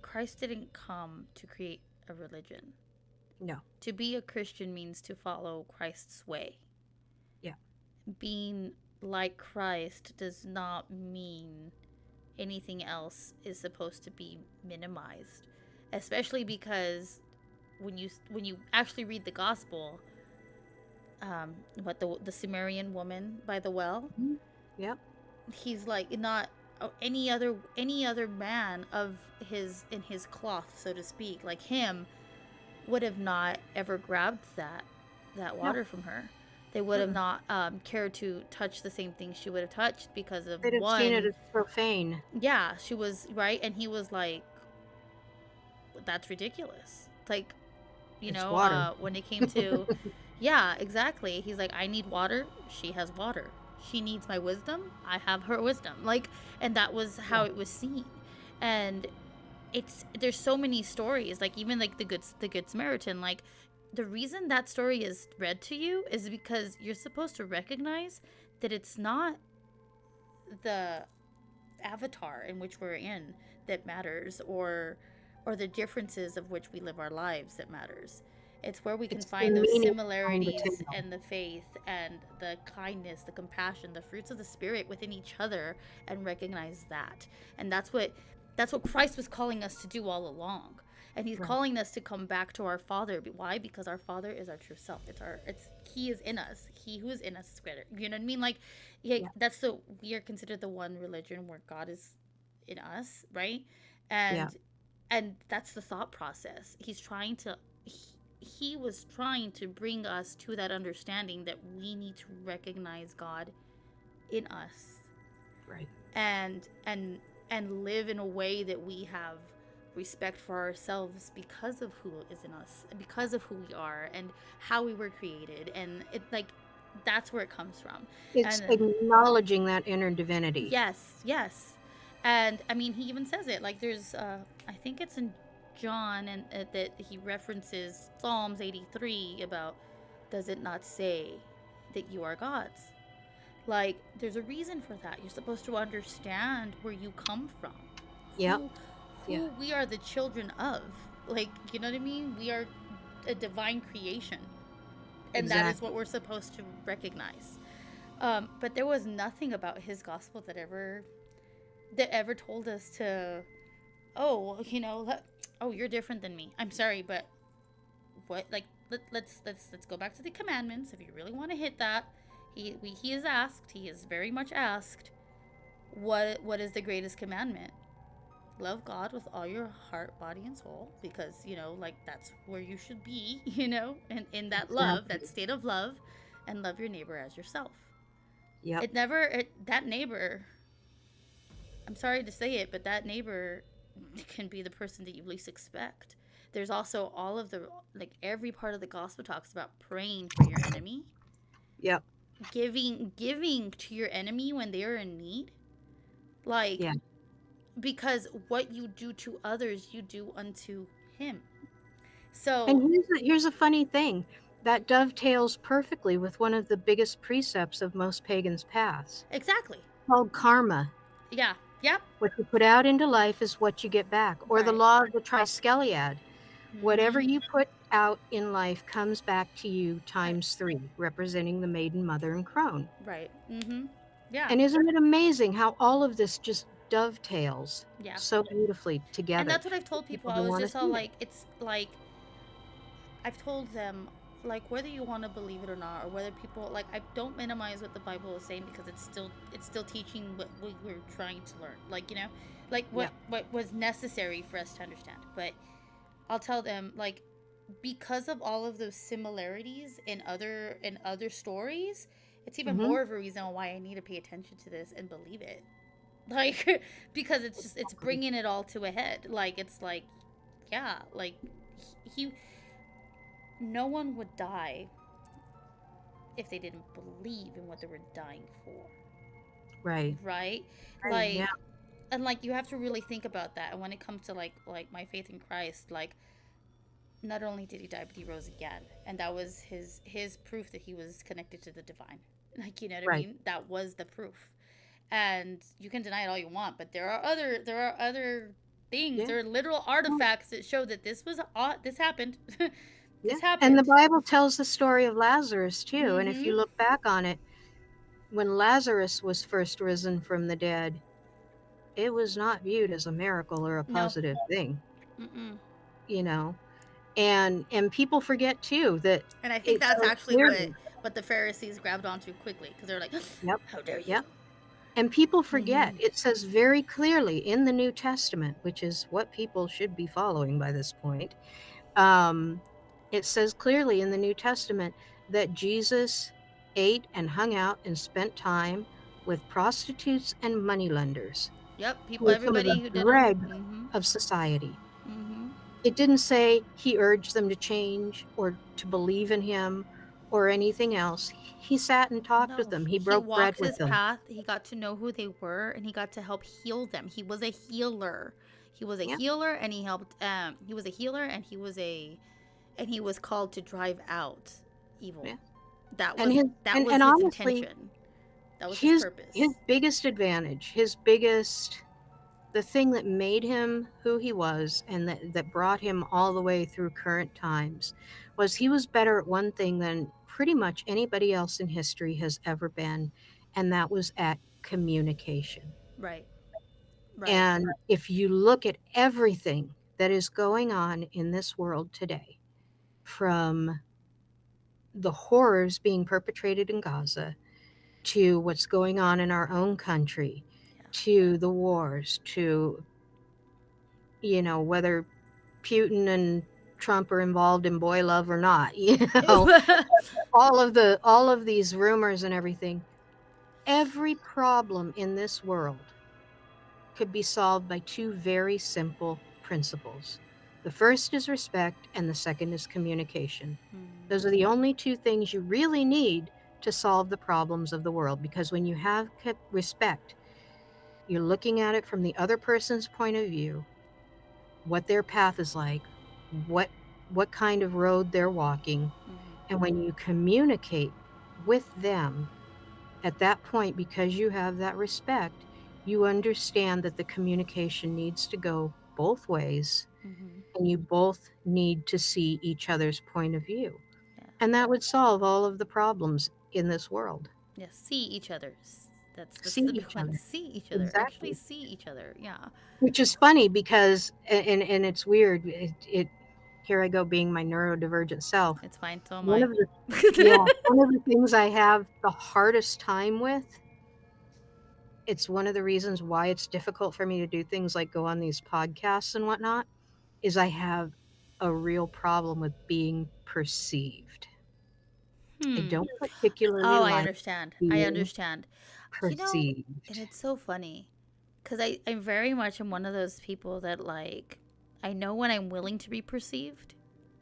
Christ didn't come to create a religion. No. To be a Christian means to follow Christ's way. Yeah. Being like Christ does not mean anything else is supposed to be minimized, especially because when you actually read the gospel, what the Sumerian woman by the well, Mhm. Yep. he's like not any other man of his in his cloth, so to speak, like him, would have not ever grabbed that No. water from her. They would have Mm-mm. not cared to touch the same thing she would have touched because of They'd have seen it one. as profane. Yeah, she was right, and he was like, "That's ridiculous." Like, It's water. when it came to, yeah, exactly. He's like, "I need water. She has water. She needs my wisdom. I have her wisdom." Like, and that was how Yeah. it was seen, and there's so many stories, like even like the good Samaritan, like the reason that story is read to you is because you're supposed to recognize that it's not the avatar in which we're in that matters, or the differences of which we live our lives that matters. It's where we can It's the find those meaning behind the similarities tale. and the faith and the kindness, the compassion, the fruits of the spirit within each other, and recognize that. And that's what Christ was calling us to do all along. And he's Right. calling us to come back to our Father. Why? Because our Father is our true self. He is in us. He who is in us is greater. You know what I mean? Like, yeah, Yeah. we are considered the one religion where God is in us, right? Yeah. And that's the thought process. He was trying to bring us to that understanding that we need to recognize God in us, Right. and live in a way that we have respect for ourselves because of who is in us, because of who we are and how we were created. And it like that's where it comes from. It's And acknowledging that inner divinity. yes, yes. And I mean, he even says it. Like, there's, I think it's in John, and that he references Psalms 83 about, does it not say that you are God's? Like, there's a reason for that. You're supposed to understand where you come from, Yep. who, Yeah. who we are the children of. Like, you know what I mean? We are a divine creation, and that is Exactly. what we're supposed to recognize. But there was nothing about his gospel that ever told us to, oh, oh, you're different than me. I'm sorry, but what? Like, let's go back to the commandments if you really want to hit that. He is asked. He is very much asked. What is the greatest commandment? Love God with all your heart, body, and soul, because like that's where you should be. And in that love, that Exactly. state of love, and love your neighbor as yourself. Yep. That neighbor, I'm sorry to say it, but that neighbor can be the person that you least expect. There's also all of the, like, every part of the gospel talks about praying for your enemy, Yep. giving to your enemy when they are in need. Like, Yeah. because what you do to others, you do unto him. And So, here's a funny thing that dovetails perfectly with one of the biggest precepts of most pagans' paths, exactly. called karma. Yeah. Yep. What you put out into life is what you get back, or the Right. law of the triskeliad. Whatever Mm-hmm. you put out in life comes back to you times 3, representing the maiden, mother, and crone. Right. Mm-hmm. Yeah. And isn't it amazing how all of this just dovetails Yeah. so beautifully And together that's what I've for told people. people I who was want to just all see it? like, it's like, I've told them, like, whether you want to believe it or not, or whether people, like, I don't minimize what the Bible is saying, because it's still teaching what we were trying to learn, like, like Yeah. what was necessary for us to understand. But I'll tell them, like, because of all of those similarities in other stories, it's even Mm-hmm. more of a reason why I need to pay attention to this and believe it. Like, because it's bringing it all to a head. Like, it's like, yeah, like, he no one would die if they didn't believe in what they were dying for, Right. right? Right. Yeah. Like, and like, you have to really think about that. And when it comes to like my faith in Christ, like, not only did he die, but he rose again, and that was his proof that he was connected to the divine. Like, you know what I Right. mean? That was the proof. And you can deny it all you want, but there are other things. Yeah. There are literal Well, artifacts that show that this happened. yeah. This And the happened. Bible tells the story of Lazarus too. And if Mm-hmm. you look back on it, when Lazarus was first risen from the dead, it was not viewed as a miracle or a No. positive thing, Mm-mm. you know. And people forget too that And I think it that's says actually what clearly. what the Pharisees grabbed onto quickly, because they're like, Yep. "How dare you?" Yep. And people forget. Mm-hmm. It says very clearly in the New Testament, which is what people should be following by this point. Um, it says clearly in the New Testament that Jesus ate and hung out and spent time with prostitutes and moneylenders, Yep. who People, are some of everybody the who didn't. dregs Mm-hmm. of society. Mm-hmm. It didn't say he urged them to change or to believe in him or anything else. He sat and talked with No, them. He he broke bread walked with his them. path. He got to know who they were, and he got to help heal them. He was a healer. He was a Yeah, healer, and he helped. He was a healer, and he was called to drive out evil. yeah. That And was his that was and his honestly, intention. That was his his purpose. biggest advantage, his biggest the thing that made him who he was and that brought him all the way through current times was he was better at one thing than pretty much anybody else in history has ever been, and that was at communication. Right. Right. And if you look at everything that is going on in this world today, from the horrors being perpetrated in Gaza to what's going on in our own country, Yeah. to the wars, to, whether Putin and Trump are involved in boy love or not, all of these rumors and everything. Every problem in this world could be solved by two very simple principles. The first is respect, and the second is communication. Mm-hmm. Those are the only two things you really need to solve the problems of the world, because when you have respect, you're looking at it from the other person's point of view, what their path is like, what what kind of road they're walking, Mm-hmm. and when you communicate with them at that point, because you have that respect, you understand that the communication needs to go both ways, Mm-hmm. and you both need to see each other's point of view. Yeah. And that would solve all of the problems in this world. Yeah. See each other's. That's See the big each one. other. See each other. Actually Exactly. see each other. Yeah. Which is funny because, and it's weird. Here I go being my neurodivergent self. It's fine. So am One I. of the Yeah, one of the things I have the hardest time with, it's one of the reasons why it's difficult for me to do things like go on these podcasts and whatnot, is I have a real problem with being perceived. I Hmm. don't particularly Oh, I like understand. I being understand. You know, and perceived. it's so funny because I very much am one of those people that like I know when I'm willing to be perceived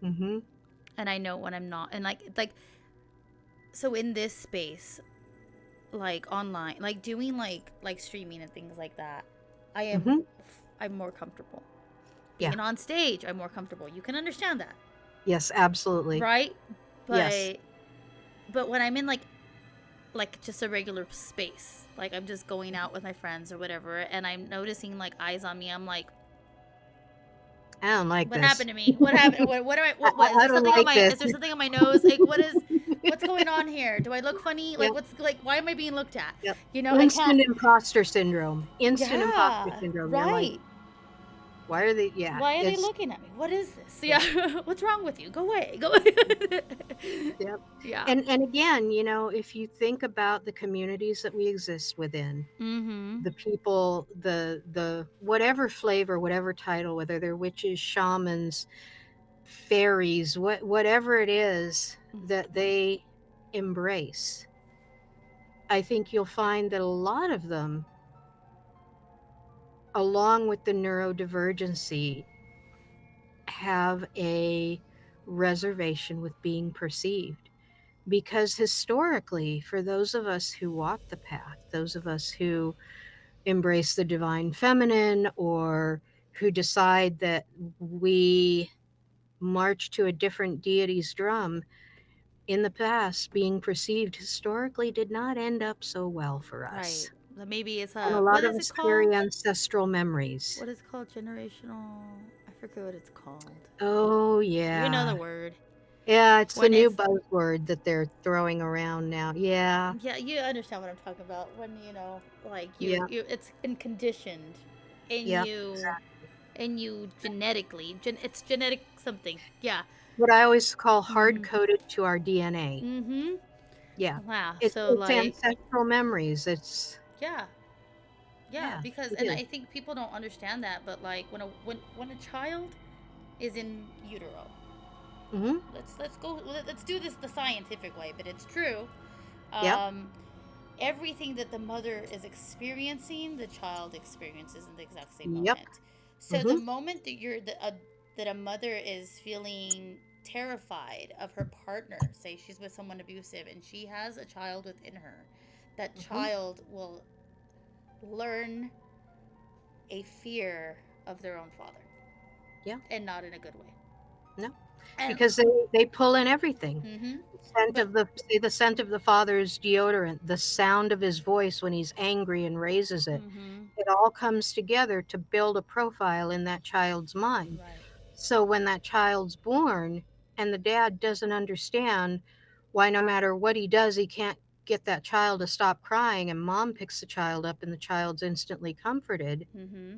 Mm-hmm. and I know when I'm not. And like so in this space, like online, like doing like streaming and things like that, Mm-hmm. I'm more comfortable. Yeah. Being on stage, I'm more comfortable. You can understand that, Yes, absolutely. right? Yes. But when I'm in like just a regular space, like I'm just going out with my friends or whatever, and I'm noticing like eyes on me, I'm like, I don't like what this. happened to me? What happened? What am I? What is I there don't something on like my? this. Is there something on my nose? Like what's going on here? Do I look funny? Like Yep. what's like? Why am I being looked at? Yep. You know, I can't. Instant imposter syndrome. Instant imposter Yeah, syndrome. You're like, right. why are they? Yeah, Why are they it's looking at me? What is this? yeah, Yeah, what's wrong with you? Go away. Go away. yep. Yeah. And again, if you think about the communities that we exist within, Mm-hmm. the people, the whatever flavor, whatever title, whether they're witches, shamans, fairies, whatever it is that they embrace, I think you'll find that a lot of them, along with the neurodivergency, have a reservation with being perceived. Because historically, for those of us who walk the path, those of us who embrace the divine feminine, or who decide that we march to a different deity's drum, in the past, being perceived historically did not end up so well for Right. us. So maybe it's And a what lot of is it us carry called? ancestral memories. What is it called? Generational. I forget what it's called. Oh, You know the yeah. word. Yeah, it's the When new it's buzzword that they're throwing around now. Yeah, yeah, you understand what I'm talking about. When like yeah, it's been conditioned, and yeah. you genetically, it's genetic something. Yeah. What I always call hard Mhm. coded to our DNA. Mhm. Yeah, Wow. it's So it's like, ancestral memories. It's yeah, yeah. yeah, Because it and is. I think people don't understand that, but like when a child is in utero, Mm-hmm. let's do this the scientific way, but it's true. Yep. Um, everything that the mother is experiencing, the child experiences in the exact same Yep. moment. So the Mm-hmm. moment that a mother is feeling terrified of her partner, say she's with someone abusive and she has a child within her, that Mm-hmm. child will learn a fear of their own father, Yeah. and not in a good way. No, And because they pull in everything. mm-hmm. Scent But of the scent of the father's deodorant, the sound of his voice when he's angry and raises it. mm-hmm. It all comes together to build a profile in that child's mind. Right. So when that child's born and the dad doesn't understand why no matter what he does, he can't get that child to stop crying, and mom picks the child up and the child's instantly comforted, Mm-hmm.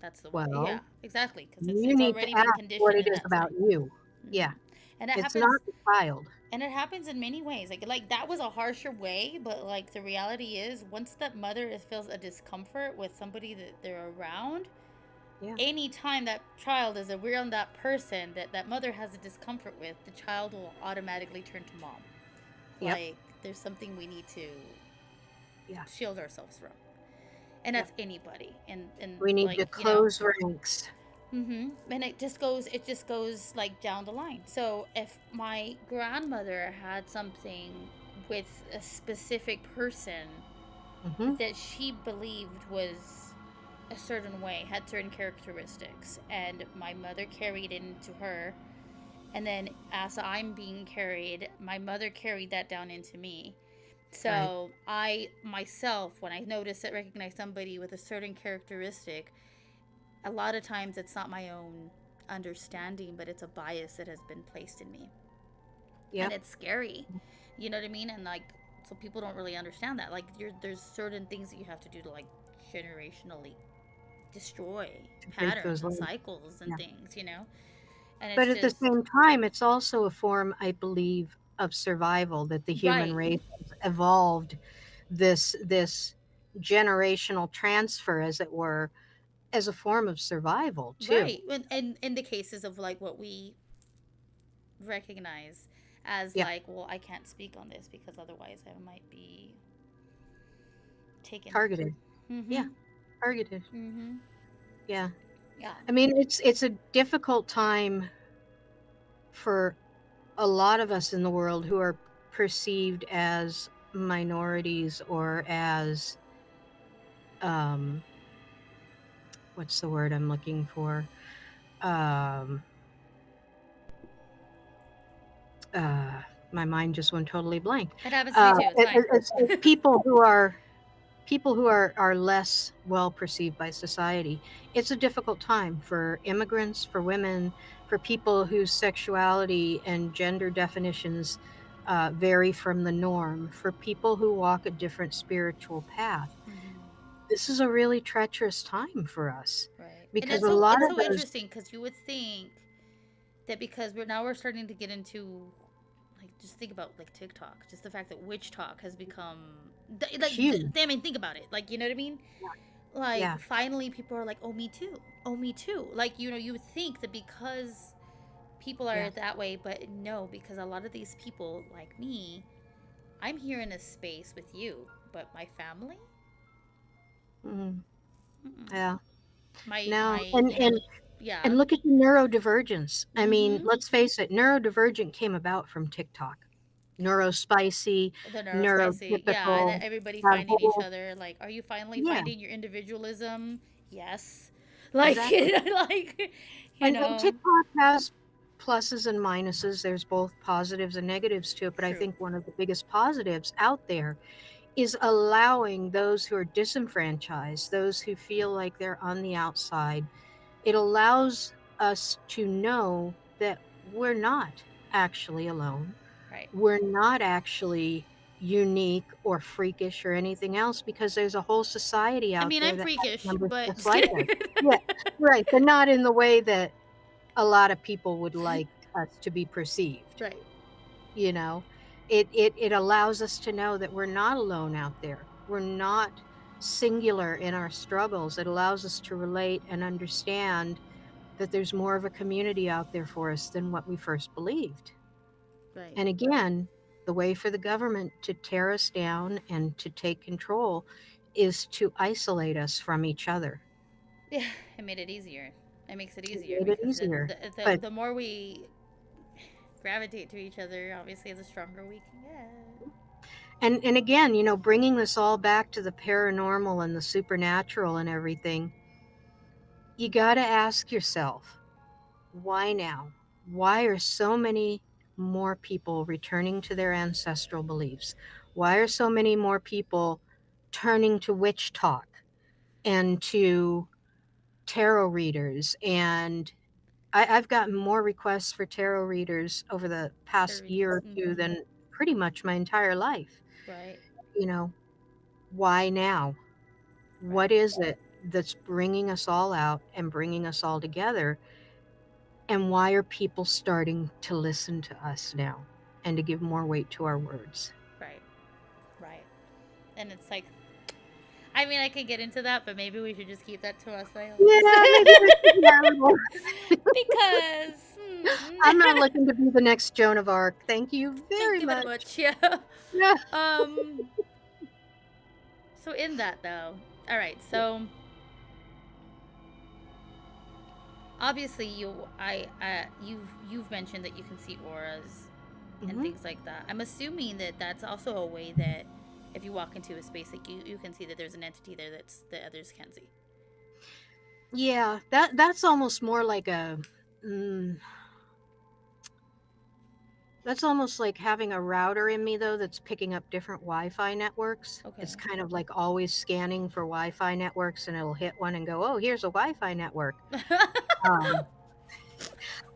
That's the way. Yeah, well, exactly. Because you it's need to already been ask what conditioned it in is that about way. you. Mm-hmm. Yeah, And it it's happens not the child. and it happens in many ways. Like that was a harsher way, but like the reality is once that mother feels a discomfort with somebody that they're around, Yeah. anytime that child is around that person that mother has a discomfort with, the child will automatically turn to mom. Yep. Like there's something we need to Yeah. shield ourselves from. And Yep. that's anybody. And We need like, to close ranks. And it just goes like down the line. So if my grandmother had something with a specific person Hmm. that she believed was a certain way, had certain characteristics, and my mother carried it into her, and then as I'm being carried, my mother carried that down into me. Right. So I myself, when I notice it, recognize somebody with a certain characteristic, a lot of times it's not my own understanding, but it's a bias that has been placed in me. And Yep. it's scary. You know what I mean? And like, so people don't really understand that. Like, there's certain things that you have to do to like generationally destroy To break patterns those and links. cycles and Yeah. things, you know? And But it's at the just, same time, it's also a form, I believe, of survival that the human right, race has evolved this generational transfer, as it were, as a form of survival too. right. And in the cases of like what we recognize as Yeah. like, well, I can't speak on this because otherwise I might be taken. Targeted. Yeah. Mm-hmm. Targeted. Mm-hmm. Yeah. Yeah. I mean, it's a difficult time for a lot of us in the world who are perceived as minorities or as um what's the word I'm looking for? Um uh my mind just went totally blank. It happens to me too. It's fine. As people who are less well perceived by society. It's a difficult time for immigrants, for women, for people whose sexuality and gender definitions vary from the norm, for people who walk a different spiritual path. Mm-hmm. This is a really treacherous time for us Right. And because it's a so lot it's of so those interesting because you would think that because we're starting to get into like just think about like TikTok, just the fact that witch talk has become huge. I mean think about it. Like you know what I mean? Yeah. Like finally people are like, "Oh, me too. Oh, me too." Like you would think that because people Yeah. are that way, but no, because a lot of these people like me, I'm here in a space with you, but my family? Mm, Mm-mm. yeah. My No. And you and know, yeah. And look at the neurodivergence. I mean, Mhm. let's face it, neurodivergent came about from TikTok. Neurospicy, The neurospicy, yeah, and neurotypical, everybody that finding each whole, other. Like, are you finally yeah, finding your individualism? Yes. Like, exactly. like, And TikTok has pluses and minuses. There's both positives and negatives to it, but I true. think one of the biggest positives out there is allowing those who are disenfranchised, those who feel like they're on the outside. It allows us to know that we're not actually alone. Right. We're not actually unique or freakish or anything else because there's a whole society I out mean, there I'm that has freakish, members but just just like kidding. us. Yeah, right. But not in the way that a lot of people would like us to be perceived. Right. You know, it allows us to know that we're not alone out there. We're not singular in our struggles. It allows us to relate and understand that there's more of a community out there for us than what we first believed. Right. And again, the way for the government to tear us down and to take control is to isolate us from each other. Yeah, it made it easier. It makes it It easier made it because then easier. But the more we gravitate to each other, obviously, the stronger we can get. and again, bringing this all back to the paranormal and the supernatural and everything, you got to ask yourself, why now? Why are so many more people returning to their ancestral beliefs? Why are so many more people turning to witch talk and to tarot readers? And I've gotten more requests for tarot readers over the Their past year readings. or two than pretty much my entire life. Right. You know, why now? What Right. is it that's bringing us all out and bringing us all together? And why are people starting to listen to us now and to give more weight to our words? Right. Right. And it's like, I mean, I could get into that, but maybe we should just keep that to ourselves. Yeah, maybe we should do that a little. Because, I'm not looking to be the next Joan of Arc. Thank you thank very you very much. much. Yeah. Yeah. Um. So in that though, all right. So obviously you've mentioned that you can see auras and Hmm. things like that. I'm assuming that that's also a way that if you walk into a space, like you can see that there's an entity there that others can't see. Yeah, that's almost more like a. Mm, that's almost like having a router in me though that's picking up different Wi-Fi networks. It's Okay. kind of like always scanning for Wi-Fi networks, and it'll hit one and go, "Oh, here's a Wi-Fi network." Um,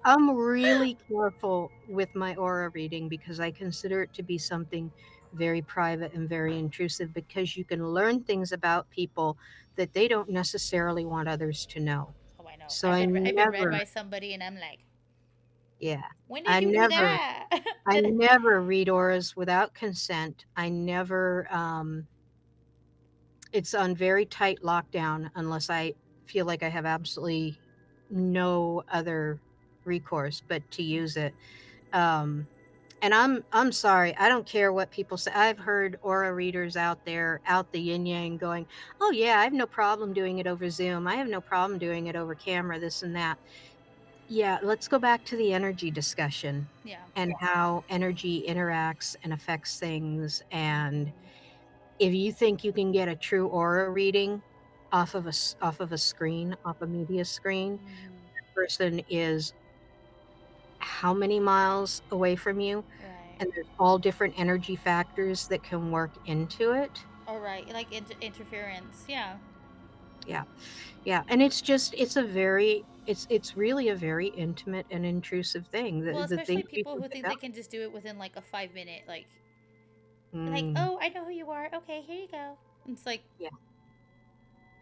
I'm really careful with my aura reading because I consider it to be something very private and very intrusive because you can learn things about people that they don't necessarily want others to know. Oh, I know. So I I've been read never, by somebody, and I'm like, yeah, when did I you do never, that? I Did never read auras without consent. I never, it's on very tight lockdown unless I feel like I have absolutely no other recourse but to use it. Um, And I'm sorry, I don't care what people say. I've heard aura readers out there, out the yin yang going, "Oh yeah, I have no problem doing it over Zoom. I have no problem doing it over camera, this and that." Yeah, let's go back to the energy discussion yeah. and how energy interacts and affects things. And Mm-hmm. if you think you can get a true aura reading off of a screen, off a media screen, Mm-hmm. person is how many miles away from you? Right. And there's all different energy factors that can work into it. All right. Like interference. Yeah. Yeah. Yeah, and it's just it's a very it's really a very intimate and intrusive thing. Well, The especially things people people who pick think they up. can just do it within like a 5 minute, like, Mm, oh, I know who you are. Okay, here you go. It's like, yeah.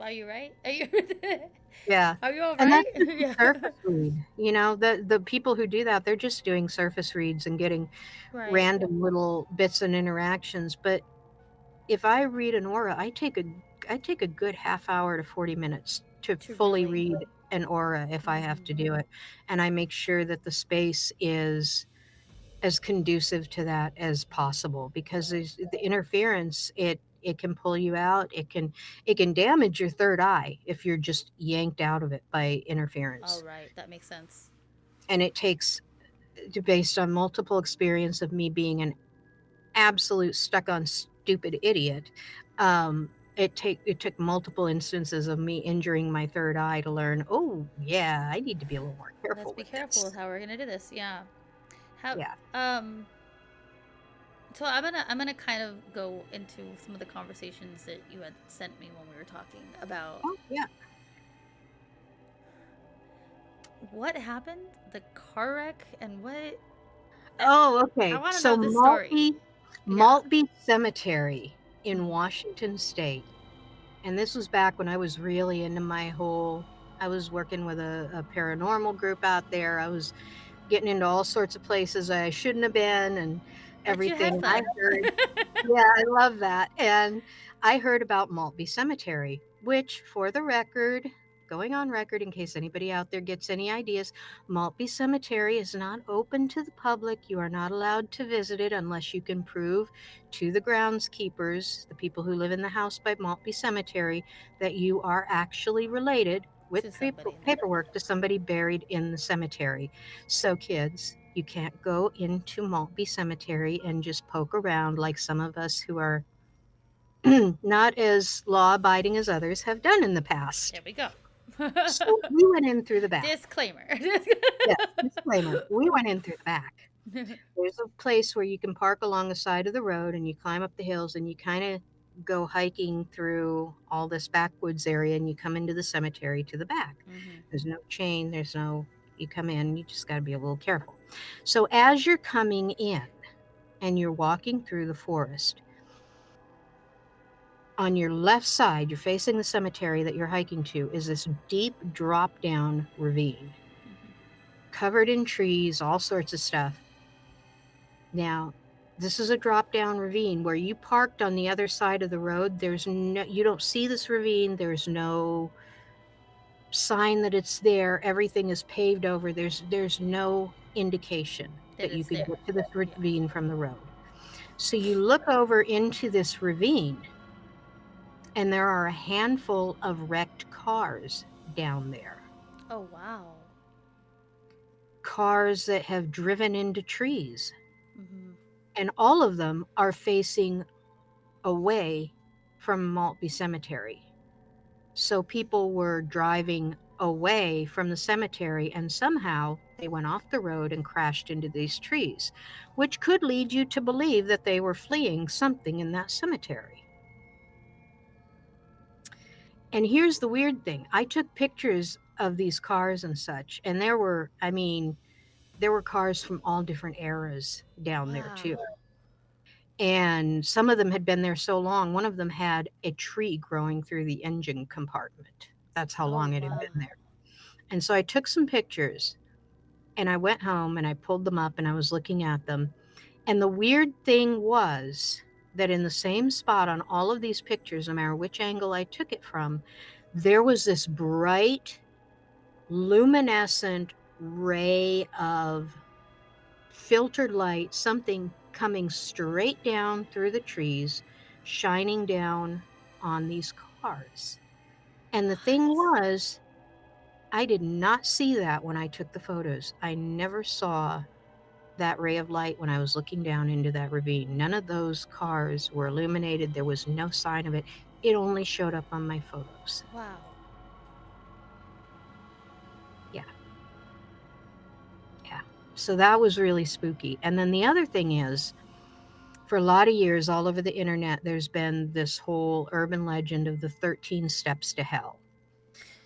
are you right? Are you? Yeah. Are you all And right? that's just a Yeah. surface read. You know, the people who do that, they're just doing surface reads and getting Right. random little bits and interactions. But if I read an aura, I take a good half hour to 40 minutes to To fully really. read an aura if I have Mm-hmm. to do it. And I make sure that the space is as conducive to that as possible because Right. there's the interference, it can pull you out. It can damage your third eye if you're just yanked out of it by All interference. right. That makes sense. And it takes based on multiple experience of me being an absolute stuck on stupid idiot. It took multiple instances of me injuring my third eye to learn, oh yeah, I need to be a little more Let's careful be with careful with this. how we're gonna do this. Yeah. How? Yeah. Um. So I'm gonna kind of go into some of the conversations that you had sent me when we were talking about Oh yeah. what happened, the car wreck, and what. I, Oh, I okay. want to know So this story. Yeah. Maltby Cemetery in Mm-hmm. Washington State. And this was back when I was really into my whole I was working with a paranormal group out there. I was getting into all sorts of places I shouldn't have been and But you had everything. And I fun. heard, yeah, I love that. And I heard about Maltby Cemetery, which, for the record, going on record in case anybody out there gets any ideas, Maltby Cemetery is not open to the public. You are not allowed to visit it unless you can prove to the groundskeepers, the people who live in the house by Maltby Cemetery, that you are actually related To with somebody in there. paperwork to somebody buried in the cemetery. So, kids, you can't go into Maltby Cemetery and just poke around like some of us who are not as law abiding as others have done in the There past. we go. So we went in through the back. Disclaimer. Yes, disclaimer. We went in through the back. There's a place where you can park along the side of the road and you climb up the hills and you kind of go hiking through all this backwoods area and you come into the cemetery to the back. Hmm. There's no chain, there's no, you come in, you just got to be a little careful. So as you're coming in and you're walking through the forest, on your left side, you're facing the cemetery that you're hiking to, is this deep drop down ravine covered in trees, all sorts of stuff. Now, this is a drop down ravine where you parked on the other side of the road. There's no, you don't see this ravine. There's no sign that it's there. Everything is paved over. There's no indication That that you it's could there. get to this Yeah. ravine from the road. So you look over into this ravine and there are a handful of wrecked cars down there. Oh, wow. cars that have driven into trees, Mm-hmm. and all of them are facing away from Maltby Cemetery. So people were driving away from the cemetery, and somehow they went off the road and crashed into these trees, which could lead you to believe that they were fleeing something in that cemetery. And here's the weird thing, I took pictures of these cars and such, and there were cars from all different eras down there too. Wow. And some of them had been there so long, one of them had a tree growing through the engine compartment. That's how Oh, long it had wow. been there. And so I took some pictures and I went home and I pulled them up and I was looking at them. And the weird thing was that in the same spot on all of these pictures, no matter which angle I took it from, there was this bright, luminescent ray of filtered light, something coming straight down through the trees, shining down on these cars. And the thing What? was, I did not see that when I took the photos. I never saw that ray of light when I was looking down into that ravine. None of those cars were illuminated. There was no sign of it. It only showed up on my photos. Wow. Yeah, yeah. So that was really spooky. And then the other thing is, for a lot of years, all over the internet, there's been this whole urban legend of the 13 steps to hell.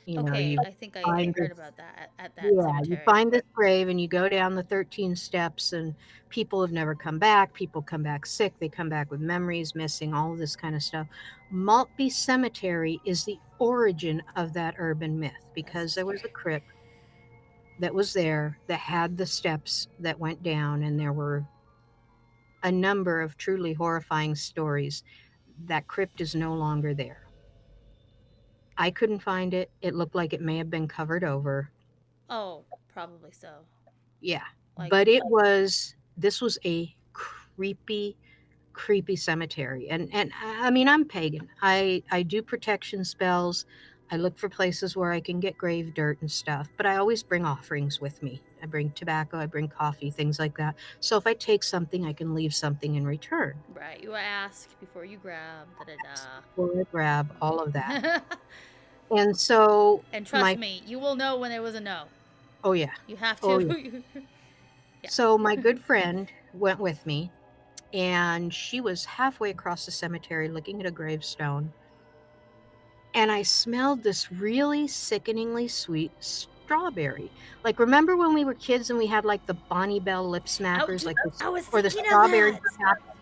Okay, You I think I find heard this, about that at that yeah, you cemetery. find this grave and you go down the 13 steps, and people have never come back. People come back sick. They come back with memories missing, all of this kind of stuff. Maltby Cemetery is the origin of that urban myth That's so because there was a scary. crypt that was there that had the steps that went down, and there were a number of truly horrifying stories. That crypt is no longer there. I couldn't find it. It looked like it may have been covered over. Oh, probably so. Yeah. Like, But this was a creepy, creepy cemetery. And I mean, I'm pagan. I do protection spells. I look for places where I can get grave dirt and stuff, but I always bring offerings with me. I bring tobacco, I bring coffee, things like that. So if I take something, I can leave something in return. right, you ask before you grab, da da da. Before I grab all of that. Mhm. And so And trust my me, you will know when there was a no. oh yeah. You have Oh yeah. to. Yeah. So my good friend went with me, and she was halfway across the cemetery looking at a gravestone, and I smelled this really sickeningly sweet strawberry. Like, remember when we were kids and we had like the Bonnie Bell lip smackers, like this, I was or the thinking of strawberry that.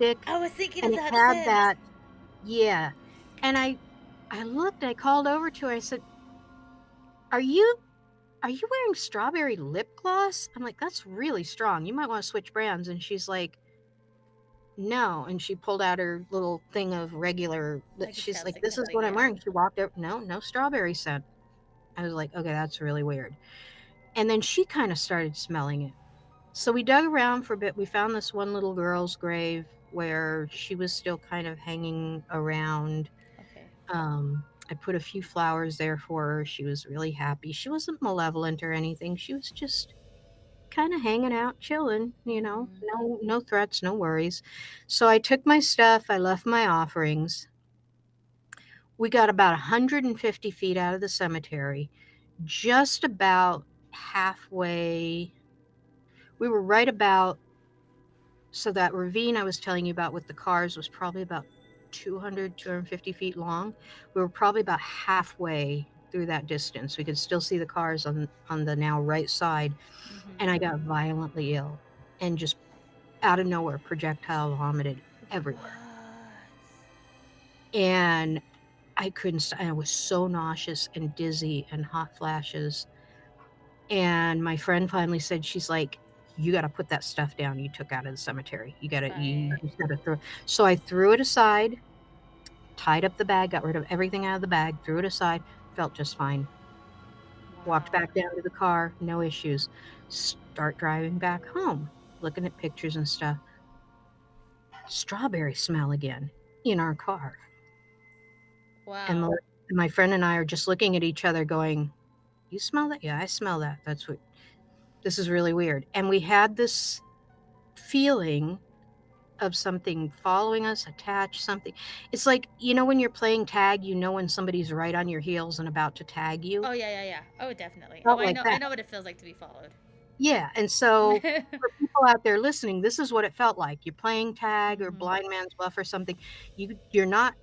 chapstick, I was thinking and of it that had scent. that, yeah. And I looked, I called over to her, I said, "Are you wearing strawberry lip gloss?" I'm like, "That's really strong. You might want to switch brands." And she's like, "No." And she pulled out her little thing of regular, Like a she's like, chapstick "This type is thing, what I'm yeah. wearing." She walked over, no, no strawberry scent. I was like, "Okay, that's really weird." And then she kind of started smelling it. So we dug around for a bit. We found this one little girl's grave where she was still kind of hanging around. Okay. I put a few flowers there for her. She was really happy. She wasn't malevolent or anything. She was just kind of hanging out, chilling, Mm-hmm. no threats, no worries. So I took my stuff, I left my offerings. We got about 150 feet out of the cemetery, just about halfway. We were right about, so that ravine I was telling you about with the cars was probably about 250 feet long. We were probably about halfway through that distance. We could still see the cars on the now right side, Mm-hmm. and I got violently ill and just out of nowhere projectile vomited everywhere. What? And I couldn't I was so nauseous and dizzy and hot flashes. And my friend finally said, she's like, "You got to put that stuff down you took out of the cemetery. You Right. just got to throw." So I threw it aside, tied up the bag, got rid of everything out of the bag, threw it aside, felt just fine. Walked Wow. back down to the car, no issues. Start driving back home, looking at pictures and stuff. Strawberry smell again in our car. And Wow. my friend and I are just looking at each other going, "You smell that?" "Yeah, I smell that." That's what. This is really weird. And we had this feeling of something following us, attached, something. It's like, when you're playing tag, when somebody's right on your heels and about to tag you. Oh yeah, yeah, yeah. Oh, definitely. Oh, Felt like I that. know what it feels like to be followed. Yeah. And so for people out there listening, this is what it felt like. You're playing tag or Mhm. blind man's buff or something. You're not,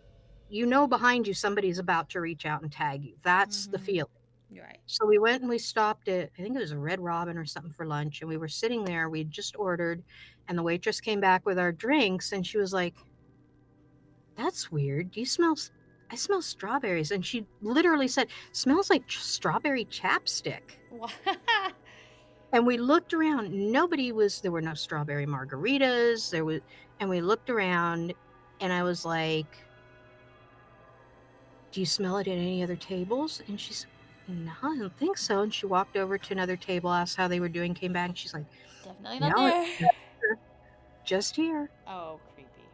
behind you, somebody's about to reach out and tag you. That's the Mhm. feeling. You're right. So we went and we stopped at, I think it was a Red Robin or something for lunch. And we were sitting there, we'd just ordered, and the waitress came back with our drinks and she was like, "That's weird. Do you smell I smell strawberries." And she literally said, "Smells like strawberry chapstick." And we looked around. There were no strawberry margaritas. And we looked around and I was like, "Do you smell it at any other tables?" And she's, "No, I don't think so." And she walked over to another table, asked how they were doing, came back. And she's like, Definitely not "No, it's there. just here." Oh, creepy.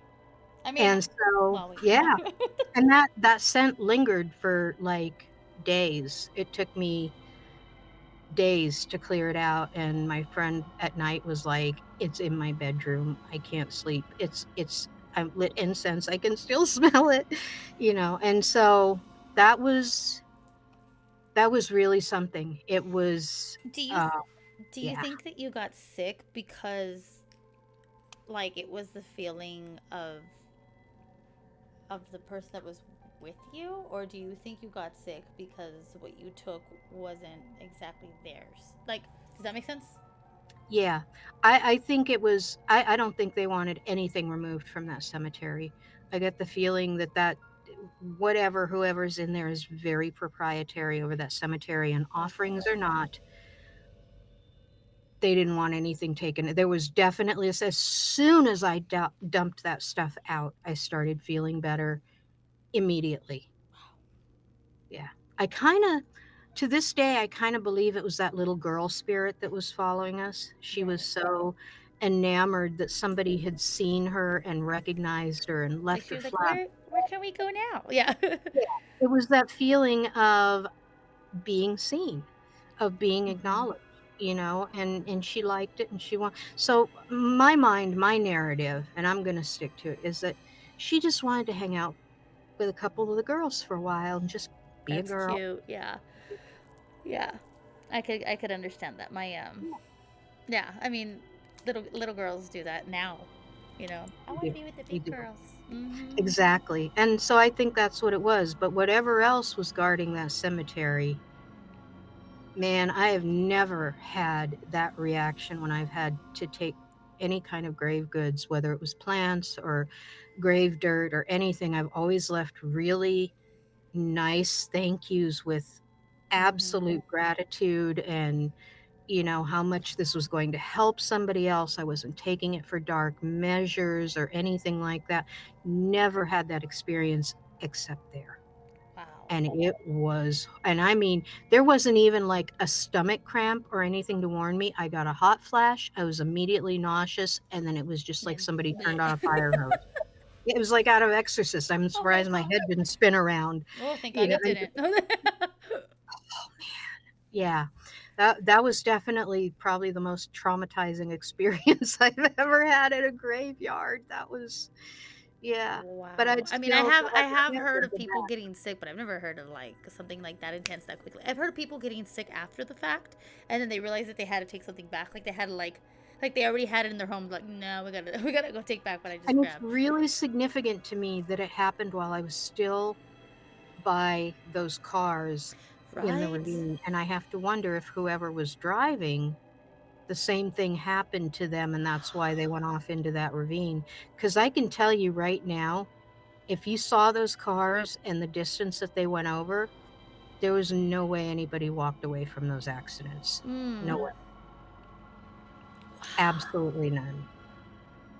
I mean, And so, well, we. yeah. And that scent lingered for like days. It took me days to clear it out, and my friend at night was like, "It's in my bedroom. I can't sleep. I've lit incense. I can still smell it." And so that was that was really something. It was do you uh do you yeah. think that you got sick because like it was the feeling of the person that was with you, or do you think you got sick because what you took wasn't exactly theirs? Like, does that make sense? Yeah. I think it was I don't think they wanted anything removed from that cemetery. I get the feeling that whoever's in there is very proprietary over that cemetery, and Okay. offerings or not, they didn't want anything taken. There was definitely as soon as I dumped that stuff out, I started feeling better immediately. Yeah. I kind of To this day, I kind of believe it was that little girl spirit that was following us. She was Right. so enamored that somebody had seen her and recognized her and Like left she her was like, flat. where can we go now? Yeah. Yeah. It was that feeling of being seen, of being Mhm. acknowledged, and she liked it and she want. So my narrative, and I'm going to stick to it, is that she just wanted to hang out with a couple of the girls for a while and just be a That's girl. cute. Yeah. Yeah. I could understand that. My yeah, I mean, little girls do that now. You know, I We want to do. be with the We big do. girls. Mhm. Exactly. And so I think that's what it was. But whatever else was guarding that cemetery, man, I have never had that reaction when I've had to take any kind of grave goods, whether it was plants or grave dirt or anything. I've always left really nice thank yous with Mhm. absolute gratitude, and how much this was going to help somebody else. I wasn't taking it for dark measures or anything like that. Never had that experience except there. Wow. And and I mean, there wasn't even like a stomach cramp or anything to warn me. I got a hot flash. I was immediately nauseous. And then it was just like And somebody turned bleh. on a fire hose. It was like out of Exorcist. I'm Oh my surprised my god. head didn't spin around, Oh, thank you God know. it didn't. Oh man, yeah, that was definitely probably the most traumatizing experience I've ever had at a graveyard. That was, yeah, but Wow. I'd I mean, still, I I would have heard never of go people back. getting sick, but I've never heard of like something like that intense that quickly. I've heard of people getting sick after the fact, and then they realized that they had to take something back. Like they had to like they already had it in their home. Like no, we gotta we gotta go take back what I just And it's grabbed. really significant to me that it happened while I was still by those cars in the Right. ravine, and I have to wonder if whoever was driving, the same thing happened to them, and that's why they went off into that ravine. Because I can tell you right now, if you saw those cars and the distance that they went over, there was no way anybody walked away from those accidents. No Hmm. way. Absolutely none.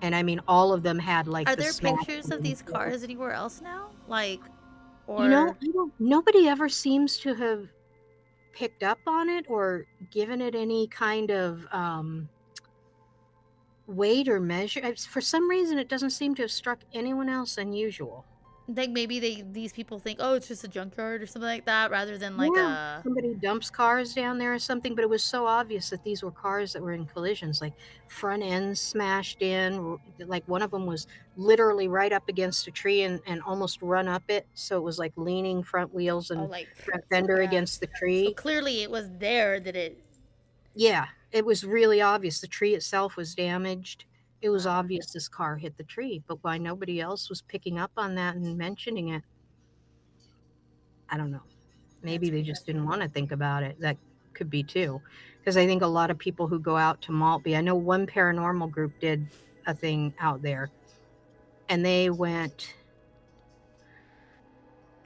And I mean, all of them had, like, Are the there smashed pictures of these windshield. cars anywhere else now? Like, I or don't nobody ever seems to have picked up on it or given it any kind of, weight or measure. For some reason, it doesn't seem to have struck anyone else unusual. Like maybe these people think, oh, it's just a junkyard or something like that, rather than like Yeah, a. somebody dumps cars down there or something, but it was so obvious that these were cars that were in collisions, like front ends smashed in. Like one of them was literally right up against a tree and almost run up it. So it was like leaning front wheels Oh, and like, front fender yeah. against the So tree. clearly it was there that it. Yeah, it was really obvious. The tree itself was damaged. It was Wow. obvious this car hit the tree, but why nobody else was picking up on that and mentioning it, I don't know. Maybe That's they crazy. just didn't want to think about it. That could be too. Because I think a lot of people who go out to Maltby, I know one paranormal group did a thing out there and they went.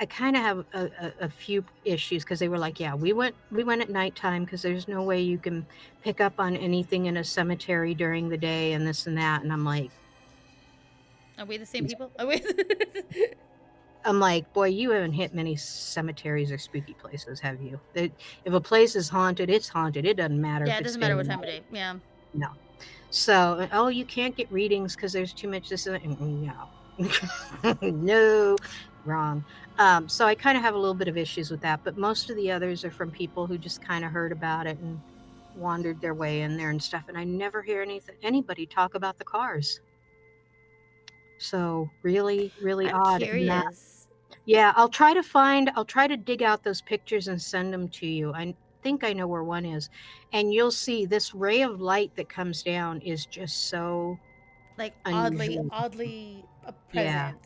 I kind of have a few issues because they were like, yeah, we went at nighttime because there's no way you can pick up on anything in a cemetery during the day and this and that. And Are we the same people? Are we? I'm like, boy, you haven't hit many cemeteries or spooky places, have you? If a place is haunted, it's haunted. It doesn't matter Yeah, if it it's doesn't day matter or what time of night. day. Yeah. No. So, oh, you can't get readings because there's too much this and that. No, no, wrong. So I kind of have a little bit of issues with that, but most of the others are from people who just kind of heard about it and wandered their way in there and stuff. And I never hear anybody talk about the cars. So really, really I'm odd. And that, curious. yeah, I'll try to dig out those pictures and send them to you. I think I know where one is. And you'll see this ray of light that comes down is just so Like unusual. oddly Yeah, present.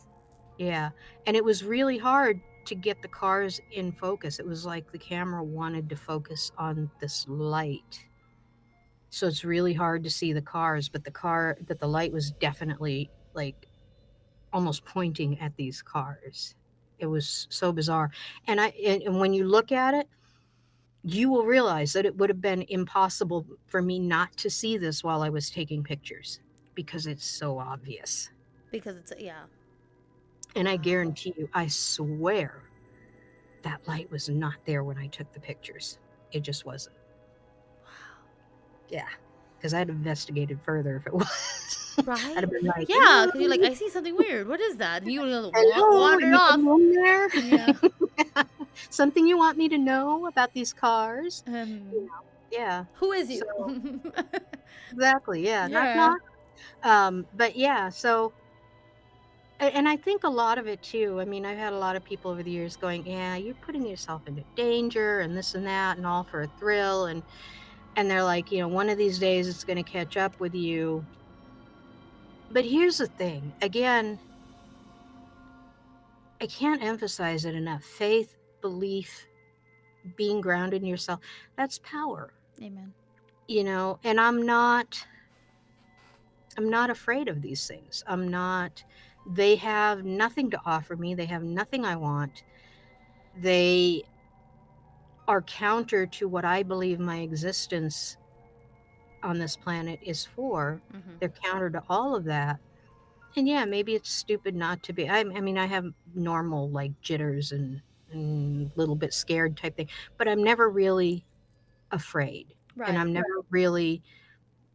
yeah. And it was really hard to get the cars in focus. It was like the camera wanted to focus on this light. So it's really hard to see the cars, but the light was definitely like almost pointing at these cars. It was so bizarre. And when you look at it, you will realize that it would have been impossible for me not to see this while I was taking pictures because it's so obvious. Because it's, yeah. And I Wow. guarantee you, I swear that light was not there when I took the pictures. It just wasn't. Wow. Yeah. Because I'd investigated further if it was. I'd Right? have been like, Yeah, because you're like, I see something weird. What is that? And you hello, wandered off. anybody in there? Yeah. Something you want me to know about these cars? You Um, know, yeah. who is So, you? exactly. Yeah. Knock, Yeah. knock. But yeah. So, and I think a lot of it too. I mean, I've had a lot of people over the years going, "Yeah, you're putting yourself into danger and this and that and all for a thrill." And they're like, one of these days it's going to catch up with you. But here's the thing. Again, I can't emphasize it enough. Faith, belief, being grounded in yourself, that's power. Amen. And I'm not afraid of these things. I'm not They have nothing to offer me. They have nothing I want. They are counter to what I believe my existence on this planet is for. Mm-hmm. They're counter to all of that. And yeah, maybe it's stupid not to be. I mean, I have normal like jitters and a little bit scared type thing, but I'm never really afraid. And Right. I'm never really,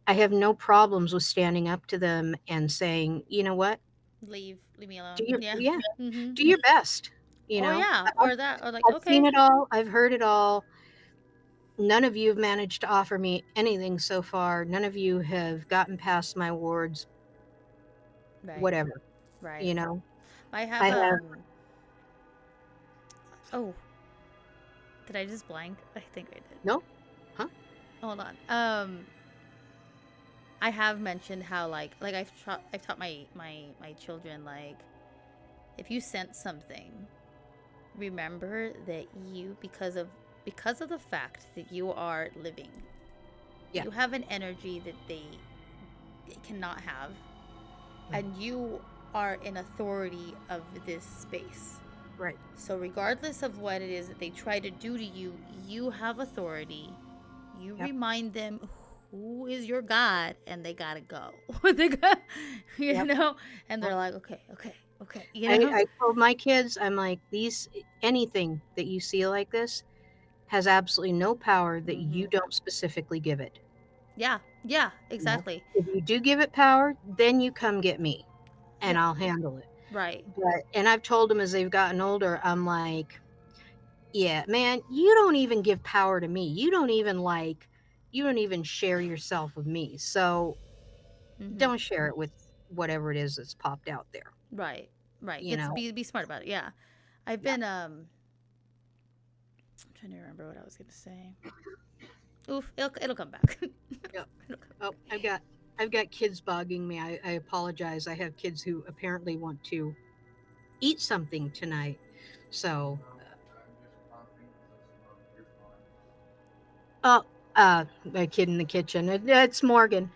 I have no problems with standing up to them and saying, you know what? Leave me Do alone. your, Yeah. yeah, Mm-hmm. do your best. Or yeah, I've, or that, or like, I've seen okay. it all. I've heard it all. None of you have managed to offer me anything so far. None of you have gotten past my wards, Right. whatever, Right. you know. I I have have, oh, did I just blank? I think I did. no, huh? Hold on. I have mentioned how like I've taught my children, like, if you sense something, remember that you, because of the fact that you are living, Yeah, you have an energy that they cannot have, and you are in authority of this space. right. So regardless of what it is that they try to do to you, you have authority. You Yep, remind them who is your God, and they gotta go. They got, yep. and Yep. they're like, okay, okay, okay, I told my kids, I'm like, anything that you see like this has absolutely no power that you Mm-hmm. don't specifically give it. Yeah, yeah, You know, exactly. if you do give it power, then you come get me and Yeah, I'll handle it. Right. But and I've told them as they've gotten older, I'm like, yeah, man, you don't even give power to me. You don't even share yourself with me. So Mm-hmm. don't share it with whatever it is that's popped out there. Right. Right. You It's know? be smart about it. Yeah. I've Yeah. been I'm trying to remember what I was gonna say. Oof, it'll come back. Yep. It'll come Oh, back. I've got kids bugging me. I apologize. I have kids who apparently want to eat something tonight. So, oh, a kid in the kitchen. It's Morgan.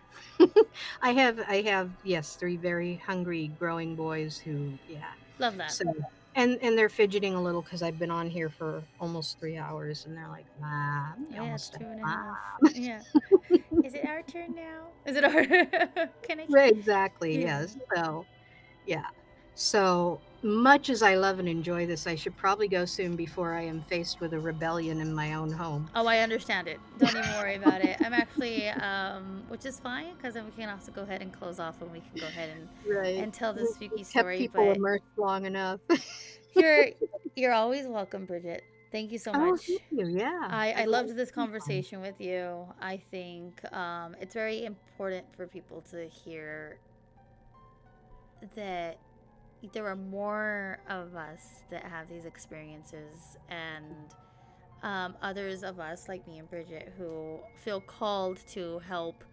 I have yes, three very hungry growing boys who yeah. Love that. So and they're fidgeting a little because I've been on here for almost 3 hours, and they're like, "Mom, Oh you yeah, almost it's done, 2.5. Mom." Yeah. Is it our turn now? Is it our? Can I? Right, exactly. Yeah. Yes. So yeah. So much as I love and enjoy this, I should probably go soon before I am faced with a rebellion in my own home. Oh, I understand it. Don't even worry about it. I'm actually, which is fine because then we can also go ahead and close off and we can go ahead Right. and tell the We spooky kept story. people But immersed long enough. you're you're always welcome, Bridget. Thank you so Oh, much. thank you. Yeah. I I'd loved love this to. conversation with you. I think it's very important for people to hear that there are more of us that have these experiences and others of us, like me and Bridget, who feel called to help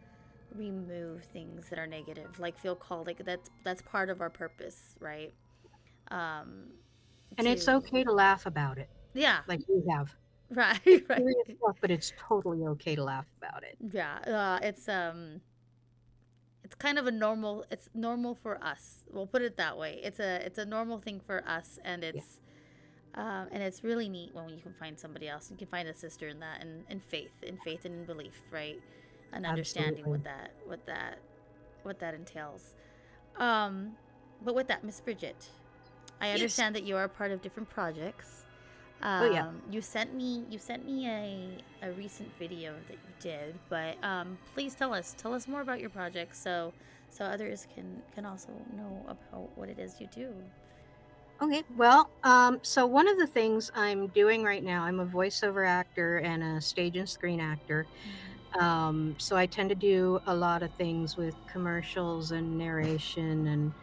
remove things that are negative. Like feel called, like that's part of our purpose, right? Um, And it's to okay to laugh about it, yeah, like we have. right, It's right. serious stuff, but it's totally okay to laugh about it. Yeah, it's kind of a normal. It's normal for us. We'll put it that way. It's a normal thing for us, Yeah, and it's really neat when you can find somebody else. You can find a sister in that, and in faith and in belief, right? And understanding absolutely. what that entails. Um, but with that, Miss Bridget, I Yes. understand that you are a part of different projects. Oh, yeah. You sent me a recent video that you did, but please tell us more about your projects so others can also know about what it is you do. Okay. Well, so one of the things I'm doing right now, I'm a voiceover actor and a stage and screen actor. Mm-hmm. So I tend to do a lot of things with commercials and narration and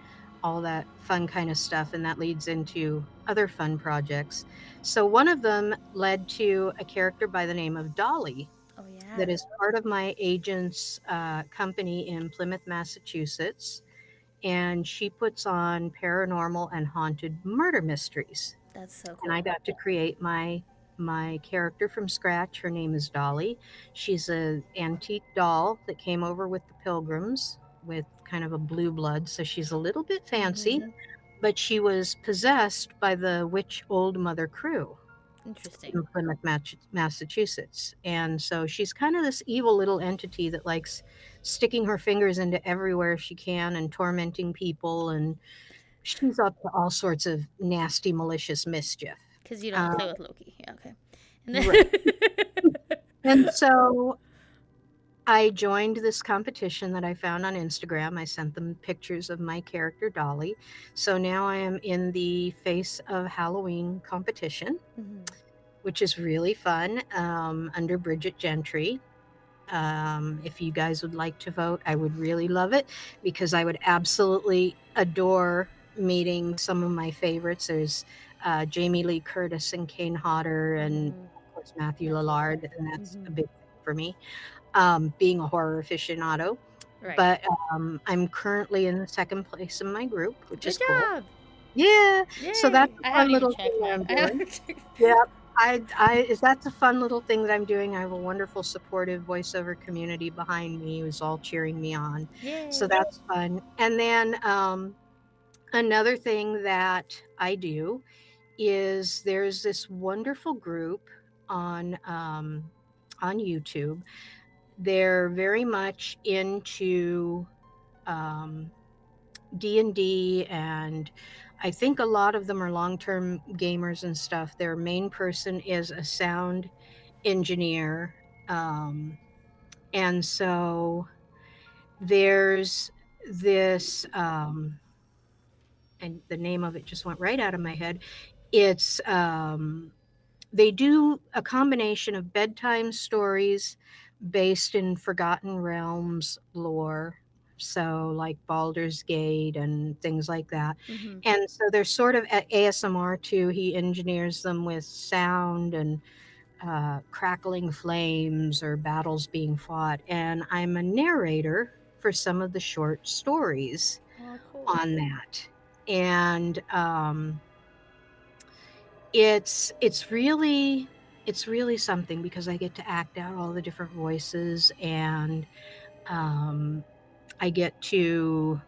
all that fun kind of stuff. And that leads into other fun projects. So one of them led to a character by the name of Dolly Oh that yeah, is part of my agent's company in Plymouth, Massachusetts. And she puts on paranormal and haunted murder mysteries. that's so And I cool. got to create my character from scratch. Her name is Dolly. She's a antique doll that came over with the Pilgrims with kind of a blue blood, so she's a little bit fancy, Mm-hmm. but she was possessed by the witch Old Mother Crew Interesting. in Plymouth, Massachusetts. And so she's kind of this evil little entity that likes sticking her fingers into everywhere she can and tormenting people, and she's up to all sorts of nasty, malicious mischief. Because you don't Uh, play with Loki. Yeah, okay. And then right. And so I joined this competition that I found on Instagram. I sent them pictures of my character Dolly. So now I am in the Face of Halloween competition, Mhm. which is really fun, under Bridget Gentry. If you guys would like to vote, I would really love it because I would absolutely adore meeting some of my favorites. There's Jamie Lee Curtis and Kane Hodder, and Mhm. of course Matthew Matthew Lillard, Lillard. and that's a Mhm. big thing for me. Being a horror aficionado. Right. But I'm currently in second place in my group, which Good is cool. job. Yeah, so that's Yay. a I fun haven't even little thing checked that mine. I'm I doing. haven't checked. Yeah, I is that's a fun little thing that I'm doing. I have a wonderful supportive voiceover community behind me who's all cheering me on. So Yay. that's fun. And then another thing that I do is there's this wonderful group on YouTube. They're very much into um, D&D, and I think a lot of them are long-term gamers and stuff. Their main person is a sound engineer. Um, and so there's this and the name of it just went right out of my head. It's they do a combination of bedtime stories based in Forgotten Realms lore. So, like Baldur's Gate and things like that. Mm-hmm. And so they're sort of at ASMR too. He engineers them with sound and crackling flames or battles being fought. And I'm a narrator for some of the short stories Oh, cool. on that. And it's really something because I get to act out all the different voices, and um, I get to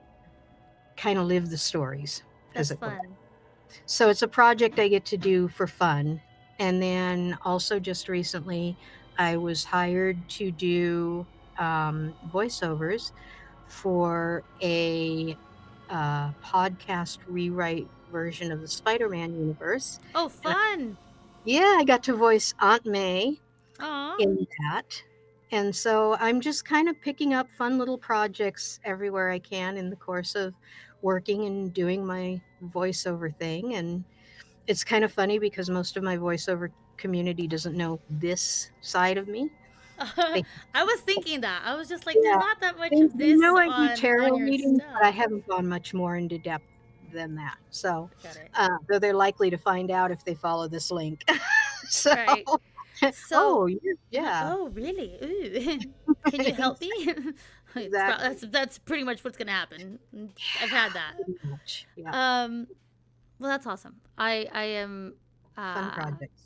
kind of live the stories, as That's it were. fun. So it's a project I get to do for fun. And then also just recently, I was hired to do voiceovers for a podcast rewrite version of the Spider-Man universe. Oh, And fun. yeah, I got to voice Aunt May Aw. in that. And so I'm just kind of picking up fun little projects everywhere I can in the course of working and doing my voiceover thing. And it's kind of funny because most of my voiceover community doesn't know this side of me. They, I was thinking that. I was just like, there's yeah, not that they, much of they this know I do on tarot your readings, but I stuff. haven't gone much more into depth than that. So, Got it. though they're likely to find out if they follow this link. So, Right. So, oh, yeah, oh, really? Ooh. Can you help me? exactly. That's pretty much what's gonna happen. I've had that. Pretty much. Yeah. Um, well, that's awesome. I am. Fun Uh, projects.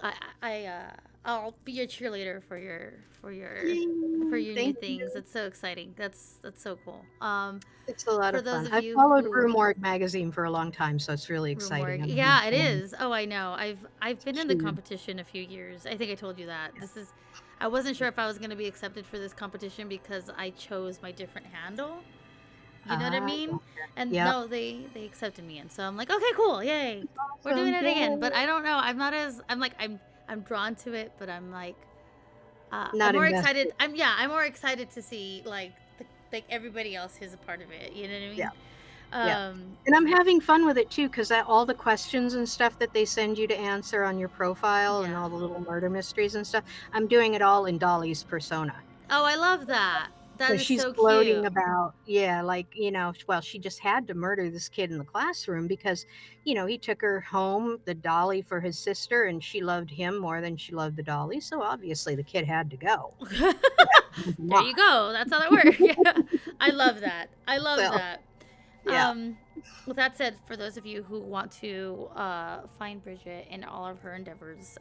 I I I'll be a cheerleader for Yay, your new thank things. you. It's so exciting. That's so cool. It's a lot For of those fun. of I've you followed who Rumorg magazine for a long time, so it's really exciting. Rumorg. I'm having Yeah, it fun. is. Oh, I know. I've been in the Cheer. competition a few years. I think I told you that. I wasn't sure if I was going to be accepted for this competition because I chose my different handle. You know what I mean? Gotcha. And Yep. no, they accepted me, and so I'm like, okay, cool, yay, we're doing Awesome. it again. But Yay. I don't know. I'm like I'm drawn to it, but I'm like I'm Not more invested. excited. I'm more excited to see like everybody else who's a part of it. You know what I Yeah. mean? Yeah. Um, And I'm having fun with it too, because all the questions and stuff that they send you to answer on your profile and yeah. all the little murder mysteries and stuff, I'm doing it all in Dolly's persona. Oh, I love that. That So is she's so gloating cute. about, yeah, like, well, she just had to murder this kid in the classroom because, he took her home, the dolly for his sister, and she loved him more than she loved the dolly. So obviously the kid had to go. There Not. you go. That's how that works. Yeah. I love that. I love So, that. yeah. With that said, for those of you who want to find Bridget in all of her endeavors,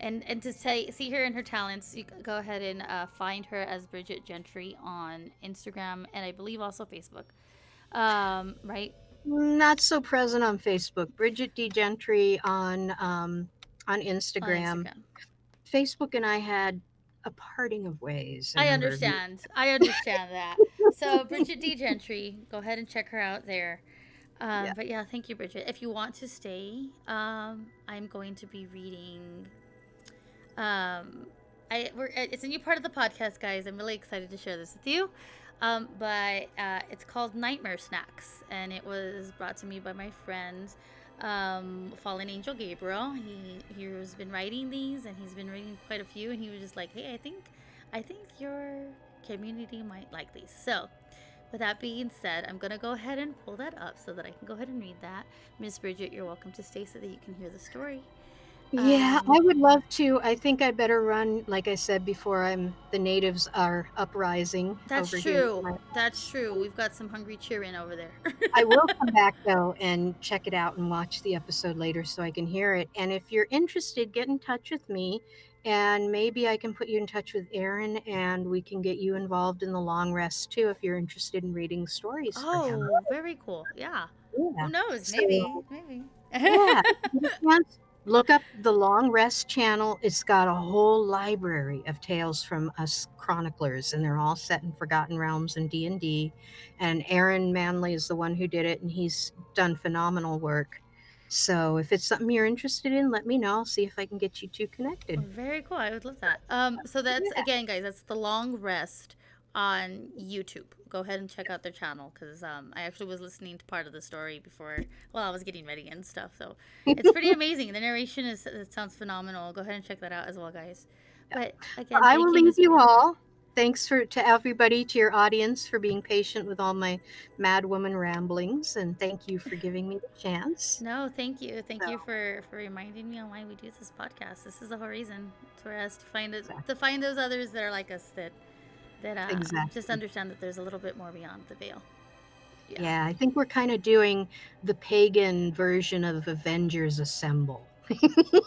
and to see her and her talents, you go ahead and find her as Bridget Gentry on Instagram and I believe also Facebook. Right Not so present on Facebook. Bridget D. Gentry on on Instagram. Instagram. Facebook and I had a parting of ways a I number of years. understand. I understand that. So Bridget D. Gentry, go ahead and check her out there. Yeah. But yeah, thank you, Bridget. If you want to stay, I'm going to be reading. It's a new part of the podcast, guys. I'm really excited to share this with you. But it's called Nightmare Snacks, and it was brought to me by my friend, Fallen Angel Gabriel. He has been writing these, and he's been reading quite a few, and he was just like, "Hey, I think your community might like these." So, with that being said, I'm gonna go ahead and pull that up so that I can go ahead and read that. Miss Bridget, you're welcome to stay so that you can hear the story. Yeah, Um, I would love to. I think I better run, like I said before, the natives are uprising that's over here. true. That's true. We've got some hungry cheering over there. I will come back though and check it out and watch the episode later so I can hear it. And if you're interested, get in touch with me and maybe I can put you in touch with Aaron and we can get you involved in the long rest too if you're interested in reading stories for him. Oh, very cool. Yeah. Yeah. Who knows? So, Maybe. Maybe. yeah, if you get a chance, look up the Long Rest channel. It's got a whole library of tales from us chroniclers, and they're all set in Forgotten Realms and D&D. And Aaron Manley is the one who did it, and he's done phenomenal work. So if it's something you're interested in, let me know. I'll see if I can get you two connected. Very cool. I would love that. So that's Yeah. again, guys. That's the Long Rest on YouTube. Go ahead and check out their channel because I actually was listening to part of the story before, well, I was getting ready and stuff. So it's pretty amazing. The narration it sounds phenomenal. Go ahead and check that out as well, guys. But Well, again, I will thank you, leave Miss you Bridget. all. Thanks to everybody, to your audience, for being patient with all my mad woman ramblings, and thank you for giving me the chance. No, thank you. Thank So, you for reminding me on why we do this podcast. This is the whole reason for us to find it, exactly. to find those others that are like us that just Exactly. understand that there's a little bit more beyond the veil. Yeah. Yeah, I think we're kind of doing the pagan version of Avengers Assemble.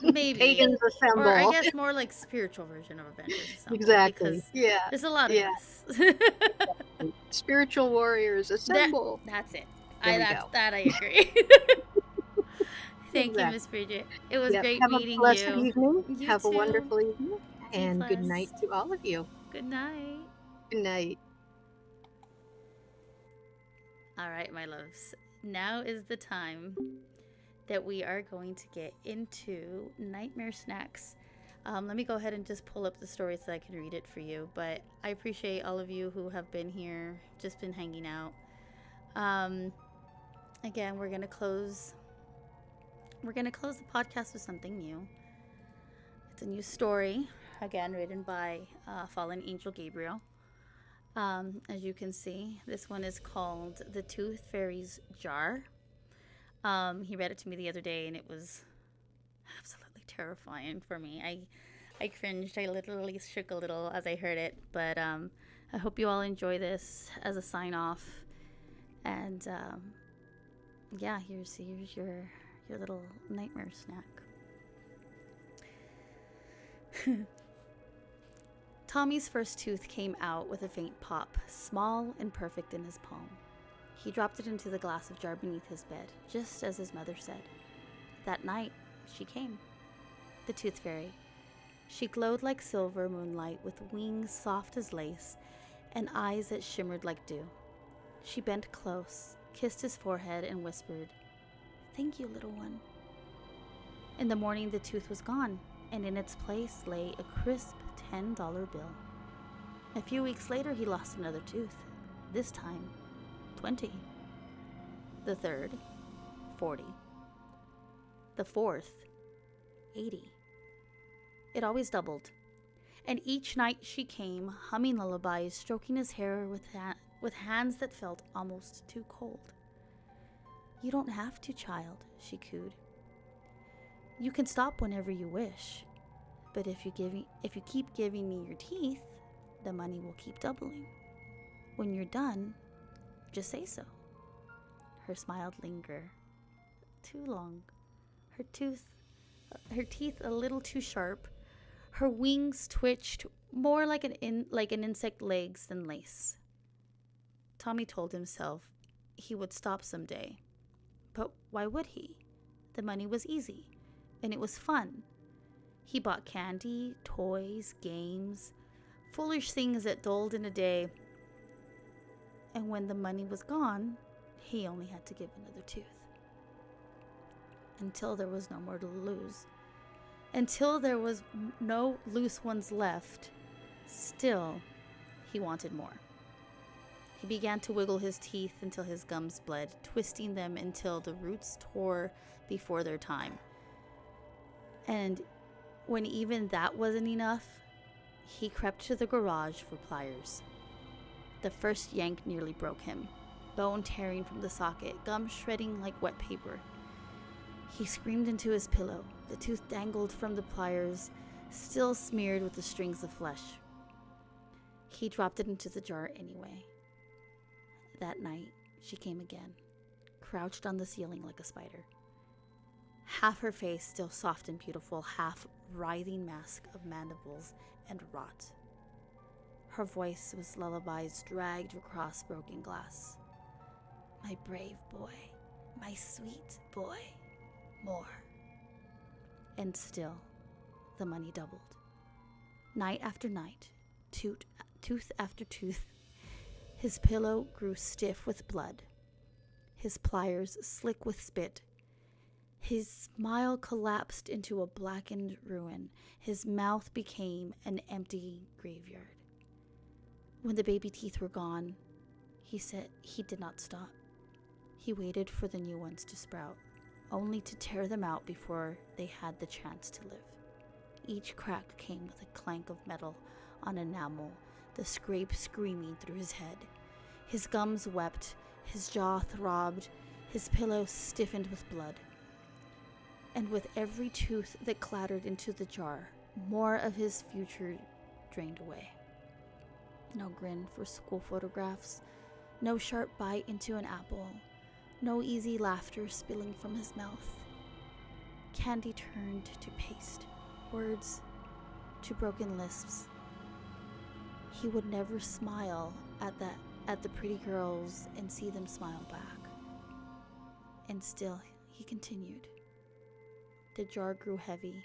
Maybe. Pagans Or I Assemble. guess more like spiritual version of Avengers Assemble Exactly. because Yeah. there's a lot of Yeah. us. Spiritual warriors that assemble. that's it. There we go. I agree. Thank you, Exactly. Miss Bridget. It was Yep. great Have a meeting blessed you. evening. You Have a too. wonderful evening. Be And good night blessed. to all of you. Good night. Good night. All right, my loves. Now is the time that we are going to get into nightmare snacks. Let me go ahead and just pull up the story so I can read it for you. But I appreciate all of you who have been here, just been hanging out. Again, we're gonna close. We're gonna close the podcast with something new. It's a new story, again written by fallen angel Gabriel. As you can see, this one is called "The Tooth Fairy's Jar." He read it to me the other day, and it was absolutely terrifying for me. I cringed. I literally shook a little as I heard it. But I hope you all enjoy this as a sign off. And yeah, here's your little nightmare snack. Tommy's first tooth came out with a faint pop, small and perfect in his palm. He dropped it into the glass of jar beneath his bed, just as his mother said. That night, she came. The Tooth Fairy. She glowed like silver moonlight with wings soft as lace and eyes that shimmered like dew. She bent close, kissed his forehead, and whispered, "Thank you, little one." In the morning, the tooth was gone, and in its place lay a crisp $10 bill. A few weeks later, he lost another tooth, this time 20. The third, 40. The fourth, 80. It always doubled. And each night she came, humming lullabies, stroking his hair with hands that felt almost too cold. "You don't have to, child," she cooed. "You can stop whenever you wish. But if you keep giving me your teeth, the money will keep doubling. When you're done, just say so." Her smile lingered too long. Her teeth a little too sharp. Her wings twitched more like an insect legs than lace. Tommy told himself he would stop someday. But why would he? The money was easy, and it was fun. He bought candy, toys, games, foolish things that dulled in a day. And when the money was gone, he only had to give another tooth. Until there was no more to lose. Until there was no loose ones left. Still, he wanted more. He began to wiggle his teeth until his gums bled, twisting them until the roots tore before their time. And when even that wasn't enough, he crept to the garage for pliers. The first yank nearly broke him, bone tearing from the socket, gum shredding like wet paper. He screamed into his pillow. The tooth dangled from the pliers, still smeared with the strings of flesh. He dropped it into the jar anyway. That night, she came again, crouched on the ceiling like a spider. Half her face still soft and beautiful, half writhing mask of mandibles and rot. Her voice was lullabies dragged across broken glass. "My brave boy, my sweet boy, more." And still, the money doubled. Night after night, tooth after tooth, his pillow grew stiff with blood, his pliers slick with spit. His smile collapsed into a blackened ruin. His mouth became an empty graveyard. When the baby teeth were gone, he said he did not stop. He waited for the new ones to sprout, only to tear them out before they had the chance to live. Each crack came with a clank of metal on enamel, the scrape screaming through his head. His gums wept, his jaw throbbed, his pillow stiffened with blood. And with every tooth that clattered into the jar, more of his future drained away. No grin for school photographs, no sharp bite into an apple, no easy laughter spilling from his mouth. Candy turned to paste, words to broken lisps. He would never smile at the pretty girls and see them smile back. And still he continued. The jar grew heavy,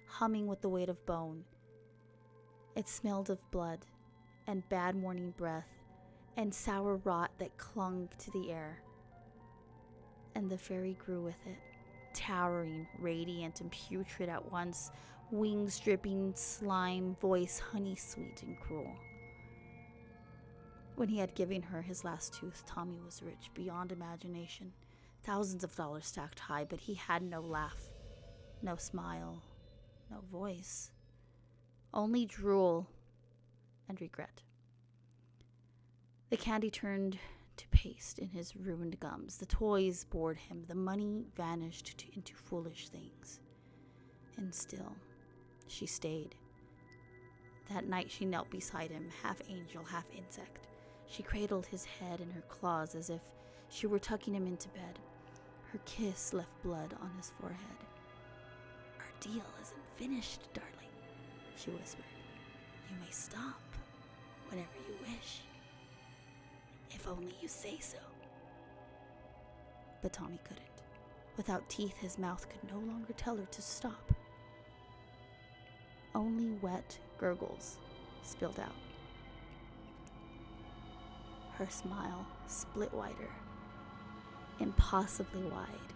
humming with the weight of bone. It smelled of blood and bad morning breath and sour rot that clung to the air. And the fairy grew with it, towering, radiant, and putrid at once, wings dripping slime, voice honey sweet and cruel. When he had given her his last tooth, Tommy was rich beyond imagination, thousands of dollars stacked high, but he had no laugh, no smile, no voice, only drool and regret. The candy turned to paste in his ruined gums. The toys bored him. The money vanished into foolish things. And still, she stayed. That night she knelt beside him, half angel, half insect. She cradled his head in her claws as if she were tucking him into bed. Her kiss left blood on his forehead. "Our deal isn't finished, darling," she whispered. "You may stop whenever you wish. If only you say so." But Tommy couldn't. Without teeth, his mouth could no longer tell her to stop. Only wet gurgles spilled out. Her smile split wider, impossibly wide.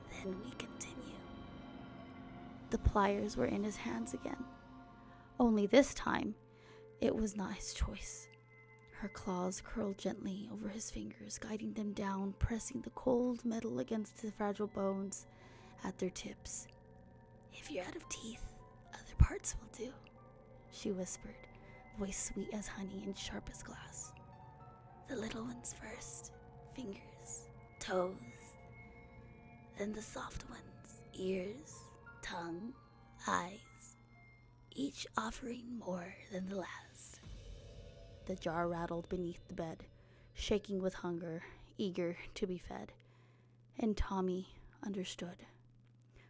"Then we continue." The pliers were in his hands again. Only this time, it was not his choice. Her claws curled gently over his fingers, guiding them down, pressing the cold metal against the fragile bones at their tips. "If you're out of teeth, other parts will do," she whispered, voice sweet as honey and sharp as glass. "The little ones first, fingers, toes, then the soft ones, ears, tongue, eyes, each offering more than the last." The jar rattled beneath the bed, shaking with hunger, eager to be fed. And Tommy understood.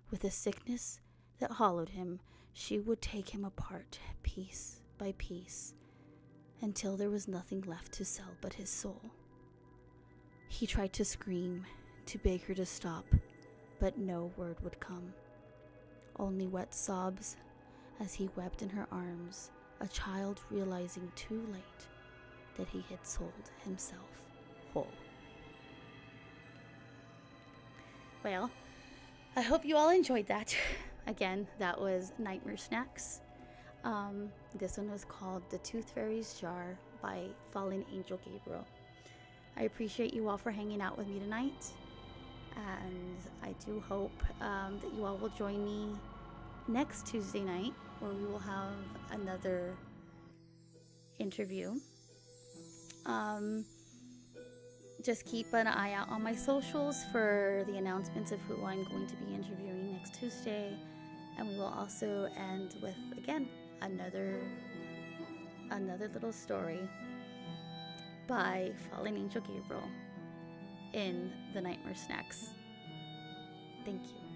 With a sickness that hollowed him, she would take him apart, piece by piece, until there was nothing left to sell but his soul. He tried to scream, to beg her to stop, but no word would come. Only wet sobs as he wept in her arms, a child realizing too late that he had sold himself whole. Well, I hope you all enjoyed that. Again, that was Nightmare Snacks. This one was called The Tooth Fairy's Jar by Fallen Angel Gabriel. I appreciate you all for hanging out with me tonight, and I do hope that you all will join me next Tuesday night, where we will have another interview. Just keep an eye out on my socials for the announcements of who I'm going to be interviewing next Tuesday, and we will also end with, again, another little story by Fallen Angel Gabriel in the Nightmare Snacks. Thank you.